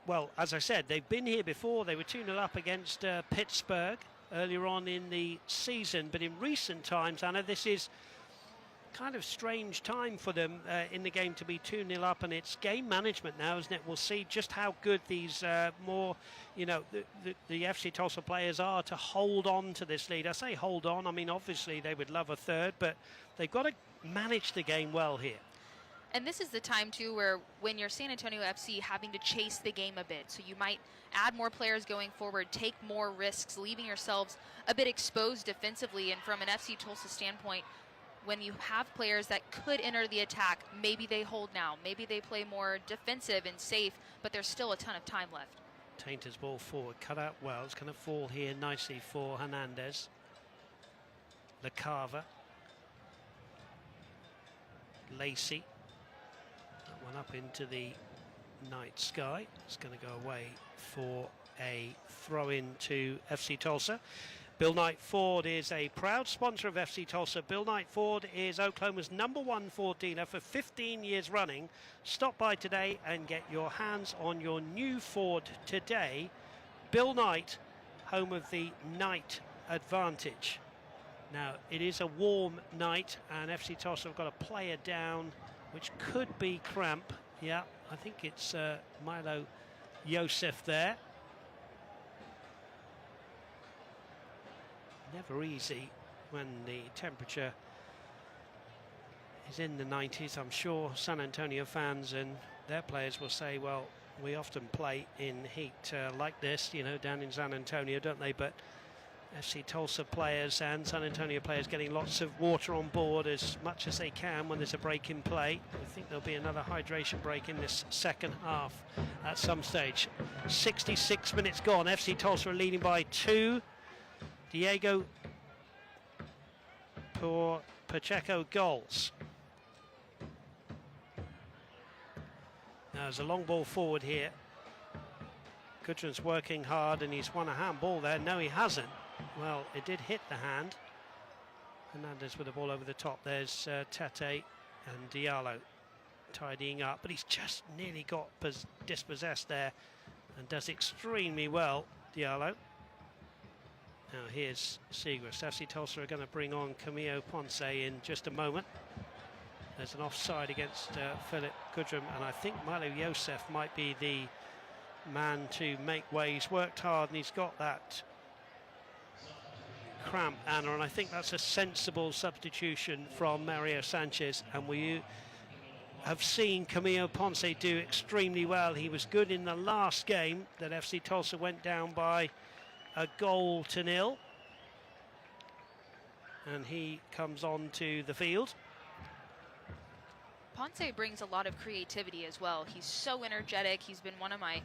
well, as I said, they've been here before. They were 2-0 up against Pittsburgh earlier on in the season, but in recent times, Anna, this is kind of strange time for them in the game to be 2-0 up, and it's game management now, isn't it? We'll see just how good these more, you know, the FC Tulsa players are to hold on to this lead. I say hold on, I mean obviously they would love a third, but they've got to manage the game well here. And this is the time too where when you're San Antonio FC having to chase the game a bit, so you might add more players going forward, take more risks, leaving yourselves a bit exposed defensively. And from an FC Tulsa standpoint, when you have players that could enter the attack, maybe they hold now, maybe they play more defensive and safe, but there's still a ton of time left. Tainter's ball forward, cut out well. It's going to fall here nicely for Hernandez. Le Carver. Lacey. That one up into the night sky. It's going to go away for a throw-in to FC Tulsa. Bill Knight Ford is a proud sponsor of FC Tulsa. Bill Knight Ford is Oklahoma's #1 Ford dealer for 15 years running. Stop by today and get your hands on your new Ford today. Bill Knight, home of the night advantage. Now, it is a warm night, and FC Tulsa have got a player down, which could be cramp. Yeah, I think it's Milo Yosef there. Never easy when the temperature is in the 90s. I'm sure San Antonio fans and their players will say, well, we often play in heat like this, you know, down in San Antonio, don't they? But FC Tulsa players and San Antonio players getting lots of water on board as much as they can when there's a break in play. I think there'll be another hydration break in this second half at some stage. 66 minutes gone. FC Tulsa are leading by 2. Diego Pacheco goals. Now there's a long ball forward here. Gudrun's working hard, and he's won a handball there. No, he hasn't. Well, it did hit the hand. Hernandez with the ball over the top. There's Tete and Diallo tidying up, but he's just nearly got dispossessed there and does extremely well, Diallo. Now here's Segrist. FC Tulsa are going to bring on Camillo Ponce in just a moment. There's an offside against Philip Gudrum, and I think Milo Yosef might be the man to make way. He's worked hard and he's got that cramp, Anna, and I think that's a sensible substitution from Mario Sanchez, and we have seen Camillo Ponce do extremely well. He was good in the last game that FC Tulsa went down by a 1-0, and he comes on to the field. Ponce brings a lot of creativity as well. He's so energetic. He's been one of my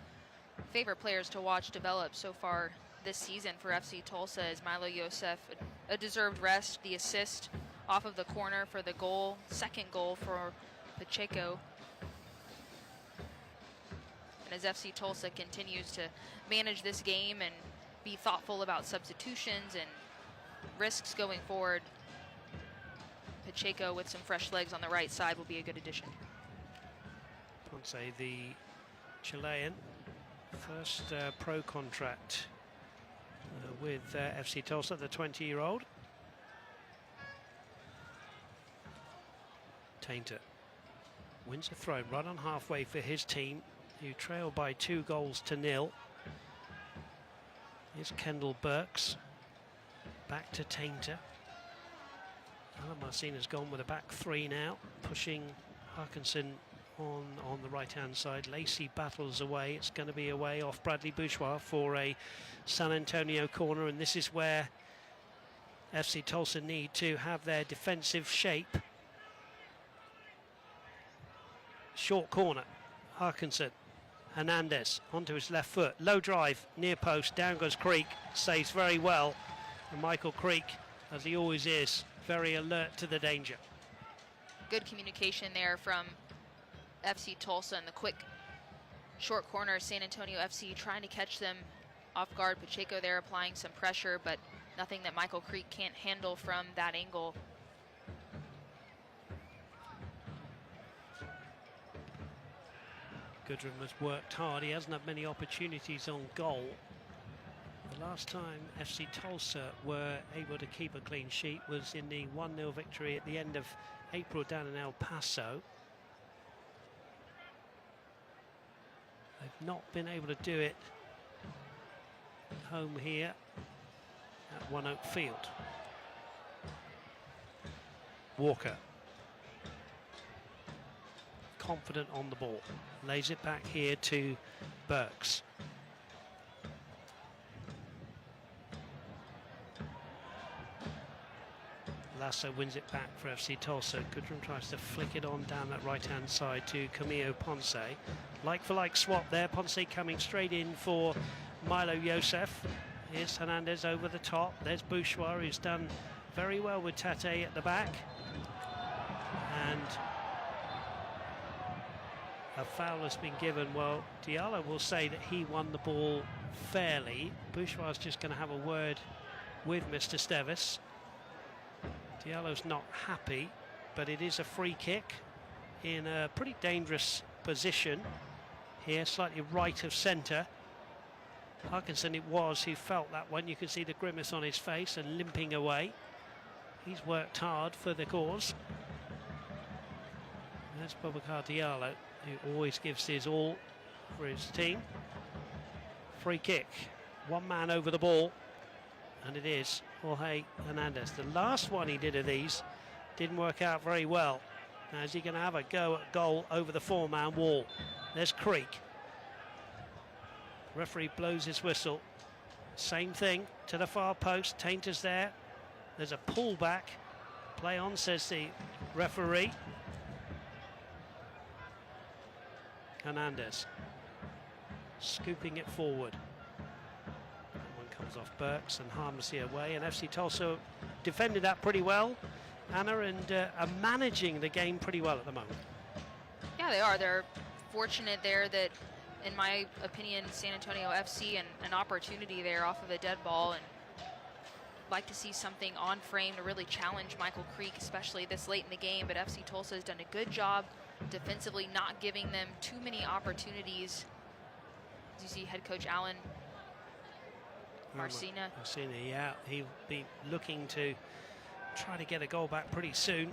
favorite players to watch develop so far this season for FC Tulsa. As Milo Yosef, a deserved rest, the assist off of the corner for the goal, second goal for Pacheco. And as FC Tulsa continues to manage this game and be thoughtful about substitutions and risks going forward, Pacheco with some fresh legs on the right side will be a good addition. Ponce, the Chilean, first pro contract with FC Tulsa, the 20-year-old. Tainter wins a throw right on halfway for his team, who trail by 2-0. Here's Kendall Burks. Back to Tainter. Alan Marcina's gone with a back three now, pushing Harkinson on the right-hand side. Lacey battles away. It's going to be away off Bradley Bourgeois for a San Antonio corner, and this is where FC Tulsa need to have their defensive shape. Short corner. Harkinson. Hernandez onto his left foot. Low drive, near post. Down goes Creek. Saves very well. And Michael Creek, as he always is, very alert to the danger. Good communication there from FC Tulsa and the quick short corner. San Antonio FC trying to catch them off guard. Pacheco there applying some pressure, but nothing that Michael Creek can't handle from that angle. Goodrum has worked hard. He hasn't had many opportunities on goal. The last time FC Tulsa were able to keep a clean sheet was in the 1-0 victory at the end of April down in El Paso. They've not been able to do it at home here at One Oak Field. Walker. Confident on the ball. Lays it back here to Burks. Lasso wins it back for FC Tulsa. Goodrum tries to flick it on down that right-hand side to Camillo Ponce. Like-for-like swap there. Ponce coming straight in for Milo Yosef. Here's Hernandez over the top. There's Bourgeois, who's done very well with Tate at the back. And a foul has been given. Well, Diallo will say that he won the ball fairly. Bourgeois is just going to have a word with Mr. Stevis. Diallo's not happy, but it is a free kick in a pretty dangerous position here, slightly right of centre. Harkinson it was who felt that one. You can see the grimace on his face and limping away. He's worked hard for the cause. That's Boubacar Diallo, who always gives his all for his team. Free kick, one man over the ball, and it is Jorge Hernandez. The last one he did of these didn't work out very well. Now is he going to have a go at goal over the four-man wall? There's Creek. Referee blows his whistle. Same thing to the far post. Tainter's there. There's a pullback. Play on, says the referee. Hernandez scooping it forward. One comes off Burks and harms the away, and FC Tulsa defended that pretty well, Anna, and are managing the game pretty well at the moment. Yeah, they are. They're fortunate there that, in my opinion, San Antonio FC an opportunity there off of a dead ball, and like to see something on frame to really challenge Michael Creek, especially this late in the game. But FC Tulsa has done a good job defensively, not giving them too many opportunities. As you see head coach Alan Marcina. Yeah, he'll be looking to try to get a goal back pretty soon.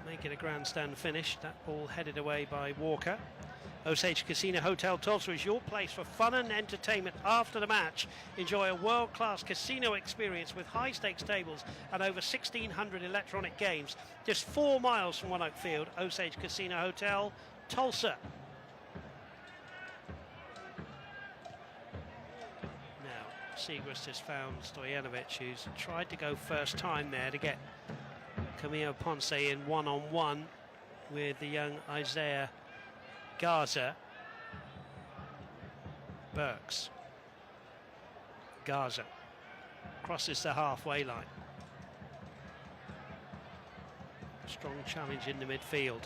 Make it a grandstand finish. That ball headed away by Walker. Osage Casino Hotel Tulsa is your place for fun and entertainment after the match. Enjoy a world-class casino experience with high-stakes tables and over 1,600 electronic games. Just 4 miles from One Oak Field, Osage Casino Hotel, Tulsa. Now, Segrist has found Stojanovic, who's tried to go first time there to get Camillo Ponce in one-on-one with the young Isaiah Garza. Burks. Garza crosses the halfway line. Strong challenge in the midfield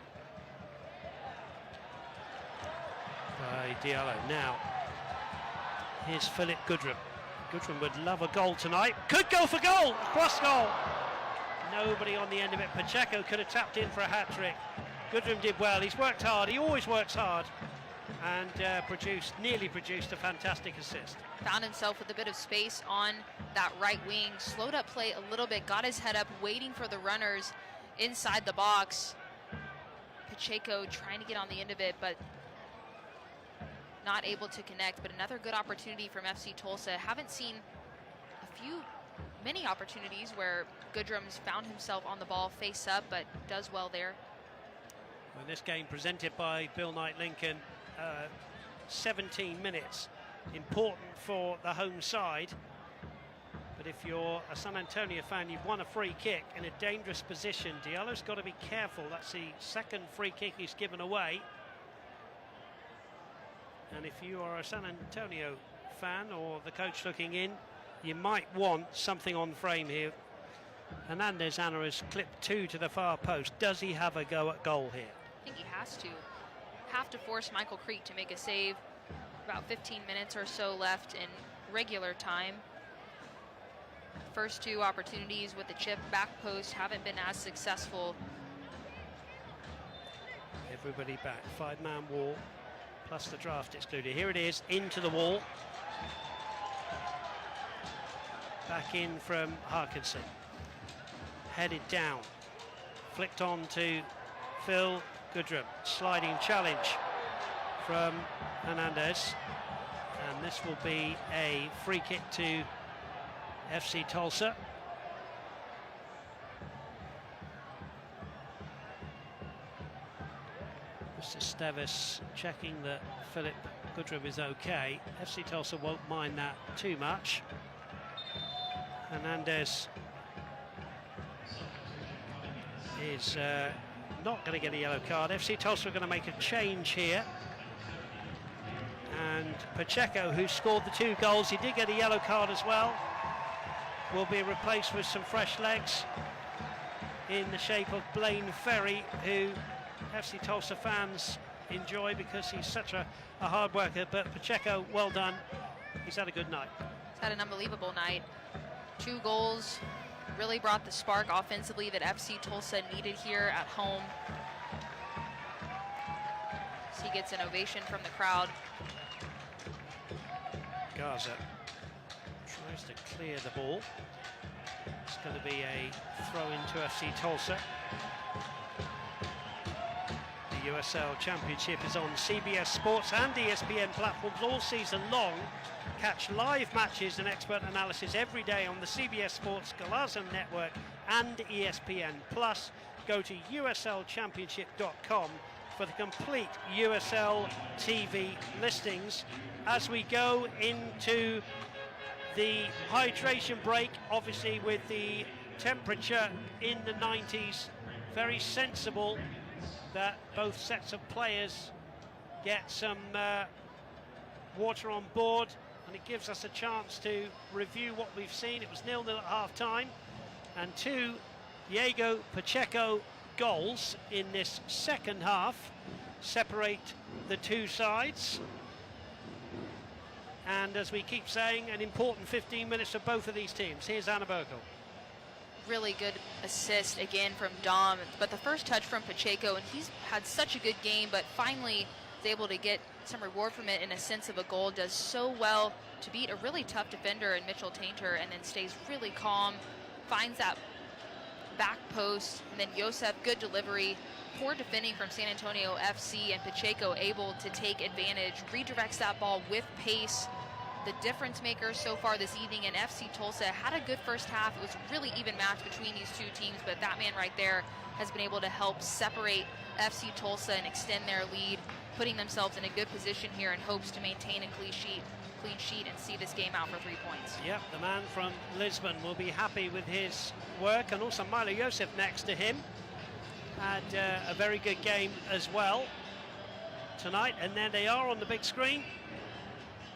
by Diallo. Now here's Philip Goodrum. Goodrum would love a goal tonight. Could go for goal. Cross goal. Nobody on the end of it. Pacheco could have tapped in for a hat-trick. Goodrum did well. He's worked hard. He always works hard, and nearly produced a fantastic assist. Found himself with a bit of space on that right wing. Slowed up play a little bit. Got his head up, waiting for the runners inside the box. Pacheco trying to get on the end of it, but not able to connect. But another good opportunity from FC Tulsa. Haven't seen many opportunities where Goodrum's found himself on the ball face up, but does well there. Well, this game presented by Bill Knight Lincoln, 17 minutes, important for the home side. But if you're a San Antonio fan, you've won a free kick in a dangerous position. Diallo's got to be careful. That's the second free kick he's given away. And if you are a San Antonio fan or the coach looking in, you might want something on frame here. Hernandez Anna has clipped 2 to the far post. Does he have a go at goal here? I think he has to. Have to force Michael Creek to make a save. About 15 minutes or so left in regular time. First 2 opportunities with the chip back post haven't been as successful. Everybody back. 5-man wall plus the draft excluded. Here it is, into the wall. Back in from Harkinson. Headed down. Flicked on to Phil Goodrum. Sliding challenge from Hernandez. And this will be a free kick to FC Tulsa. Mr. Stevis checking that Philip Goodrum is okay. FC Tulsa won't mind that too much. Hernandez is not going to get a yellow card. FC Tulsa are going to make a change here. And Pacheco, who scored the 2 goals, he did get a yellow card as well, will be replaced with some fresh legs in the shape of Blaine Ferry, who FC Tulsa fans enjoy because he's such a hard worker. But Pacheco, well done. He's had a good night. He's had an unbelievable night. 2 goals, really brought the spark offensively that FC Tulsa needed here at home. So he gets an ovation from the crowd. Garza tries to clear the ball. It's going to be a throw into FC Tulsa. The USL Championship is on CBS Sports and ESPN platforms all season long. Catch live matches and expert analysis every day on the CBS Sports Galazo Network and ESPN Plus. Go to uslchampionship.com for the complete USL TV listings. As we go into the hydration break, obviously with the temperature in the 90s, very sensible that both sets of players get some water on board, and it gives us a chance to review what we've seen. It was 0-0 at half-time, and 2 Diego Pacheco goals in this second half separate the 2 sides. And as we keep saying, an important 15 minutes for both of these teams. Here's Anna Burkle. Really good assist again from Dom, but the first touch from Pacheco, and he's had such a good game, but finally is able to get some reward from it in a sense of a goal. Does so well to beat a really tough defender in Mitchell Tainter, and then stays really calm, finds that back post, and then Yosef, good delivery. Poor defending from San Antonio FC, and Pacheco able to take advantage, redirects that ball with pace. The difference maker so far this evening, and FC Tulsa had a good first half. It was a really even match between these 2 teams, but that man right there has been able to help separate FC Tulsa and extend their lead, putting themselves in a good position here in hopes to maintain a clean sheet and see this game out for 3 points. Yep, the man from Lisbon will be happy with his work, and also Milo Yosef next to him had a very good game as well tonight, and there they are on the big screen,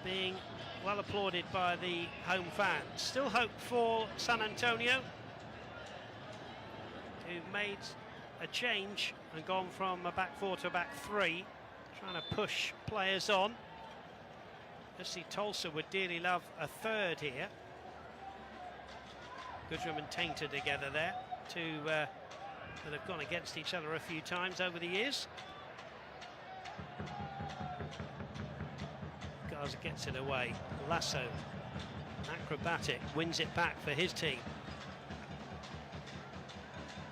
being well applauded by the home fans. Still hope for San Antonio, who made a change and gone from a back 4 to a back 3, trying to push players on. FC Tulsa would dearly love a third here. Goodrum and Tainter together there, 2 that have gone against each other a few times over the years. Garza gets it away. Lasso, acrobatic, wins it back for his team.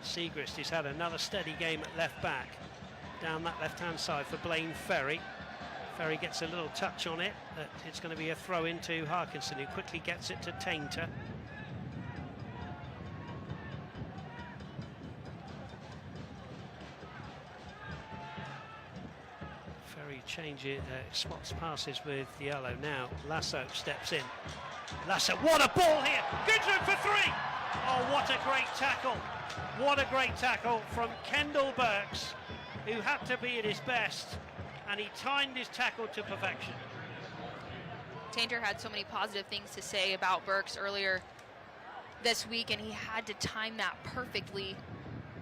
Siegrist has had another steady game at left back. down that left-hand side for Blaine Ferry. Ferry gets a little touch on it, but it's going to be a throw into Harkinson, who quickly gets it to Tainter. Ferry changes, swaps passes with yellow. Now Lasso steps in. Lasso, what a ball here! Goodrum for 3! Oh, what a great tackle! What a great tackle from Kendall Burks, who had to be at his best, and he timed his tackle to perfection. Tainter had so many positive things to say about Burks earlier this week, and he had to time that perfectly.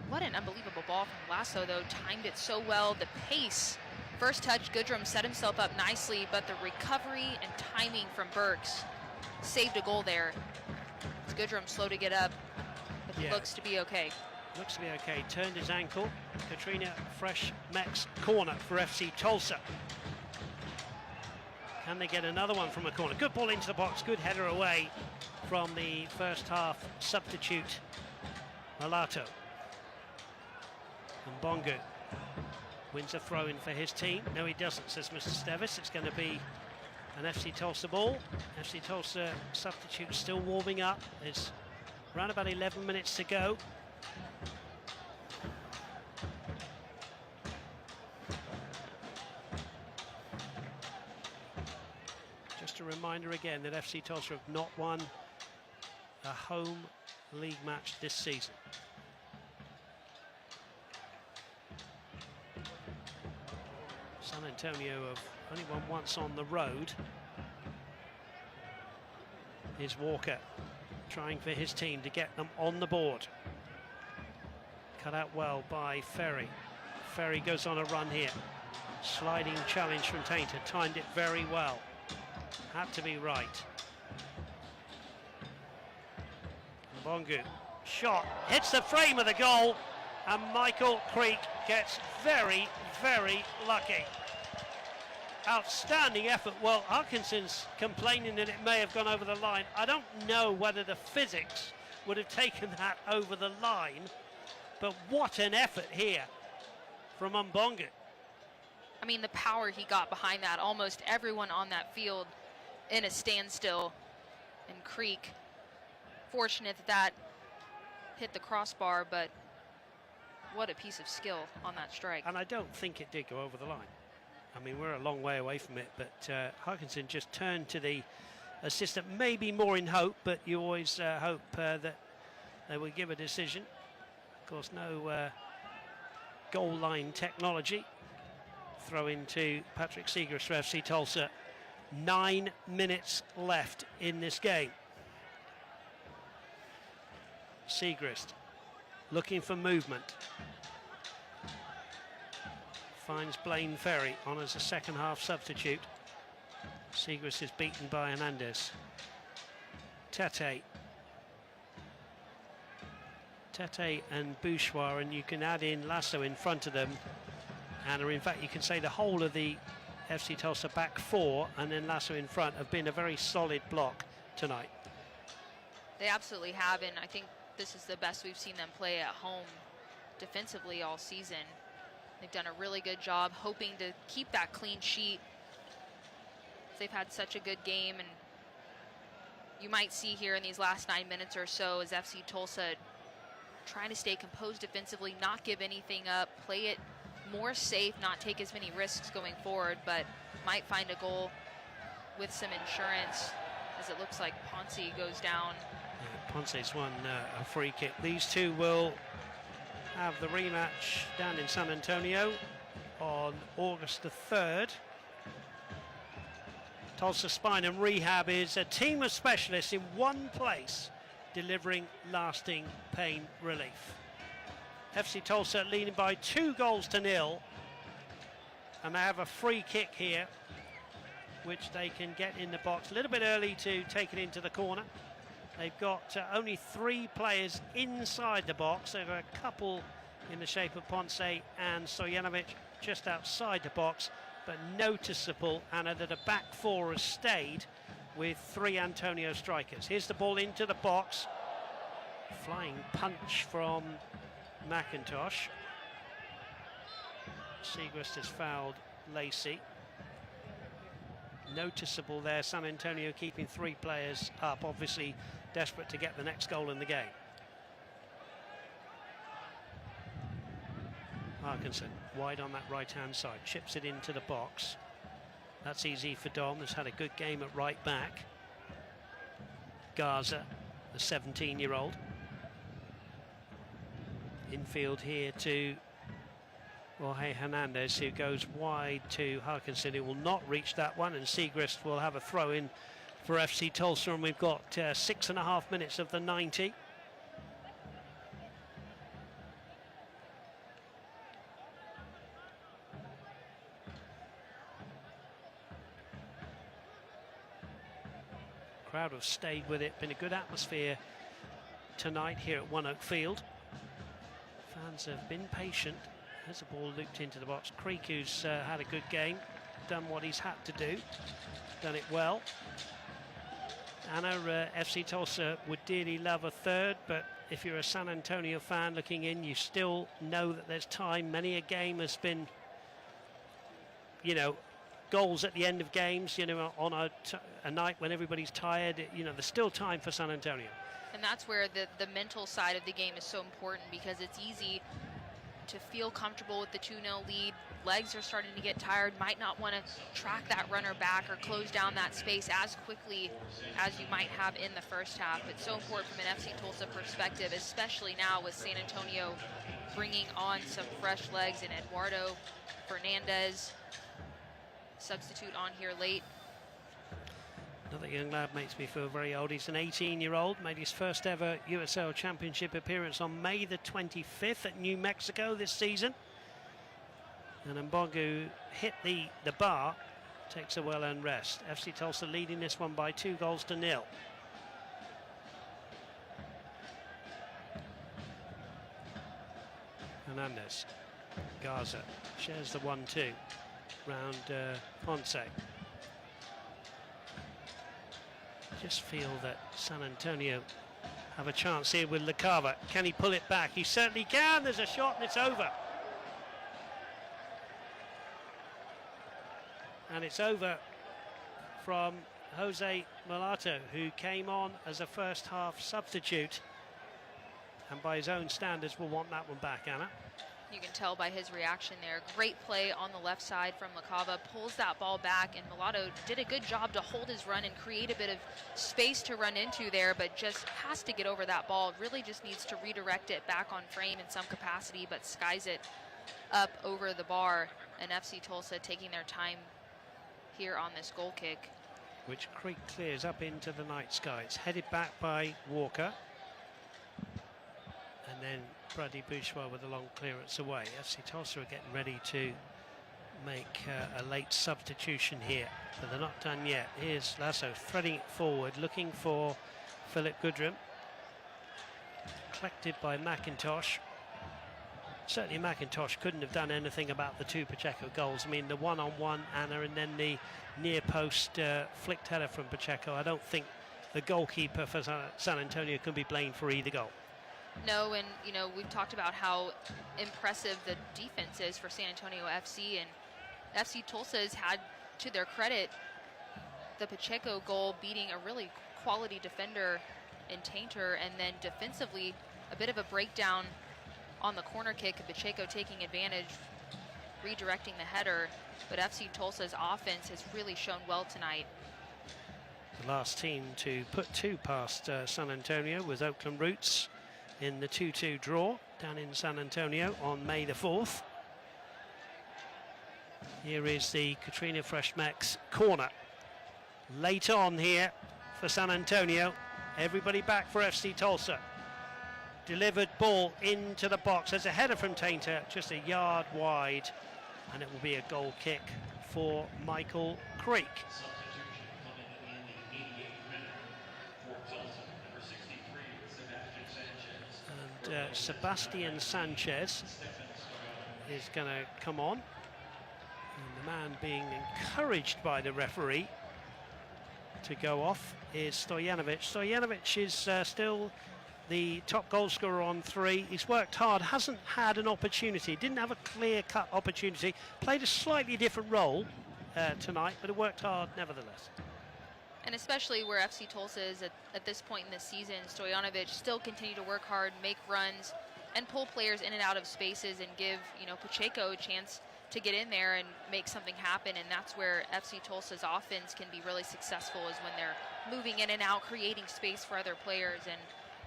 What an unbelievable ball from Lasso, though. Timed it so well. The pace. First touch, Goodrum set himself up nicely, but the recovery and timing from Burks saved a goal there. It's Goodrum slow to get up, but he looks to be okay. Looks to be okay. Turned his ankle. Katrina Fresh-Meck's corner for FC Tulsa. Can they get another one from a corner? Good ball into the box. Good header away from the first half substitute, Malato. And Bongu wins a throw-in for his team. No, he doesn't, says Mr. Stevis. It's going to be an FC Tulsa ball. FC Tulsa substitute still warming up. There's around about 11 minutes to go. Just a reminder again that FC Tulsa have not won a home league match this season. San Antonio have only won once on the road. Here's Walker trying for his team to get them on the board. Cut out well by Ferry. Ferry goes on a run here. Sliding challenge from Tainter. Timed it very well. Had to be right. Bongu. Shot. Hits the frame of the goal. And Michael Creek gets very, very lucky. Outstanding effort. Well, Harkinson's complaining that it may have gone over the line. I don't know whether the physics would have taken that over the line, but what an effort here from Mbongu. I mean, the power he got behind that. Almost everyone on that field in a standstill. And Creek, fortunate that hit the crossbar, but what a piece of skill on that strike. And I don't think it did go over the line. I mean, we're a long way away from it, but Harkinson just turned to the assistant, maybe more in hope, but you always hope that they will give a decision. Of course, no goal line technology. Throw into Patrick Siegrist for FC Tulsa. 9 minutes left in this game. Siegrist looking for movement. Finds Blaine Ferry on as a second half substitute. Siegrist is beaten by Hernandez. Tete and Bourgeois, and you can add in Lasso in front of them. And in fact, you can say the whole of the FC Tulsa back four and then Lasso in front have been a very solid block tonight. They absolutely have, and I think this is the best we've seen them play at home defensively all season. They've done a really good job hoping to keep that clean sheet. They've had such a good game, and you might see here in these last 9 minutes or so as FC Tulsa trying to stay composed defensively, not give anything up, play it more safe, not take as many risks going forward, but might find a goal with some insurance as it looks like Ponce goes down. Yeah, Ponce's won a free kick. These two will have the rematch down in San Antonio on August the 3rd. Tulsa Spine and Rehab is a team of specialists in one place delivering lasting pain relief. FC Tulsa leading by 2-0, and they have a free kick here which they can get in the box a little bit early to take it into the corner. They've got only 3 players inside the box. They've got a couple in the shape of Ponce and Stojanovic just outside the box, but noticeable, Anna, that a back four has stayed with 3 Antonio strikers. Here's the ball into the box. Flying punch from McIntosh. Segrist has fouled Lacey. Noticeable there, San Antonio keeping 3 players up, obviously desperate to get the next goal in the game. Harkinson wide on that right-hand side, chips it into the box. That's easy for Dom, who's had a good game at right back. Garza, the 17-year-old. Infield here to Jorge Hernandez, who goes wide to Harkinson, who will not reach that one, and Segrist will have a throw in for FC Tulsa, and we've got 6.5 minutes of the 90. Crowd have stayed with it, been a good atmosphere tonight here at One Oak Field. Fans have been patient. There's a ball looped into the box. Creek, who's had a good game, done what he's had to do, done it well. Anna, FC Tulsa would dearly love a third, but if you're a San Antonio fan looking in, you still know that there's time. Many a game has been, you know, goals at the end of games, you know, on a night when everybody's tired. You know, there's still time for San Antonio. And that's where the mental side of the game is so important, because it's easy to feel comfortable with the 2-0 lead. Legs are starting to get tired, might not want to track that runner back or close down that space as quickly as you might have in the first half. It's so important from an FC Tulsa perspective, especially now with San Antonio bringing on some fresh legs, and Eduardo Fernandez, substitute on here late. Another young lad makes me feel very old. He's an 18-year-old, made his first ever USL Championship appearance on May the 25th at New Mexico this season. And Mbongu hit the bar, takes a well-earned rest. FC Tulsa leading this one by 2-0. Hernandez, Garza shares the 1-2 round Ponce. Just feel that San Antonio have a chance here with LaCava. Can he pull it back? He certainly can. There's a shot and it's over. And it's over from Jose Malato, who came on as a first half substitute, and by his own standards will want that one back, Anna. You can tell by his reaction there. Great play on the left side from LaCava, pulls that ball back, and Malato did a good job to hold his run and create a bit of space to run into there, but just has to get over that ball. Really just needs to redirect it back on frame in some capacity, but skies it up over the bar. And FC Tulsa taking their time here on this goal kick, which Creek clears up into the night sky. It's headed back by Walker, and then Brady Bourgeois with a long clearance away. FC Tulsa are getting ready to make a late substitution here, but they're not done yet. Here's Lasso threading it forward, looking for Philip Goodrum. Collected by McIntosh. Certainly McIntosh couldn't have done anything about the 2 Pacheco goals. I mean, the one-on-one, Anna, and then the near post flicked header from Pacheco. I don't think the goalkeeper for San Antonio can be blamed for either goal. No, and you know, we've talked about how impressive the defense is for San Antonio FC, and FC Tulsa has had, to their credit, the Pacheco goal beating a really quality defender in Tainter, and then defensively a bit of a breakdown on the corner kick, and Pacheco taking advantage, redirecting the header. But FC Tulsa's offense has really shown well tonight. The last team to put 2 past San Antonio was Oakland Roots in the 2-2 draw down in San Antonio on May the 4th. Here is the Katrina Freshmax corner. Late on here for San Antonio. Everybody back for FC Tulsa. Delivered ball into the box. There's a header from Tainter, just a yard wide, and it will be a goal kick for Michael Creek. And Sebastian Sanchez is going to come on. And the man being encouraged by the referee to go off is Stojanovic. Stojanovic is still the top goal scorer on 3. He's worked hard, hasn't had an opportunity, didn't have a clear-cut opportunity, played a slightly different role tonight, but it worked hard nevertheless. And especially where FC Tulsa is at this point in the season, Stojanovic still continue to work hard, make runs, and pull players in and out of spaces and give, Pacheco a chance to get in there and make something happen. And that's where FC Tulsa's offense can be really successful, is when they're moving in and out, creating space for other players. And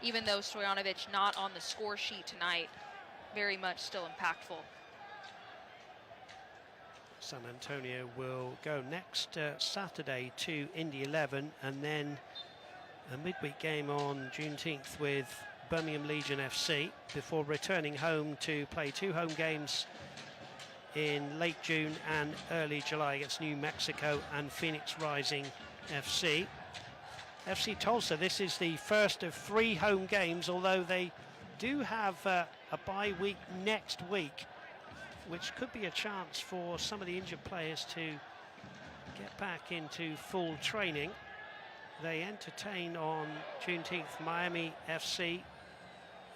even though Stojanovic not on the score sheet tonight, very much still impactful. San Antonio will go next Saturday to Indy 11, and then a midweek game on Juneteenth with Birmingham Legion FC before returning home to play 2 home games in late June and early July against New Mexico and Phoenix Rising FC. FC Tulsa, this is the first of 3 home games, although they do have a bye week next week, which could be a chance for some of the injured players to get back into full training. They entertain on Juneteenth Miami FC,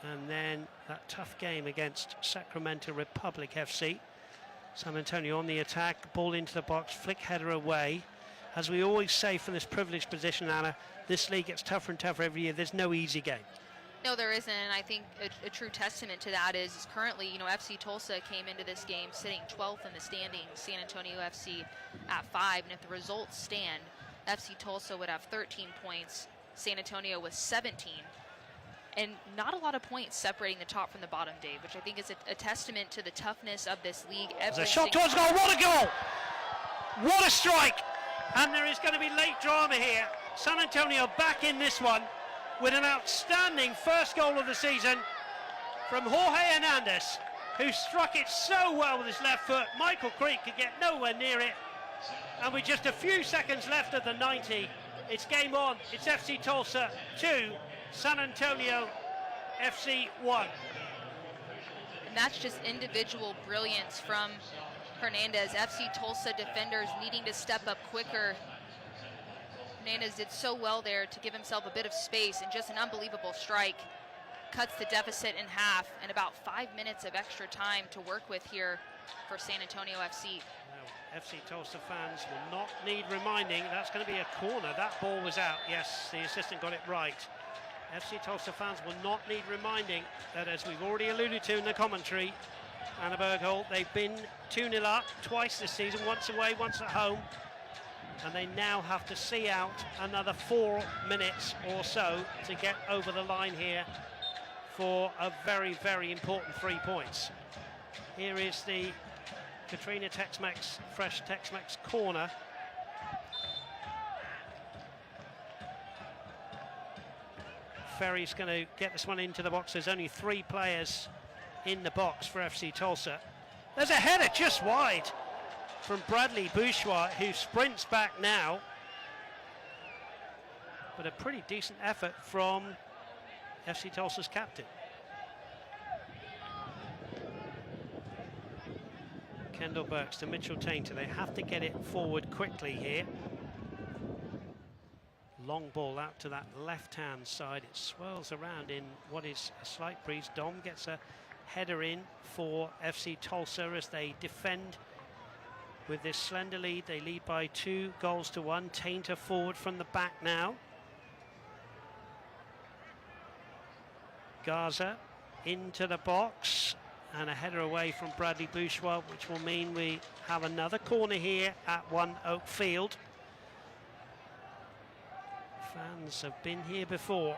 and then that tough game against Sacramento Republic FC. San Antonio on the attack, ball into the box, flick header away. As we always say from this privileged position, Anna, this league gets tougher and tougher every year. There's no easy game. No, there isn't, and I think a true testament to that is currently, FC Tulsa came into this game sitting 12th in the standings, San Antonio FC at 5, and if the results stand, FC Tulsa would have 13 points, San Antonio with 17, and not a lot of points separating the top from the bottom, Dave, which I think is a testament to the toughness of this league. There's a shot towards goal, what a goal! What a strike! And there is going to be late drama here. San Antonio back in this one with an outstanding first goal of the season from Jorge Hernandez, who struck it so well with his left foot. Michael Creek could get nowhere near it. And with just a few seconds left of the 90, it's game on. It's FC Tulsa 2, San Antonio FC 1. And that's just individual brilliance from Hernandez. FC Tulsa defenders needing to step up quicker. Hernandez did so well there to give himself a bit of space, and just an unbelievable strike. Cuts the deficit in half, and about 5 minutes of extra time to work with here for San Antonio FC. Now, FC Tulsa fans will not need reminding. That's going to be a corner. That ball was out. Yes, the assistant got it right. FC Tulsa fans will not need reminding that, as we've already alluded to in the commentary, Anna Bergholt, they've been 2-0 up twice this season, once away, once at home. And they now have to see out another 4 minutes or so to get over the line here for a very, very important 3 points. Here is the Katrina Tex-Mex, fresh Tex-Mex corner. Ferry's going to get this one into the box. There's only 3 players in the box for FC Tulsa. There's a header just wide from Bradley Bourgeois, who sprints back now. But a pretty decent effort from FC Tulsa's captain. Kendall Burks to Mitchell Tainter. They have to get it forward quickly here. Long ball out to that left-hand side. It swirls around in what is a slight breeze. Dom gets a header in for FC Tulsa as they defend with this slender lead. They lead by 2-1. Tainter forward from the back now. Garza into the box, and a header away from Bradley Bourgeois, which will mean we have another corner here at One Oak Field. Fans have been here before,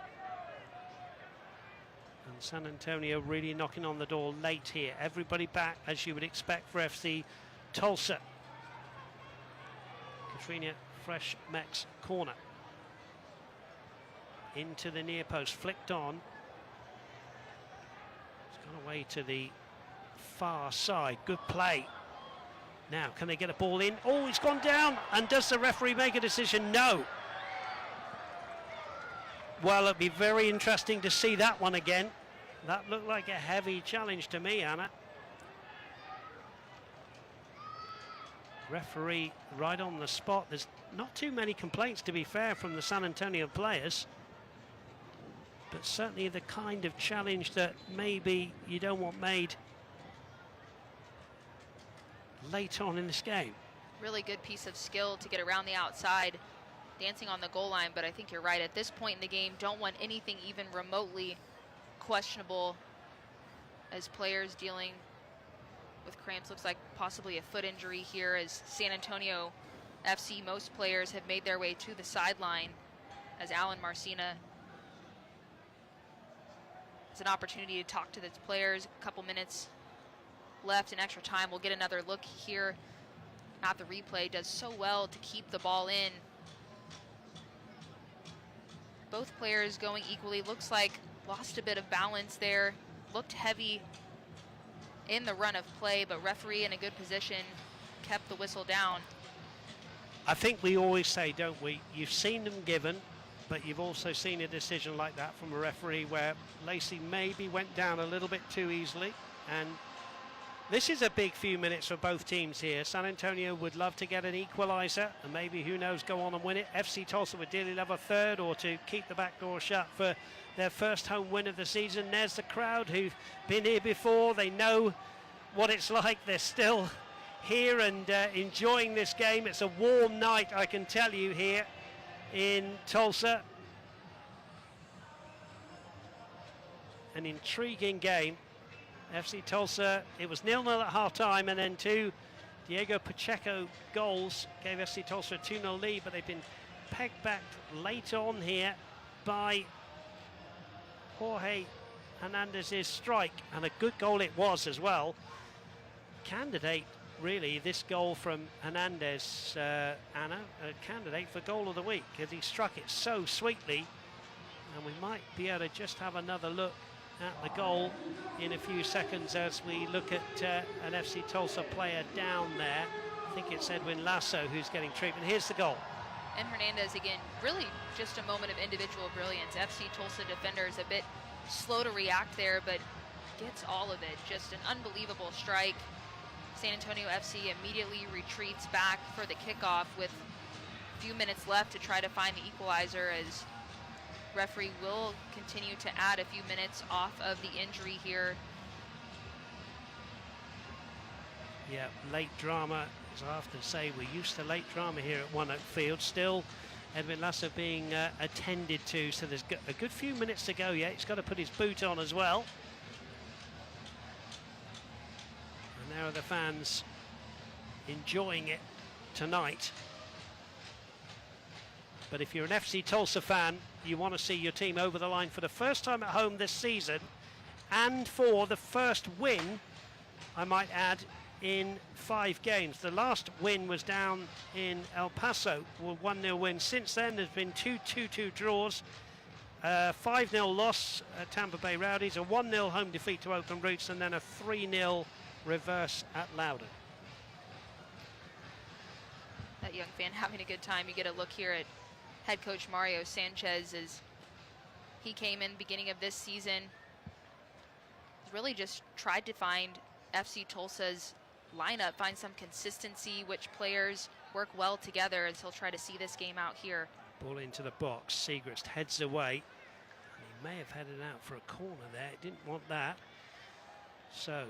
and San Antonio really knocking on the door late here. Everybody back, as you would expect for FC Tulsa. Katrina Fresh Mex corner. Into the near post, flicked on. It's gone away to the far side. Good play. Now, can they get a ball in? Oh, it's gone down. And does the referee make a decision? No. Well, it'll be very interesting to see that one again. That looked like a heavy challenge to me, Anna. Referee right on the spot. There's not too many complaints, to be fair, from the San Antonio players. but certainly the kind of challenge that maybe you don't want made late on in this game. Really good piece of skill to get around the outside, dancing on the goal line, but I think you're right. At this point in the game, don't want anything even remotely questionable as players dealing with cramps. Looks like possibly a foot injury here as San Antonio FC, most players have made their way to the sideline as Alan Marcina has an opportunity to talk to the players. A couple minutes left in extra time. We'll get another look here at the replay. Does so well to keep the ball in. Both players going equally. Looks like lost a bit of balance there. Looked heavy in the run of play, but referee in a good position kept the whistle down. I think we always say, don't we, you've seen them given, but you've also seen a decision like that from a referee where Lacey maybe went down a little bit too easily. And this is a big few minutes for both teams here. San Antonio would love to get an equaliser and maybe, who knows, go on and win it. FC Tulsa would dearly love a third or to keep the back door shut for their first home win of the season. There's the crowd who've been here before. They know what it's like. They're still here and enjoying this game. It's a warm night, I can tell you, here in Tulsa. An intriguing game. FC Tulsa, it was 0-0 at half-time, and then two Diego Pacheco goals gave FC Tulsa a 2-0 lead, but they've been pegged back late on here by Jorge Hernandez's strike, and a good goal it was as well. Candidate, really, this goal from Hernandez, Anna, a candidate for goal of the week, because he struck it so sweetly, and we might be able to just have another look at the goal in a few seconds as we look at an FC Tulsa player down there. I think it's Edwin Lasso who's getting treatment. Here's the goal. And Hernandez, again, really just a moment of individual brilliance. FC Tulsa defenders a bit slow to react there, but gets all of it. Just an unbelievable strike. San Antonio FC immediately retreats back for the kickoff with a few minutes left to try to find the equalizer, as referee will continue to add a few minutes off of the injury here. Yeah, late drama, as I often say, we're used to late drama here at One Oak Field. Still, Edwin Lasso being attended to, so there's a good few minutes to go yet. He's got to put his boot on as well. And there are the fans enjoying it tonight. But if you're an FC Tulsa fan, you want to see your team over the line for the first time at home this season, and for the first win, I might add, in 5 games. The last win was down in El Paso, a 1-0 win. Since then, there's been 2 2-2 draws, 5-0 loss at Tampa Bay Rowdies, a 1-0 home defeat to Oakland Roots, and then a 3-0 reverse at Loudoun. That young fan having a good time. You get a look here at head coach Mario Sanchez as he came in beginning of this season. Really just tried to find FC Tulsa's lineup, find some consistency, which players work well together, and he'll try to see this game out here. Ball into the box. Siegrist heads away. He may have headed out for a corner there. Didn't want that. So,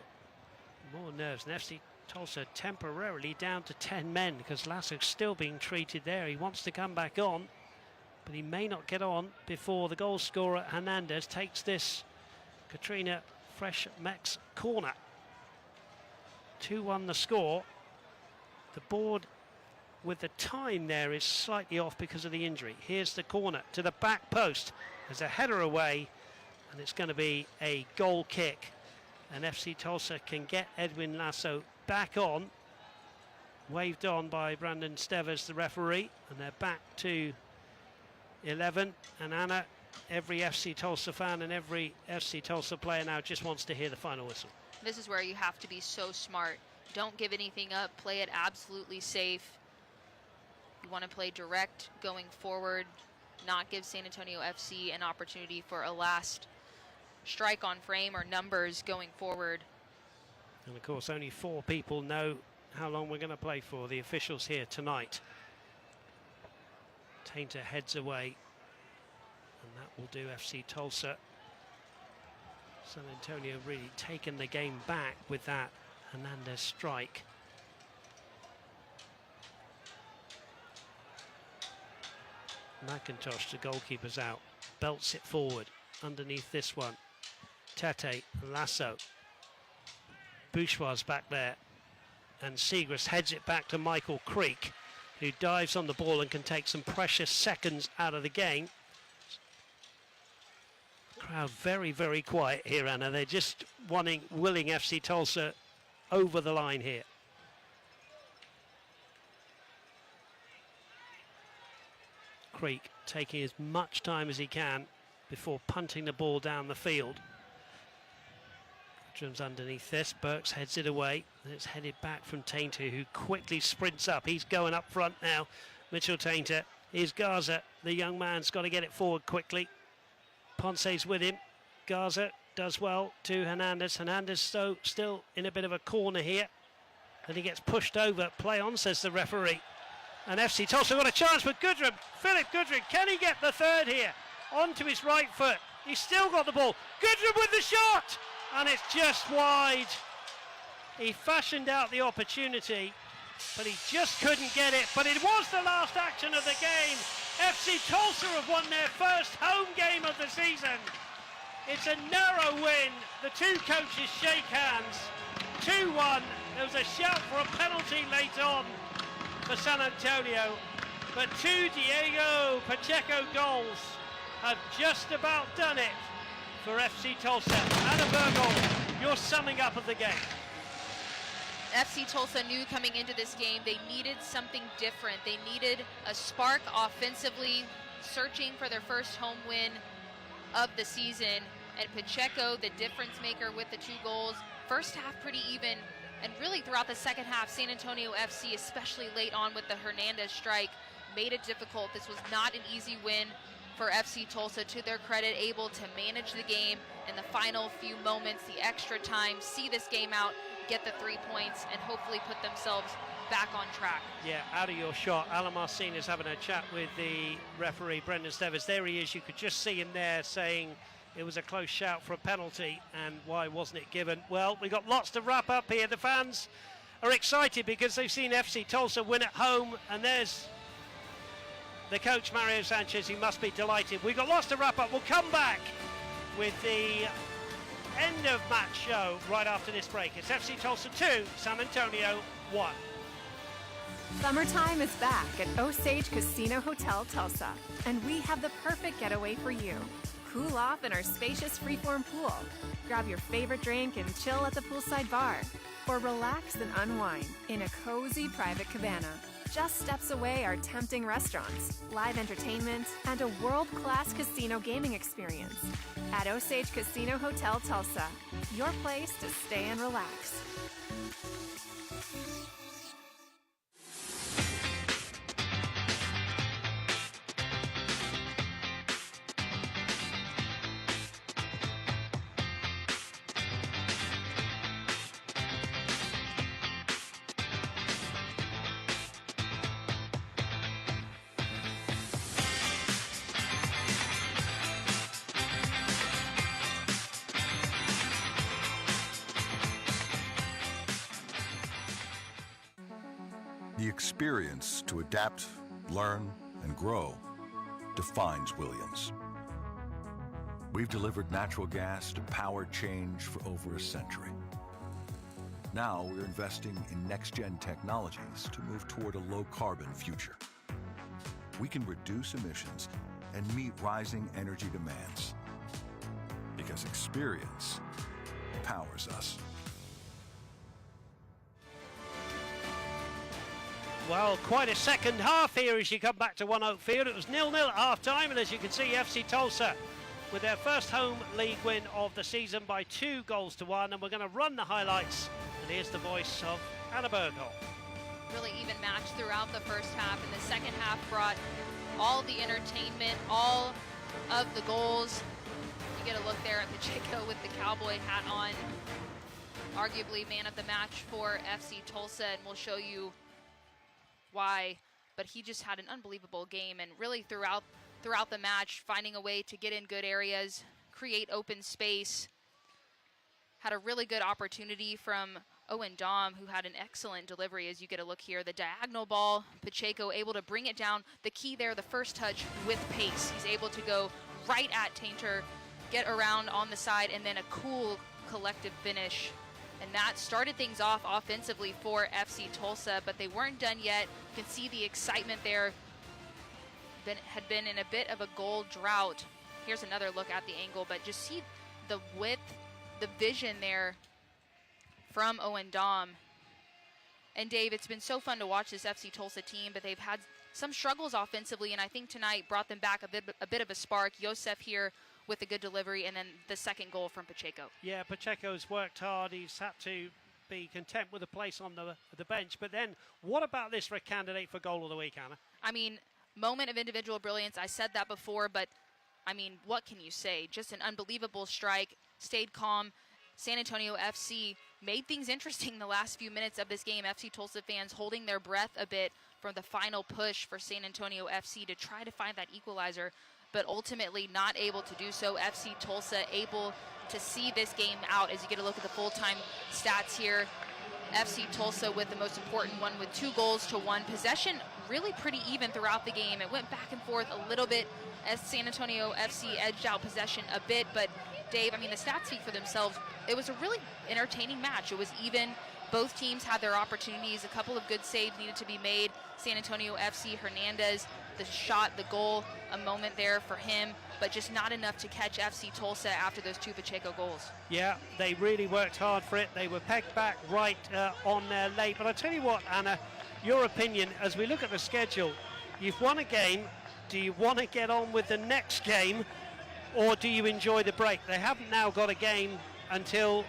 more nerves. And FC Tulsa temporarily down to 10 men because Lasso's still being treated there. He wants to come back on, but he may not get on before the goal scorer Hernandez takes this Katrina Fresh-Mex corner. 2-1 the score. The board with the time there is slightly off because of the injury. Here's the corner to the back post. There's a header away, and it's going to be a goal kick. And FC Tulsa can get Edwin Lasso back on. Waved on by Brandon Stevers, the referee, and they're back to 11. And Anna, every FC Tulsa fan and every FC Tulsa player now just wants to hear the final whistle. This is where you have to be so smart. Don't give anything up. Play it absolutely safe. You want to play direct going forward, not give San Antonio FC an opportunity for a last strike on frame or numbers going forward. And of course, only 4 people know how long we're going to play for, the officials here tonight. Tainter heads away. And that will do FC Tulsa. San Antonio really taken the game back with that Hernandez strike. McIntosh, the goalkeeper's out, belts it forward underneath this one. Tete, Lasso, Bourgeois back there, and Segrist heads it back to Michael Creek, who dives on the ball and can take some precious seconds out of the game. Crowd very, very quiet here, Anna. They're just willing FC Tulsa over the line here. Creek taking as much time as he can before punting the ball down the field. Drums underneath this, Burks heads it away, and it's headed back from Tainter, who quickly sprints up. He's going up front now, Mitchell Tainter. Here's Garza, the young man's got to get it forward quickly. Ponce's with him. Garza does well to Hernandez. Hernandez still in a bit of a corner here, and he gets pushed over. Play on, says the referee. And FC Tulsa got a chance with Goodrum. Philip Goodrum, can he get the third here? Onto his right foot. He's still got the ball. Goodrum with the shot! And it's just wide. He fashioned out the opportunity, but he just couldn't get it. But it was the last action of the game. FC Tulsa have won their first home game of the season. It's a narrow win. The two coaches shake hands. 2-1. There was a shout for a penalty late on for San Antonio, but two Diego Pacheco goals have just about done it for FC Tulsa. Anna Bergol, your summing up of the game. FC Tulsa knew coming into this game they needed something different. They needed a spark offensively, searching for their first home win of the season. And Pacheco, the difference maker with the 2 goals. First half pretty even, and really throughout the second half, San Antonio FC, especially late on with the Hernandez strike, made it difficult. This was not an easy win for FC Tulsa. To their credit, able to manage the game in the final few moments, the extra time, see this game out, get the 3 points, and hopefully put themselves back on track. Yeah, out of your shot. Alan Marcin is having a chat with the referee, Brendan Stevis. There he is. You could just see him there saying it was a close shout for a penalty, and why wasn't it given? Well, we've got lots to wrap up here. The fans are excited because they've seen FC Tulsa win at home, and there's the coach, Mario Sanchez. He must be delighted. We've got lots to wrap up. We'll come back with the end of match show right after this break. It's FC Tulsa 2, San Antonio 1. Summertime is back at Osage Casino Hotel Tulsa, and we have the perfect getaway for you. Cool off in our spacious freeform pool, grab your favorite drink and chill at the poolside bar, or relax and unwind in a cozy private cabana. Just steps away are tempting restaurants, live entertainment, and a world-class casino gaming experience. At Osage Casino Hotel Tulsa, your place to stay and relax. The experience to adapt, learn, and grow defines Williams. We've delivered natural gas to power change for over a century. Now we're investing in next-gen technologies to move toward a low-carbon future. We can reduce emissions and meet rising energy demands because experience powers us. Well, quite a second half here as you come back to One Oak Field. It was 0-0 at half-time, and as you can see, FC Tulsa with their first home league win of the season by 2-1, and we're going to run the highlights. And here's the voice of Anna Bergholm. Really even match throughout the first half, and the second half brought all the entertainment, all of the goals. You get a look there at Pacheco with the cowboy hat on, arguably man of the match for FC Tulsa, and we'll show you why, but he just had an unbelievable game, and really throughout throughout the match, finding a way to get in good areas, create open space. Had a really good opportunity from Owen Dom, who had an excellent delivery as you get a look here. The diagonal ball, Pacheco able to bring it down. The key there, the first touch with pace. He's able to go right at Tainter, get around on the side, and then a cool collective finish. And that started things off offensively for FC Tulsa, but they weren't done yet. You can see the excitement there. Had been in a bit of a goal drought. Here's another look at the angle, but just see the width, the vision there from Owen Dom. And Dave, it's been so fun to watch this FC Tulsa team, but they've had some struggles offensively, and I think tonight brought them back a bit of a spark. Yosef here with a good delivery, and then the second goal from Pacheco. Yeah, Pacheco's worked hard. He's had to be content with a place on the bench. But then, what about this for a candidate for goal of the week, Anna? I mean, moment of individual brilliance. I said that before, but I mean, what can you say? Just an unbelievable strike. Stayed calm. San Antonio FC made things interesting the last few minutes of this game. FC Tulsa fans holding their breath a bit for the final push for San Antonio FC to try to find that equalizer, but ultimately not able to do so. FC Tulsa able to see this game out as you get a look at the full-time stats here. FC Tulsa with the most important one with 2 goals to 1. Possession really pretty even throughout the game. It went back and forth a little bit as San Antonio FC edged out possession a bit, but Dave, I mean, the stats speak for themselves. It was a really entertaining match. It was even. Both teams had their opportunities. A couple of good saves needed to be made. San Antonio FC, Hernandez, the shot, the goal, a moment there for him, but just not enough to catch FC Tulsa after those 2 Pacheco goals. Yeah, they really worked hard for it. They were pegged back right on there late. But I tell you what, Anna, your opinion, as we look at the schedule, you've won a game. Do you want to get on with the next game, or do you enjoy the break? They haven't now got a game until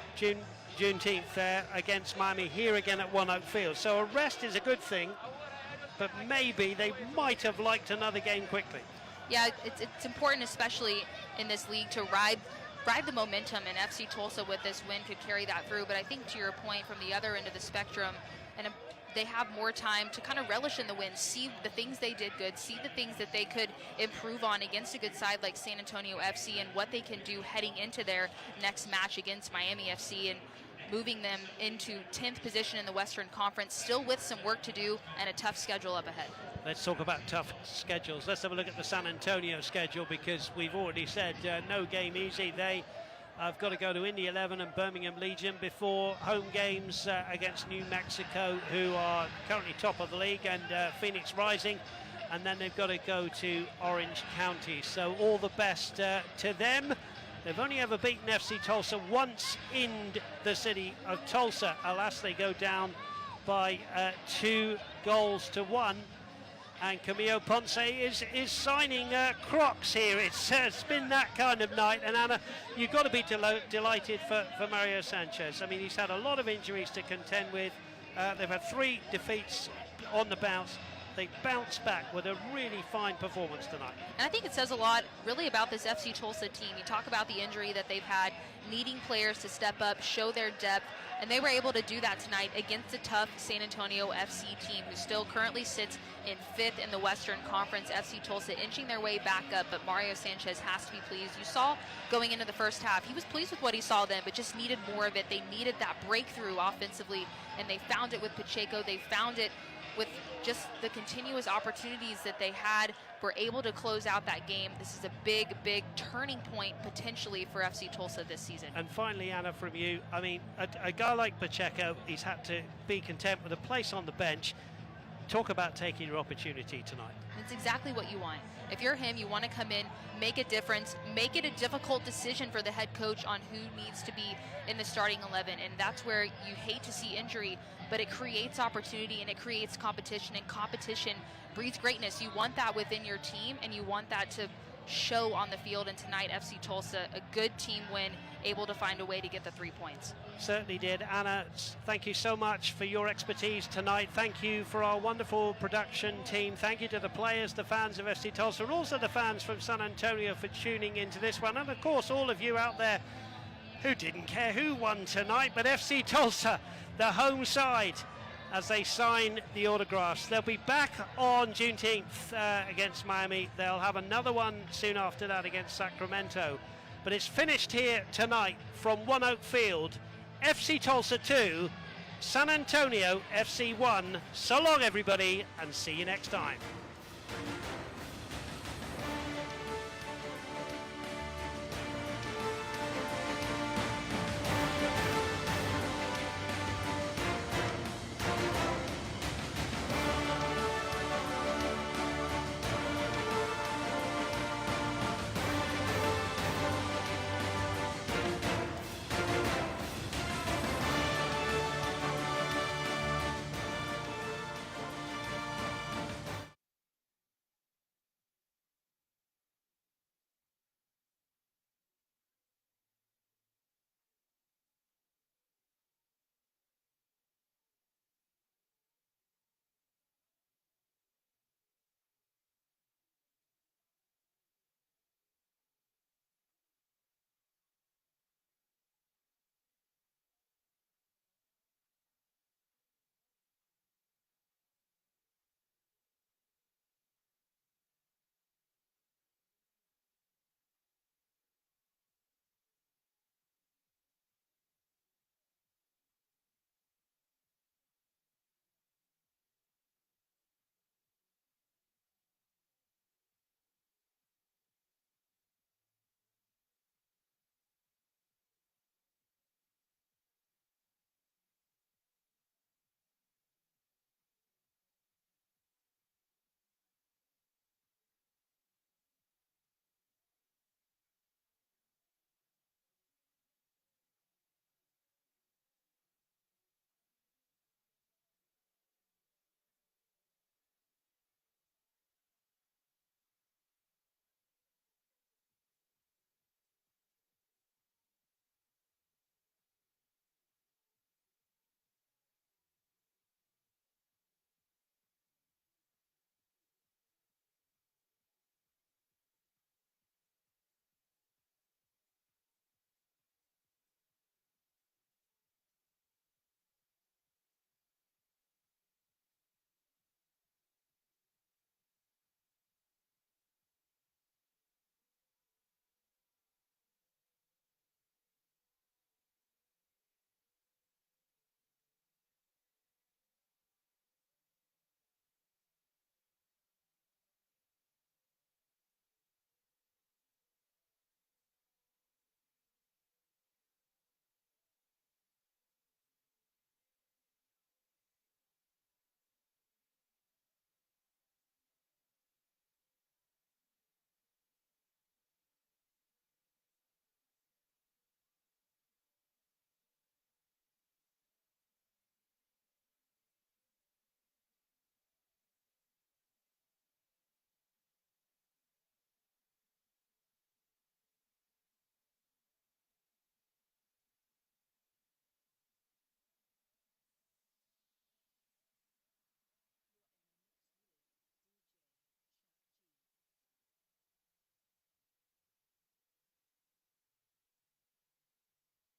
Juneteenth there against Miami, here again at One Oak Field. So a rest is a good thing, but maybe they might have liked another game quickly. Yeah, it's important, especially in this league, to ride the momentum, and FC Tulsa with this win could carry that through. But I think to your point, from the other end of the spectrum, and they have more time to kind of relish in the win, see the things they did good, see the things that they could improve on against a good side like San Antonio FC, and what they can do heading into their next match against Miami FC, and moving them into 10th position in the Western Conference, still with some work to do and a tough schedule up ahead. Let's talk about tough schedules. Let's have a look at the San Antonio schedule, because we've already said no game easy. They have got to go to Indy 11 and Birmingham Legion before home games against New Mexico, who are currently top of the league, and Phoenix Rising, and then they've got to go to Orange County. So all the best to them. They've only ever beaten FC Tulsa once in the city of Tulsa. Alas, they go down by 2 goals to 1. And Camilo Ponce is signing Crocs here. It's been that kind of night. And Anna, you've got to be delighted for Mario Sanchez. I mean, he's had a lot of injuries to contend with. They've had 3 defeats on the bounce. They bounced back with a really fine performance tonight. And I think it says a lot really about this FC Tulsa team. You talk about the injury that they've had, needing players to step up, show their depth, and they were able to do that tonight against a tough San Antonio FC team who still currently sits in 5th in the Western Conference. FC Tulsa inching their way back up, but Mario Sanchez has to be pleased. You saw going into the first half, he was pleased with what he saw then, but just needed more of it. They needed that breakthrough offensively, and they found it with Pacheco. They found it with just the continuous opportunities that they had, were able to close out that game. This is a big, big turning point potentially for FC Tulsa this season. And finally, Anna, from you, I mean, a guy like Pacheco, he's had to be content with a place on the bench. Talk about taking your opportunity tonight. It's exactly what you want. If you're him, you want to come in, make a difference, make it a difficult decision for the head coach on who needs to be in the starting 11. And that's where you hate to see injury, but it creates opportunity and it creates competition, and competition breeds greatness. You want that within your team, and you want that to show on the field. And tonight, FC Tulsa, a good team win, able to find a way to get the 3 points. Certainly did. Anna, thank you so much for your expertise tonight. Thank you for our wonderful production team. Thank you to the players, the fans of FC Tulsa, and also the fans from San Antonio for tuning into this one. And of course, all of you out there who didn't care who won tonight, but FC Tulsa, the home side, as they sign the autographs. They'll be back on Juneteenth against Miami. They'll have another one soon after that against Sacramento. But it's finished here tonight from One Oak Field. FC Tulsa 2, San Antonio FC 1. So long, everybody, and see you next time.